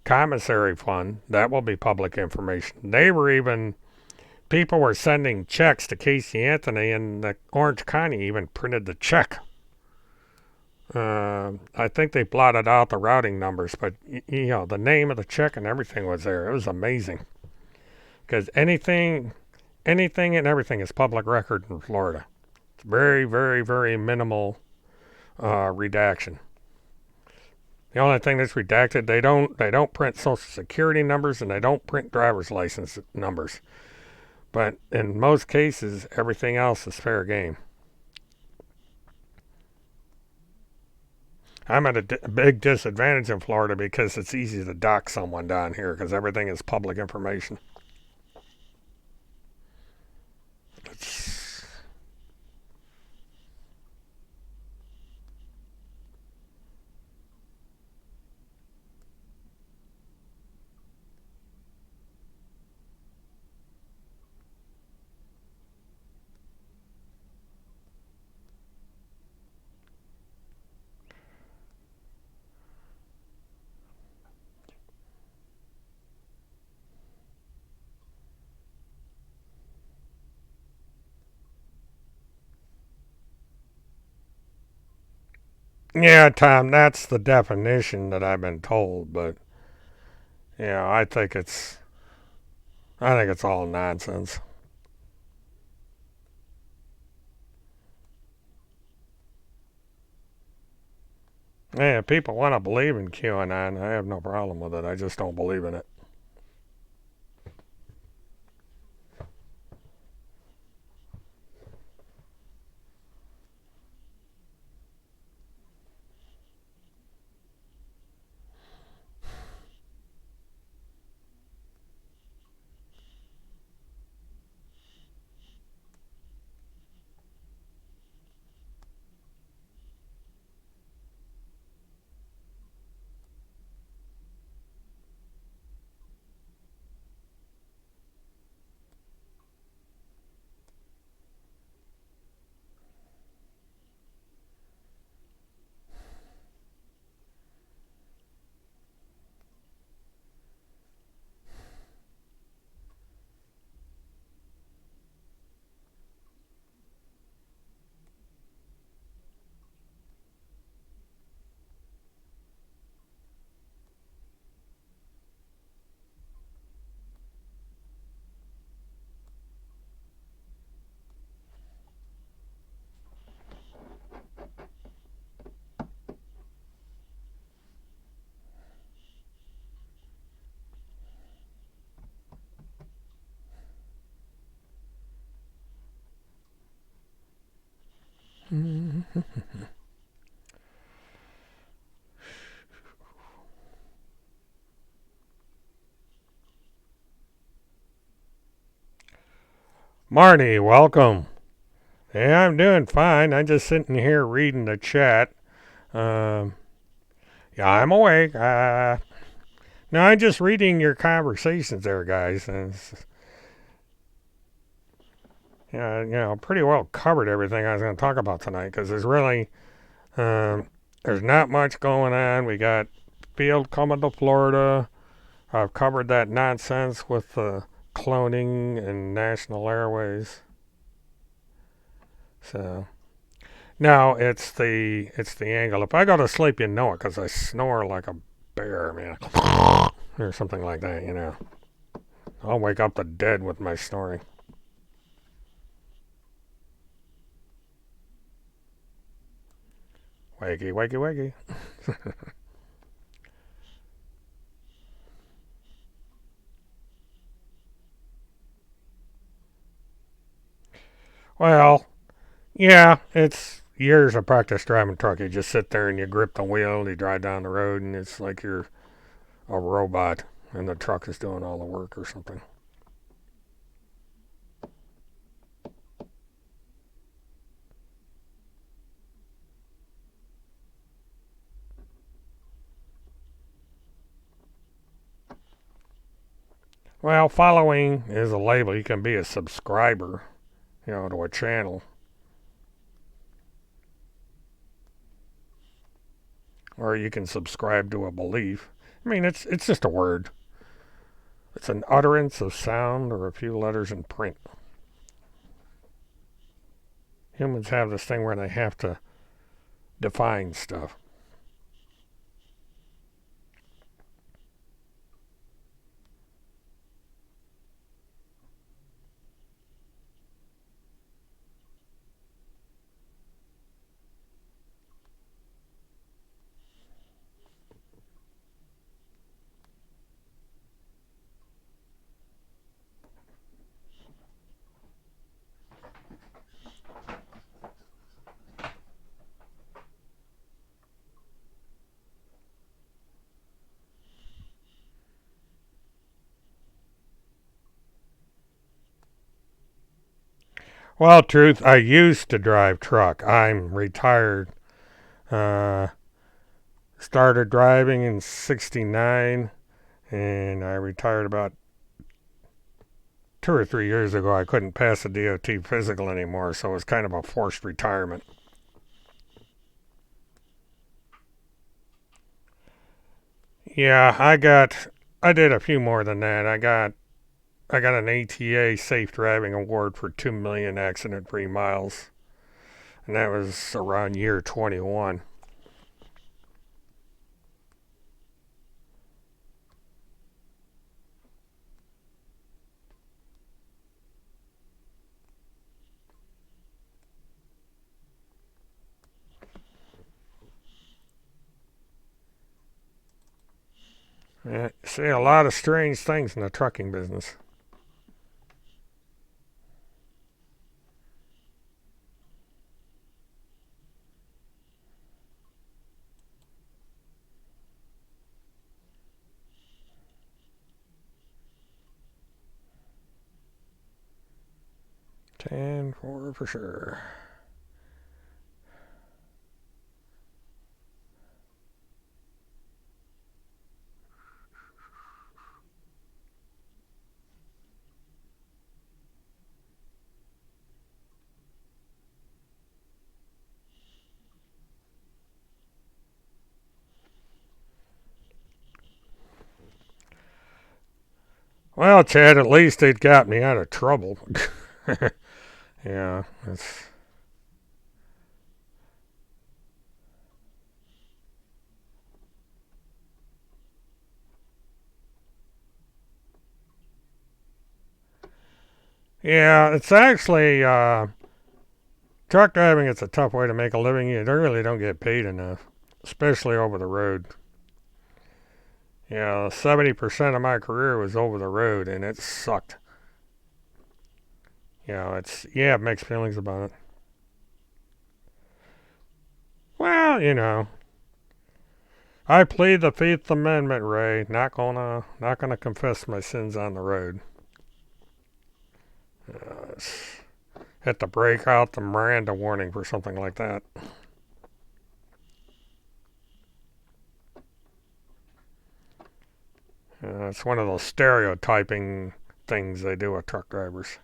commissary fund, that will be public information. People were sending checks to Casey Anthony, and the Orange County even printed the check. I think they blotted out the routing numbers, but the name of the check and everything was there. It was amazing, because anything and everything is public record in Florida. It's very, very, very minimal redaction. The only thing that's redacted, they don't print social security numbers, and they don't print driver's license numbers. But in most cases, everything else is fair game. I'm at a big disadvantage in Florida because it's easy to dox someone down here because everything is public information. Yeah, Tom, that's the definition that I've been told, but I think it's all nonsense. Yeah, if people want to believe in QAnon, I have no problem with it. I just don't believe in it. Marty, welcome. Yeah, I'm doing fine. I'm just sitting here reading the chat. Yeah, I'm awake. No, I'm just reading your conversations there, guys. And pretty well covered everything I was going to talk about tonight because there's not much going on. We got Field coming to Florida. I've covered that nonsense with the cloning and National Airways. So now it's the angle. If I go to sleep, you know it because I snore like a bear, man, or something like that. I'll wake up the dead with my snoring. Wakey, wakey, wakey. Well, yeah, it's years of practice driving truck. You just sit there and you grip the wheel and you drive down the road and it's like you're a robot and the truck is doing all the work or something. Well, following is a label. You can be a subscriber, to a channel. or you can subscribe to a belief. I mean, it's just a word. It's an utterance of sound or a few letters in print. Humans have this thing where they have to define stuff. Well, truth, I used to drive truck. I'm retired. Uh, Started driving in '69, and I retired about 2 or 3 years ago. I couldn't pass a DOT physical anymore, so it was kind of a forced retirement. Yeah, I did a few more than that. I got an ATA Safe Driving Award for 2 million accident-free miles, and that was around year 21. Yeah, see a lot of strange things in the trucking business. Ten for sure. Well, Chad, at least it got me out of trouble. Yeah, it's yeah, it's actually truck driving. It's a tough way to make a living. You really don't get paid enough, especially over the road. Yeah, 70% of my career was over the road, and it sucked. Mixed feelings about it. Well, I plead the Fifth Amendment, Ray. Not gonna confess my sins on the road. Uh, Had to break out the Miranda warning for something like that. It's one of those stereotyping things they do with truck drivers.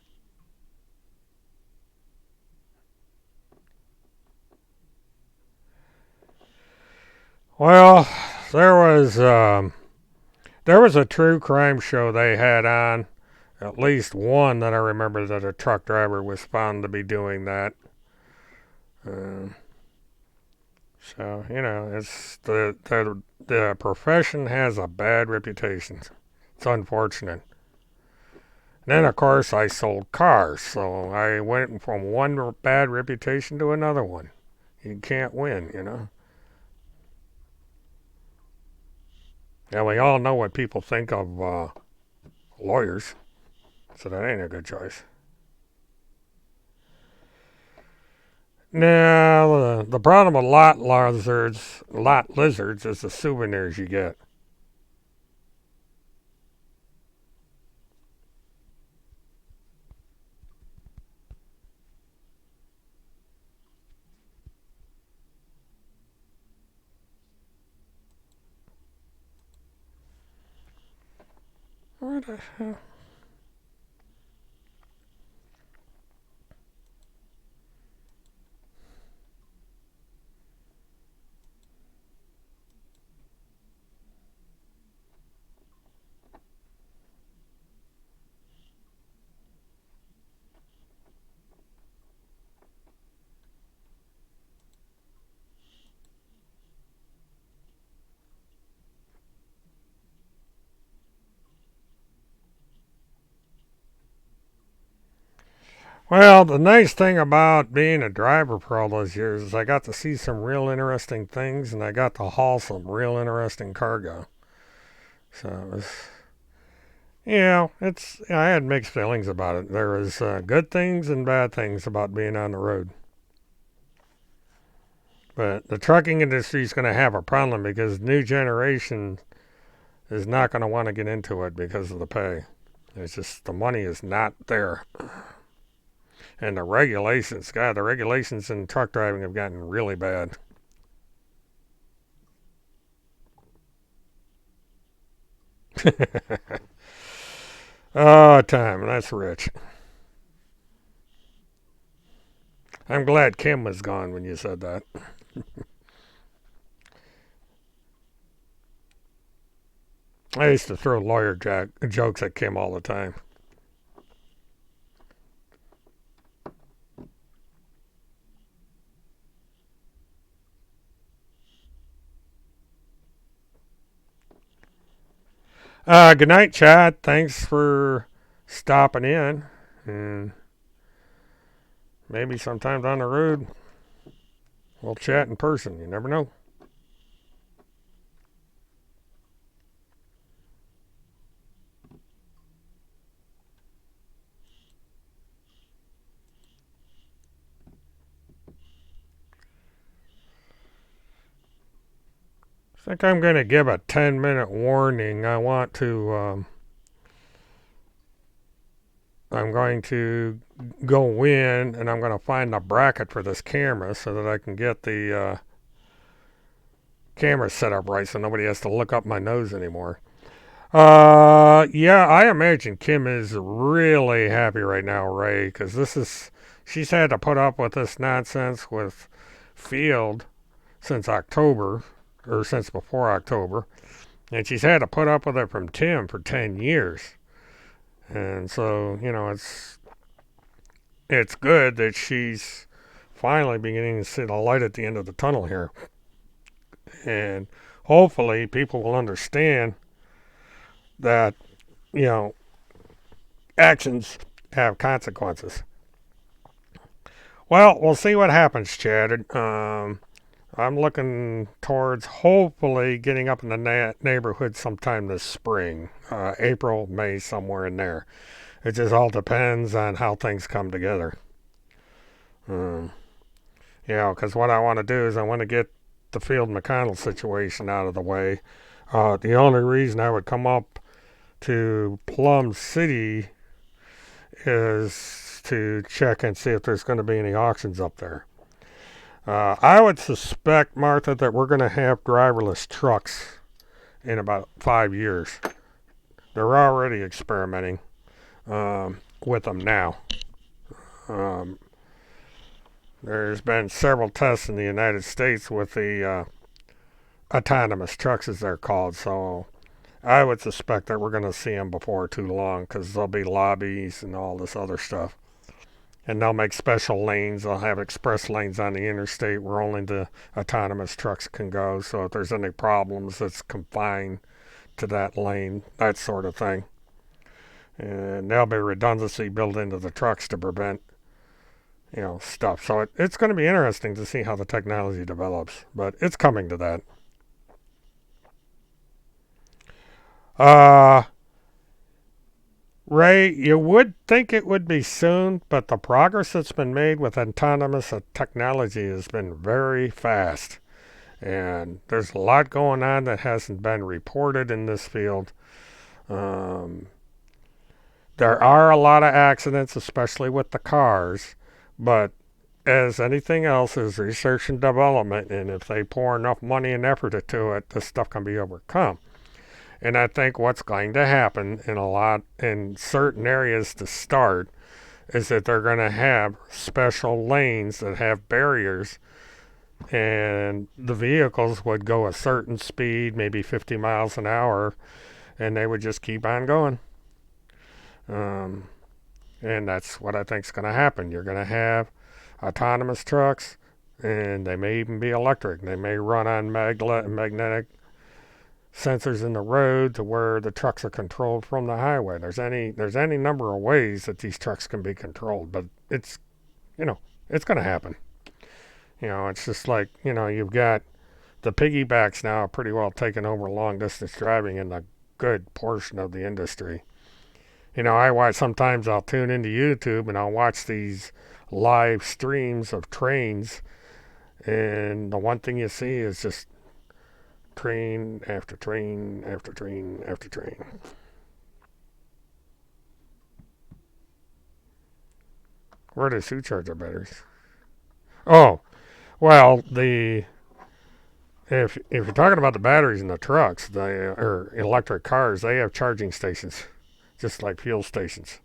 Well, there was um, there was a true crime show they had on. At least one that I remember that a truck driver was found to be doing that. Uh, so it's the profession has a bad reputation. It's unfortunate. And then of course I sold cars, so I went from one bad reputation to another one. You can't win. Yeah, we all know what people think of lawyers, so that ain't a good choice. Now, the problem with lot lizards is the souvenirs you get. Where the hell? Well, the nice thing about being a driver for all those years is I got to see some real interesting things, and I got to haul some real interesting cargo. So it was, I had mixed feelings about it. There was good things and bad things about being on the road. But the trucking industry is going to have a problem because new generation is not going to want to get into it because of the pay. It's just the money is not there. And the regulations, God, the regulations in truck driving have gotten really bad. Oh, time, that's rich. I'm glad Kim was gone when you said that. I used to throw lawyer jokes at Kim all the time. Good night, Chad. Thanks for stopping in. And maybe sometime down the road we'll chat in person. You never know. I think I'm going to give a 10-minute warning. I'm going to go in and I'm going to find the bracket for this camera so that I can get the camera set up right so nobody has to look up my nose anymore. Yeah, I imagine Kim is really happy right now, Ray, because she's had to put up with this nonsense with Field since October, or since before October, and she's had to put up with it from Tim for 10 years. And so, it's good that she's finally beginning to see the light at the end of the tunnel here. And hopefully people will understand that, actions have consequences. Well, we'll see what happens, Chad. I'm looking towards hopefully getting up in the neighborhood sometime this spring, April, May, somewhere in there. It just all depends on how things come together. Because what I want to do is I want to get the Field McConnell situation out of the way. The only reason I would come up to Plum City is to check and see if there's going to be any auctions up there. I would suspect, Martha, that we're going to have driverless trucks in about 5 years. They're already experimenting with them now. There's been several tests in the United States with the autonomous trucks, as they're called, so I would suspect that we're going to see them before too long because there'll be lobbies and all this other stuff. And they'll make special lanes. They'll have express lanes on the interstate where only the autonomous trucks can go. So if there's any problems, it's confined to that lane, that sort of thing. And there'll be redundancy built into the trucks to prevent, stuff. So it's going to be interesting to see how the technology develops. But it's coming to that. Ray, you would think it would be soon, but the progress that's been made with autonomous technology has been very fast. And there's a lot going on that hasn't been reported in this field. There are a lot of accidents, especially with the cars, but as anything else is research and development, and if they pour enough money and effort into it, this stuff can be overcome. And I think what's going to happen in certain areas to start is that they're going to have special lanes that have barriers, and the vehicles would go a certain speed, maybe 50 miles an hour, and they would just keep on going. And that's what I think is going to happen. You're going to have autonomous trucks, and they may even be electric. They may run on magnetic sensors in the road to where the trucks are controlled from the highway. There's any number of ways that these trucks can be controlled, but it's it's going to happen. It's just like, you've got the piggybacks now pretty well taking over long distance driving in a good portion of the industry. Sometimes I'll tune into YouTube and I'll watch these live streams of trains, and the one thing you see is just train after train after train after train. Where does who charge their batteries? Oh, well, if you're talking about the batteries in the trucks, or electric cars, they have charging stations, just like fuel stations.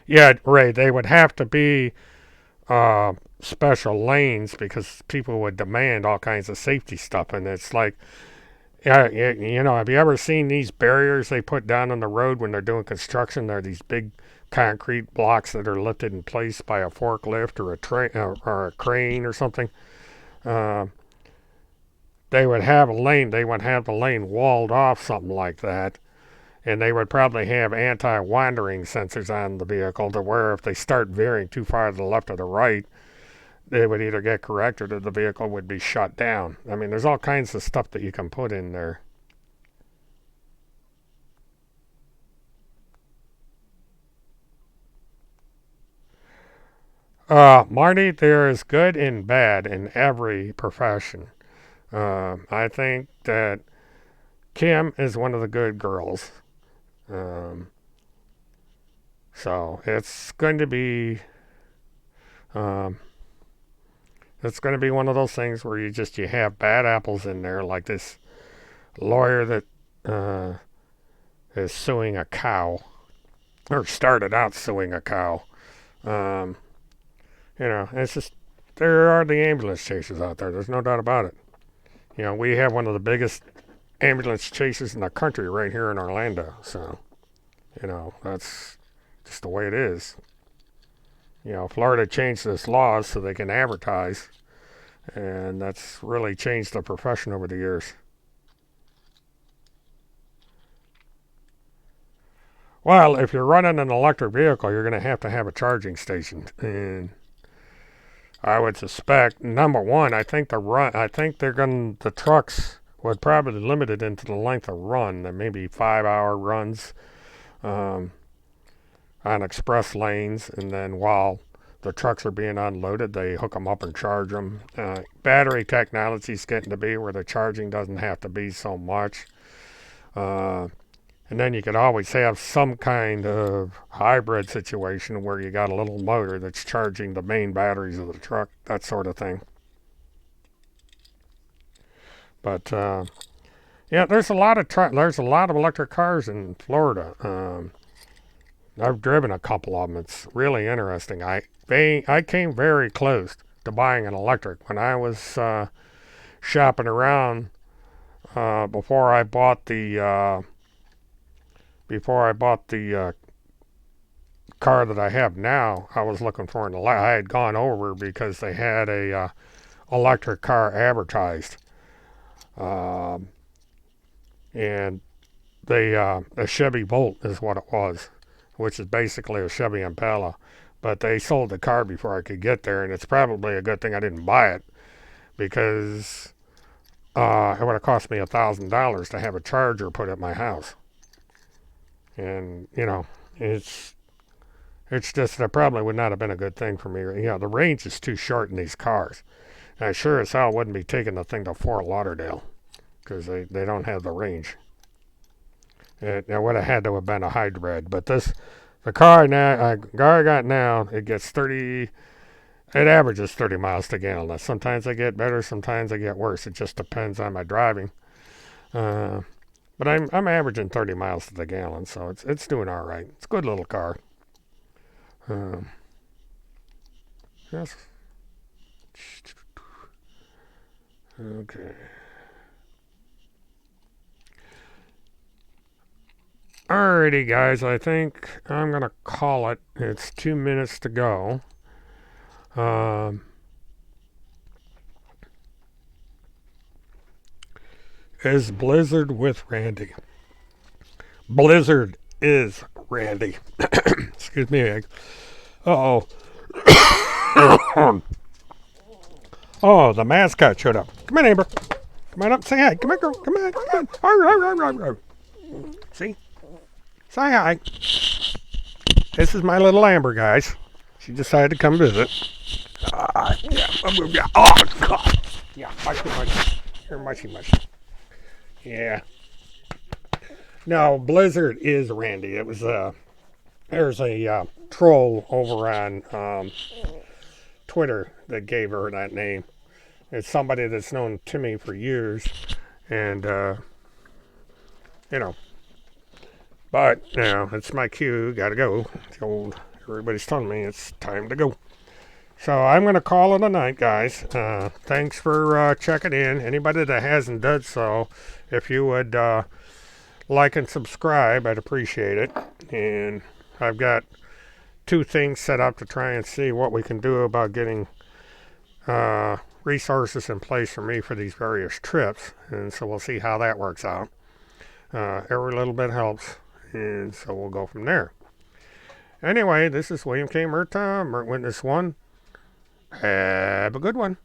Yeah, Ray, they would have to be special lanes because people would demand all kinds of safety stuff, and it's like, yeah, have you ever seen these barriers they put down on the road when they're doing construction? They're these big concrete blocks that are lifted in place by a forklift or a train or a crane or something. They would have a lane. They would have the lane walled off, something like that, and they would probably have anti-wandering sensors on the vehicle to where if they start veering too far to the left or the right, they would either get corrected or the vehicle would be shut down. I mean, there's all kinds of stuff that you can put in there. Marty, there is good and bad in every profession. I think that Kim is one of the good girls. So it's going to be one of those things where you have bad apples in there, like this lawyer that is suing a cow, or started out suing a cow. It's just, there are the ambulance chasers out there. There's no doubt about it. We have one of the biggest ambulance chasers in the country right here in Orlando. So, that's just the way it is. Florida changed its laws so they can advertise, and that's really changed the profession over the years. Well, if you're running an electric vehicle, you're going to have a charging station, and I would suspect, number one, I think the trucks would probably limit it into the length of run. There may be 5-hour runs on express lanes, and then while the trucks are being unloaded, they hook them up and charge them. Battery technology is getting to be where the charging doesn't have to be so much. And then you could always have some kind of hybrid situation where you got a little motor that's charging the main batteries of the truck, that sort of thing. But there's a lot of electric cars in Florida. I've driven a couple of them. It's really interesting. I came very close to buying an electric when I was shopping around before I bought the car that I have now. I was looking for I had gone over because they had a electric car advertised, and a Chevy Volt is what it was, which is basically a Chevy Impala. But they sold the car before I could get there, and it's probably a good thing I didn't buy it, because it would have cost me $1,000 to have a charger put at my house. And, it's just, that probably would not have been a good thing for me. The range is too short in these cars. And I sure as hell wouldn't be taking the thing to Fort Lauderdale, because they don't have the range. It would have had to have been a hybrid. But the car I got now, it averages 30 miles to gallon. Now, sometimes I get better, sometimes I get worse. It just depends on my driving. But I'm averaging 30 miles to the gallon, so it's doing all right. It's a good little car. Yes. Okay. Alrighty, guys. I think I'm gonna call it. It's 2 minutes to go. Is Blizzard with Randy? Blizzard is Randy. Excuse Excuse me. Uh-oh. Oh, the mascot showed up. Come on, Amber. Come on up and say hi. Come on, girl. Come on. Come on. Arr, arr, arr, arr, arr. See? Say hi. This is my little Amber, guys. She decided to come visit. Yeah. Oh, God. Yeah, mushy, mushy. You're mushy, mushy. Yeah. No, Blizzard is Randy. It was, there's a troll over on Twitter that gave her that name. It's somebody that's known Timmy for years. And, you know. But, you know, it's my cue. Gotta go. Everybody's telling me it's time to go. So I'm going to call it a night, guys. Thanks for checking in. Anybody that hasn't done so, if you would like and subscribe, I'd appreciate it. And I've got 2 things set up to try and see what we can do about getting resources in place for me for these various trips. And so we'll see how that works out. Every little bit helps. And so we'll go from there. Anyway, this is William K. Murtaugh, Witness 1. Have a good one.